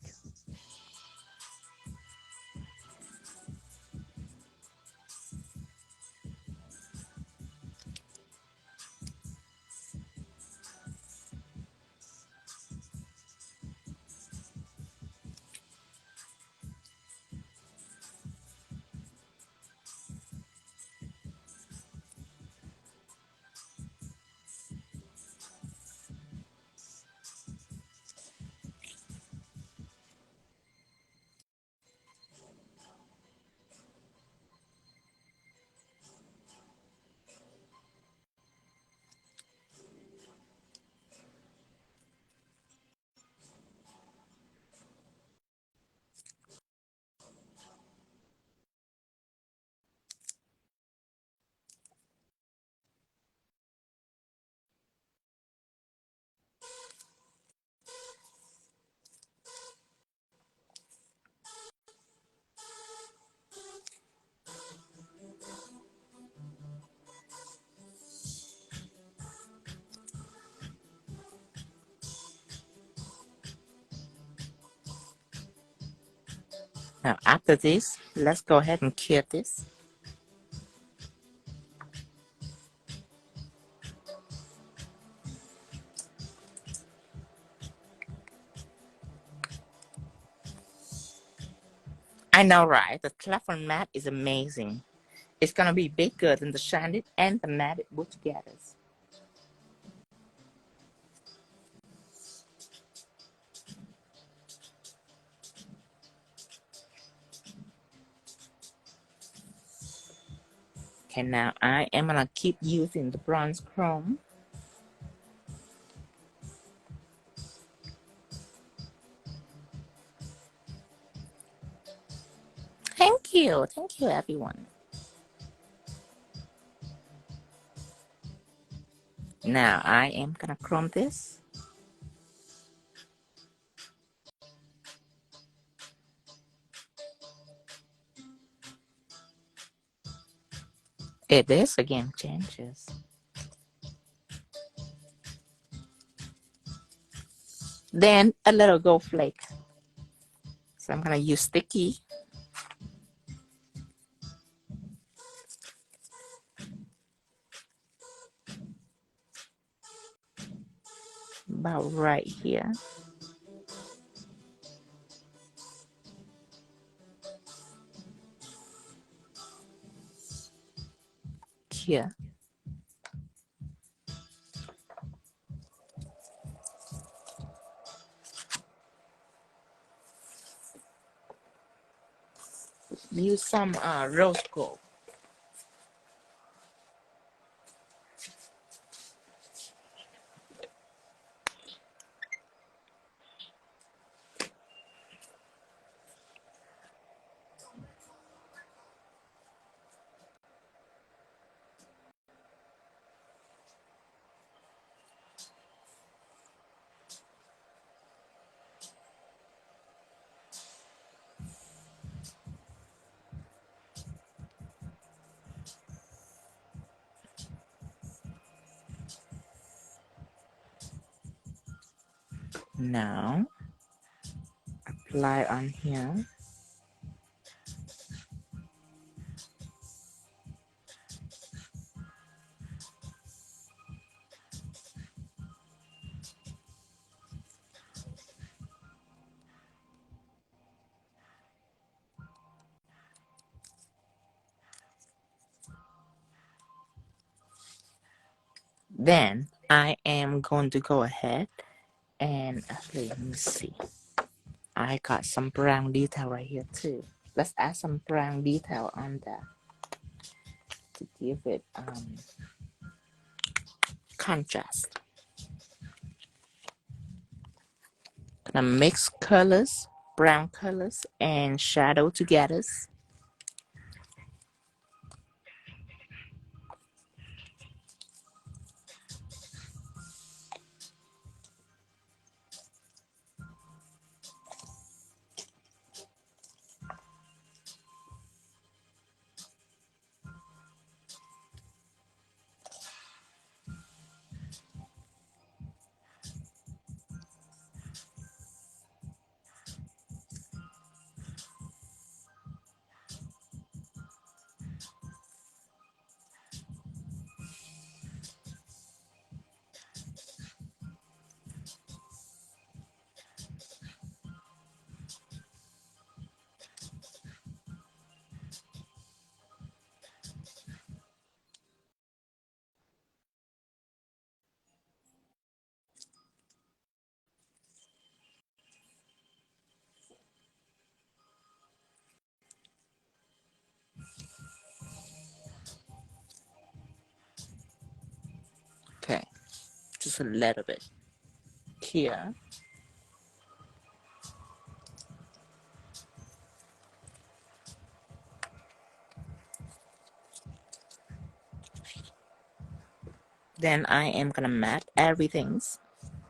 A: Now after this, let's go ahead and cure this. I know, right? The Teflon mat is amazing. It's gonna be bigger than the shiny and the matted put together. Okay, now I am gonna keep using the bronze chrome. Thank you everyone. Now I am gonna chrome this. It is again changes. Then a little gold flake. So I'm gonna use sticky. About right here. Here. Use some rose gold. Now apply on here. Then I am going to go ahead and actually let me see. I got some brown detail right here too. Let's add some brown detail on that to give it contrast. Gonna mix colors, brown colors and shadow together. Okay, just a little bit here. Then I am gonna mat everything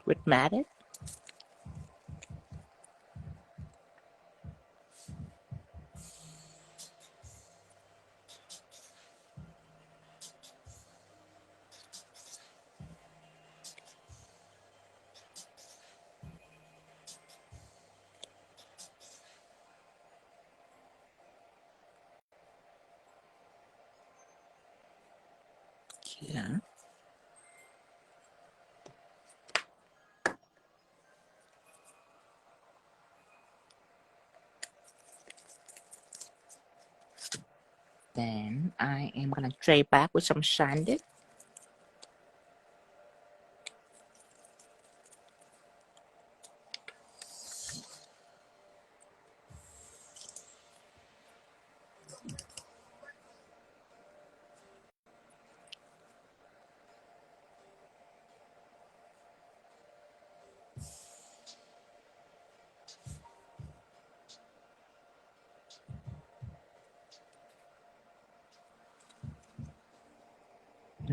A: with matted. Here. Then I am gonna tray back with some sanded.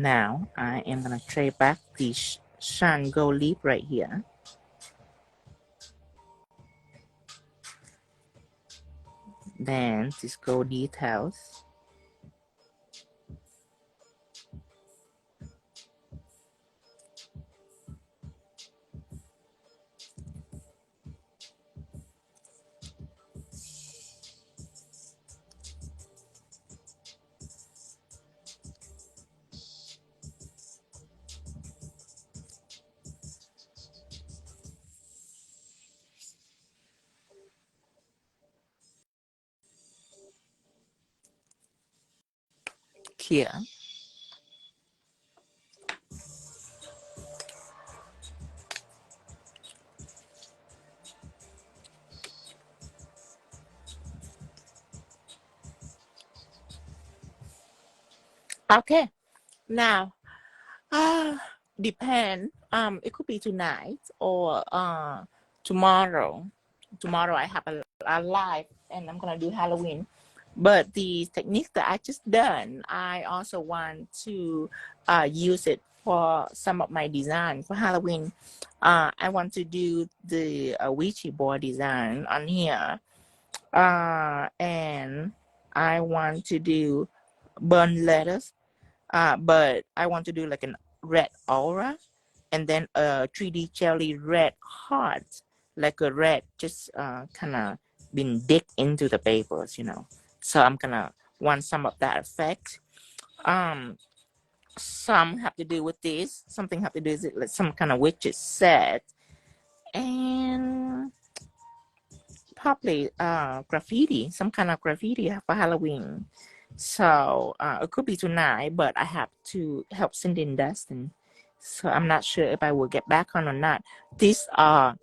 A: Now I am gonna trade back the shan gold leaf right here. Then this gold details. Here. Okay. Now, depend. It could be tonight or tomorrow. Tomorrow I have a live and I'm gonna do Halloween. But the technique that I just done, I also want to use it for some of my design for Halloween. I want to do the Ouija board design on here, and I want to do burn letters. But I want to do like a red aura, and then a 3D jelly red heart, like a red, just kind of been digged into the papers, you know. So I'm gonna want some of that effect. Some have to do with this. Something have to do with it, like some kind of witches set, and probably graffiti, some kind of graffiti for Halloween. So it could be tonight, but I have to help Cindy and Dustin. So I'm not sure if I will get back on or not. These are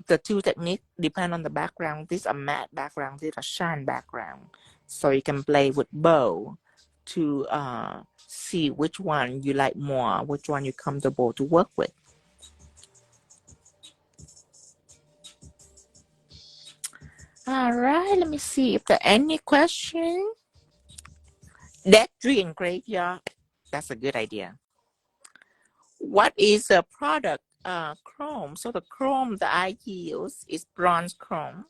A: the two techniques, depend on the background. These are matte background, these are shine background. So you can play with bow to see which one you like more, which one you're comfortable to work with. All right, let me see if there are any questions. That tree and graveyard, that's a good idea. What is the product? Chrome. So the chrome that I use is bronze chrome,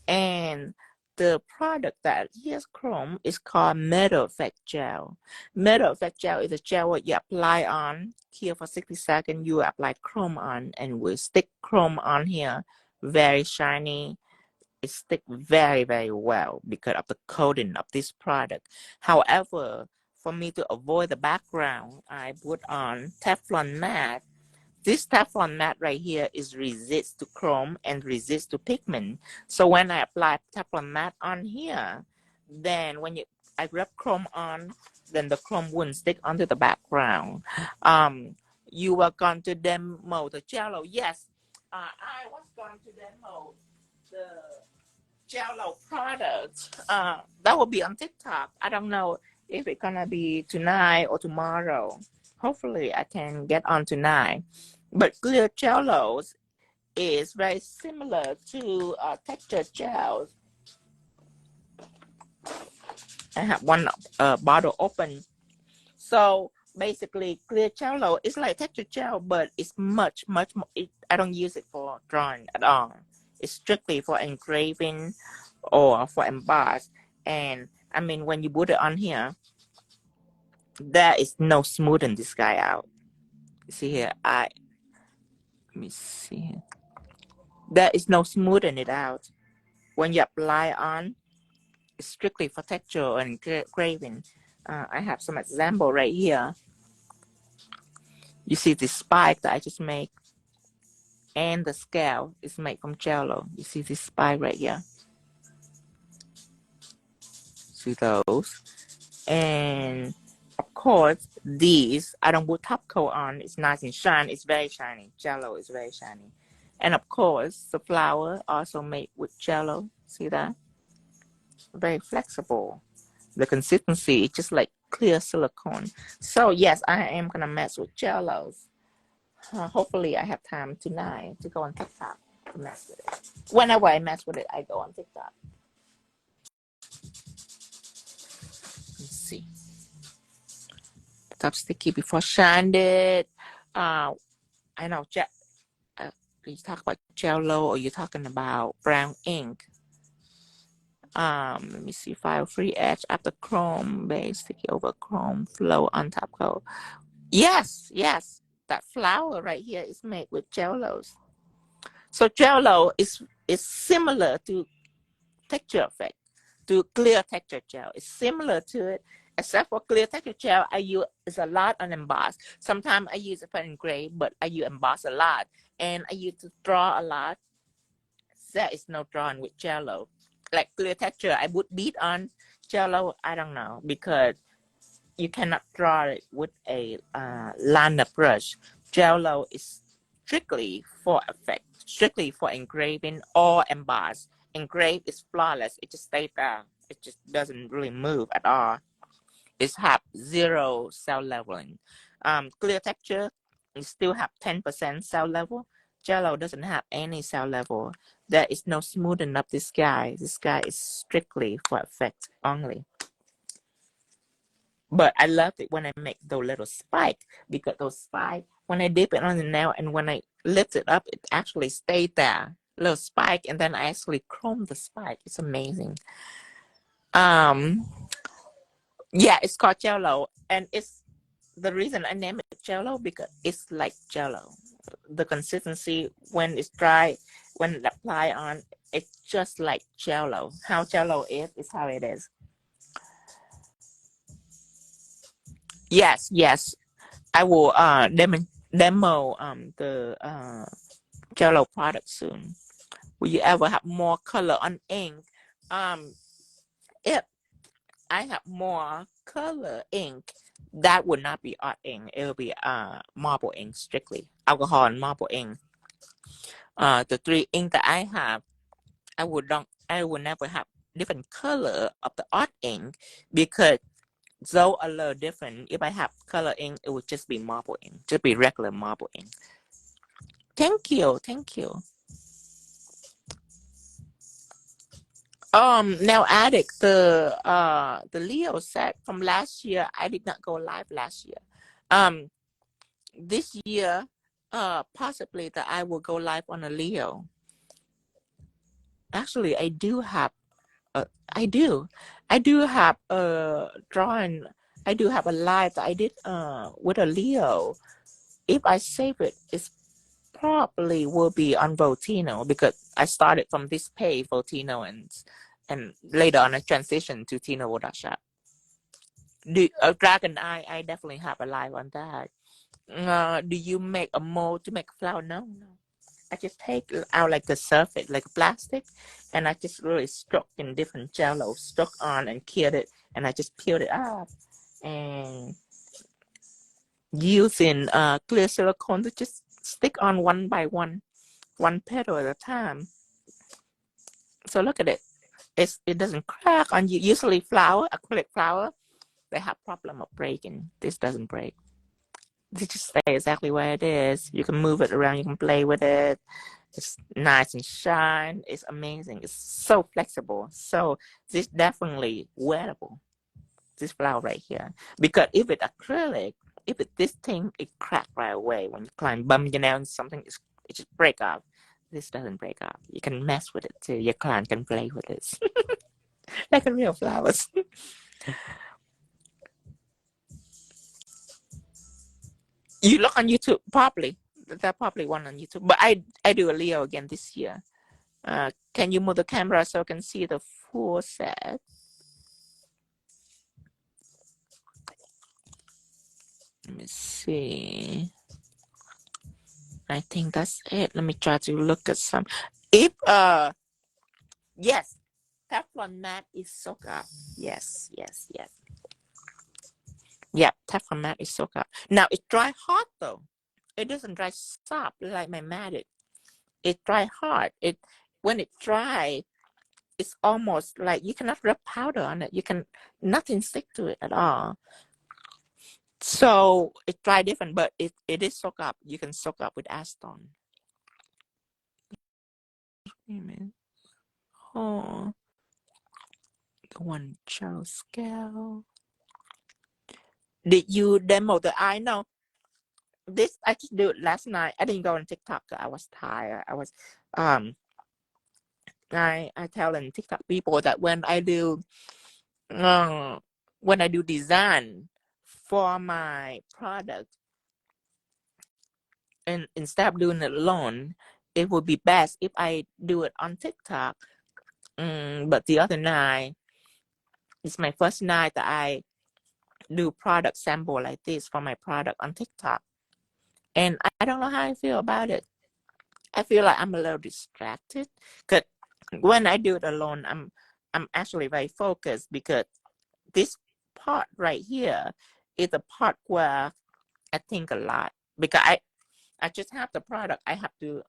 A: and the product that has chrome is called metal effect gel. Metal effect gel is a gel that you apply on here for 60 seconds. You apply chrome on, and will stick chrome on here, very shiny. It sticks very, very well because of the coating of this product. However, for me to avoid the background, I put on Teflon mat. This Teflon mat right here is resist to chrome and resist to pigment. So when I apply Teflon mat on here, then when I rub chrome on, then the chrome wouldn't stick onto the background. You were going to demo the jello. Yes, I was going to demo the Jello product. That will be on TikTok. I don't know if it's gonna be tonight or tomorrow. Hopefully I can get on tonight. But clear Jellos is very similar to texture gels. I have one bottle open. So basically clear Jello is like texture gel, but it's much more. I don't use it for drawing at all. It's strictly for engraving or for emboss. And I mean, when you put it on here, there is no smoothing this guy out. See here, let me see here. There is no smoothing it out. When you apply on, it's strictly for texture and engraving. I have some example right here. You see the spike that I just made, and the scale is made from Jello. You see this spike right here. See those? And of course, these, I don't put top coat on. It's nice and shiny. It's very shiny. Jello is very shiny. And of course, the flower also made with Jello. See that? Very flexible. The consistency is just like clear silicone. So yes, I am going to mess with Jellos. Hopefully, I have time tonight to go on TikTok to mess with it. Whenever I mess with it, I go on TikTok. Let's see. stop sticky before sanded. I know, you talk about jello or you're talking about brown ink. Let me see, file free edge after chrome base, sticky over chrome, flow on top coat. Yes, that flower right here is made with jellos. So jello is similar to texture effect, to clear texture gel. It's similar to it, except for clear texture gel, I use is a lot on emboss. Sometimes I use it for engrave, but I use emboss a lot, and I use to draw a lot. There is no drawing with jello. Like clear texture, I would beat on jello. I don't know, because you cannot draw it with a liner brush. Jello is strictly for effect, strictly for engraving or emboss. Engrave is flawless. It just stays there. It just doesn't really move at all. It's have zero cell leveling. Clear texture, you still have 10% cell level. Jello doesn't have any cell level. There is no smoothing up this guy. This guy is strictly for effect only. But I love it when I make those little spikes, because those spikes, when I dip it on the nail and when I lift it up, it actually stayed there. Little spike, and then I actually chrome the spike. It's amazing. Yeah, it's called jello, and it's the reason I name it jello because it's like jello. The consistency when it's dry, when it apply on, it's just like jello. How jello is how it is. Yes. I will demo the jello product soon. Will you ever have more color on ink? If I have more color ink, that would not be art ink. It will be marble ink, strictly alcohol and marble ink. The three ink that I have, I would never have different color of the art ink, because though a little different, if I have color ink, it would just be marble ink, just be regular marble ink. Thank you. Now addict, the Leo set from last year, I did not go live last year. This year, possibly that I will go live on a Leo. Actually, I do have a drawing. I do have a live that I did with a Leo. If I save it, it's probably will be on 꽀ᴜᴜ, because I started from this page 꽀ᴜᴜ, and later on I transitioned to Tina Wodashop. Dragon Eye, I definitely have a live on that. Do you make a mold to make a flower? No. I just take out like the surface, like plastic, and I just really struck in different jello, struck on and cured it, and I just peeled it up, and using clear silicone to just stick on one by one petal at a time. So look at it. It doesn't crack on you. Usually acrylic flower, they have problem of breaking. This doesn't break. This just stays exactly where it is. You can move it around. You can play with it. It's nice and shine. It's amazing. It's so flexible. So this definitely wearable. This flower right here. Because if it's acrylic, if it's this thing, it crack right away. When you climb, bump your nail on something, it just break off. This doesn't break off. You can mess with it too. Your client can play with it. Like a real flowers. You look on YouTube, probably. There's probably one on YouTube. But I do a Leo again this year. Can you move the camera so I can see the full set? Let me see. I think that's it. Let me try to look at some. If yes, Teflon mat is soak up. Yes. Yeah, Teflon mat is soak up. Now it dry hot though. It doesn't dry soft like my mat. It dry hard. When it dry, it's almost like you cannot rub powder on it. Nothing stick to it at all. So it dry different, but it is soak up. You can soak up with acetone. Oh, the one Charles scale. Did you demo the eye? No, this I just do it last night. I didn't go on TikTok. I was tired. Um I tell in TikTok people that uh, when I do design for my product, and instead of doing it alone, it would be best if I do it on TikTok. But the other night, it's my first night that I do product sample like this for my product on TikTok. And I don't know how I feel about it. I feel like I'm a little distracted. Because when I do it alone, I'm actually very focused, because this part right here is the part where I think a lot. Because I just have the product. I have to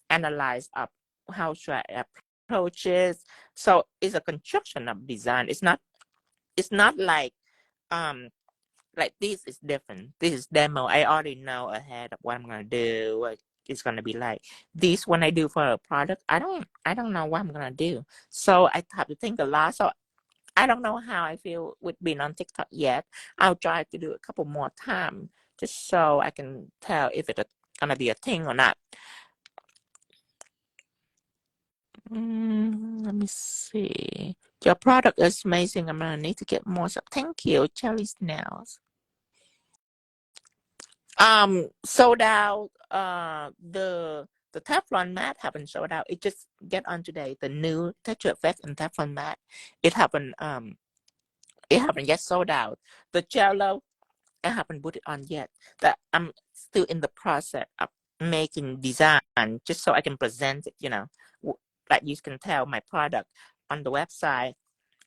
A: analyze up how should I approach it. So it's a construction of design. It's not like this is different. This is demo. I already know ahead of what I'm gonna do, what it's gonna be like. This when I do for a product, I don't know what I'm gonna do. So I have to think a lot. So I don't know how I feel with being on TikTok yet. I'll try to do a couple more times just so I can tell if it's gonna be a thing or not. Let me see. Your product is amazing. I'm gonna need to get more. So thank you, Cherry Snails. Sold out. The Teflon mat haven't sold out. It just get on today. The new texture effect and Teflon mat. It happened. It haven't yet sold out. The Jello, I haven't put it on yet. That I'm still in the process of making design, just so I can present it. Like you can tell my product on the website.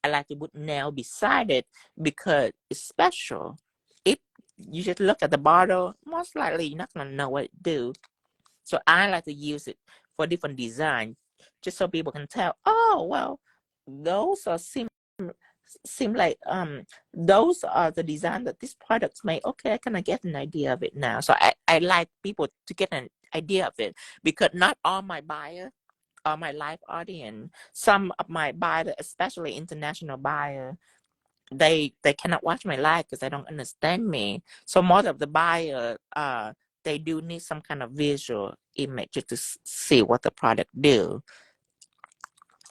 A: I like to put nail beside it because it's special. If you just look at the bottle, most likely you're not gonna know what it do. So I like to use it for different design, just so people can tell. Oh well, those are seem like those are the design that this product's made. Okay, I kind of get an idea of it now. So I like people to get an idea of it, because not all my buyers are my live audience. Some of my buyers, especially international buyers, they cannot watch my live because they don't understand me. So most of the buyers, they do need some kind of visual image just to see what the product do.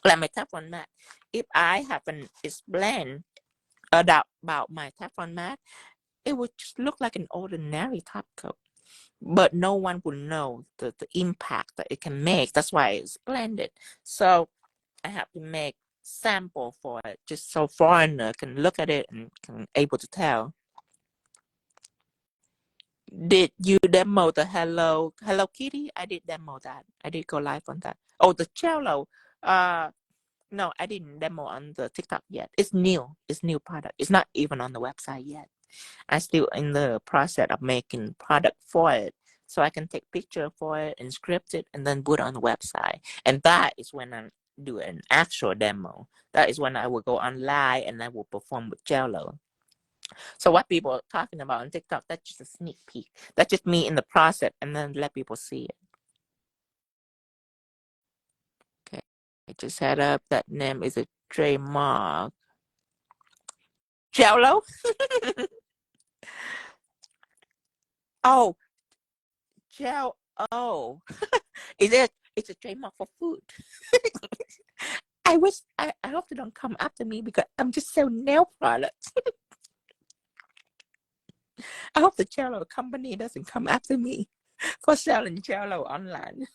A: Like my Teflon mat, if I haven't explained about my Teflon mat, it would just look like an ordinary top coat, but no one would know the impact that it can make. That's why it's splendid. So I have to make sample for it, just so foreigner can look at it and can able to tell. Did you demo the Hello Kitty? I did demo that. I did go live on that. Oh, the cello. No, I didn't demo on the TikTok yet. It's new. It's new product. It's not even on the website yet. I'm still in the process of making product for it, so I can take picture for it and script it and then put it on the website. And that is when I do an actual demo. That is when I will go online and I will perform with Jello. So what people are talking about on TikTok, that's just a sneak peek. That's just me in the process, and then let people see it. Okay, I just set up. That name is a trademark. Jello. Oh, Gel. Oh, is it? It's a trademark for food. I hope they don't come after me because I'm just selling nail products. I hope the Jello company doesn't come after me for selling Jello online.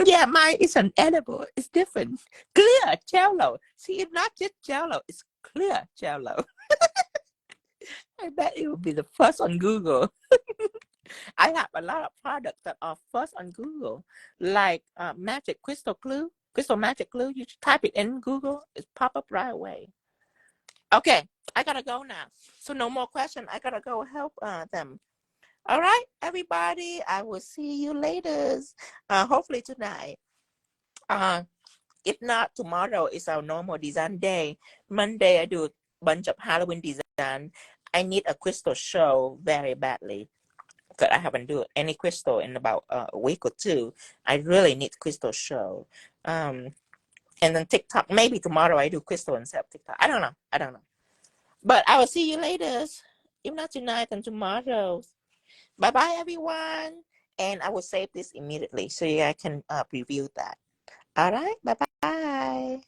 A: Yeah, mine is an edible. It's different. Clear Jello. See, it's not just Jello. It's clear Jello. I bet it will be the first on Google. I have a lot of products that are first on Google, like Magic Crystal Glue, Crystal Magic Glue. You just type it in Google, it pop up right away. Okay, I gotta go now. So no more question. I gotta go help them. All right, everybody. I will see you later. Hopefully tonight. If not, tomorrow is our normal design day. Monday, I do a bunch of Halloween design. I need a crystal show very badly because I haven't do any crystal in about a week or two. I really need crystal show. And then TikTok, maybe tomorrow I do Crystal and Self TikTok. I don't know. But I will see you later. If not tonight, then tomorrow. Bye-bye, everyone. And I will save this immediately so I can preview that. All right, bye-bye.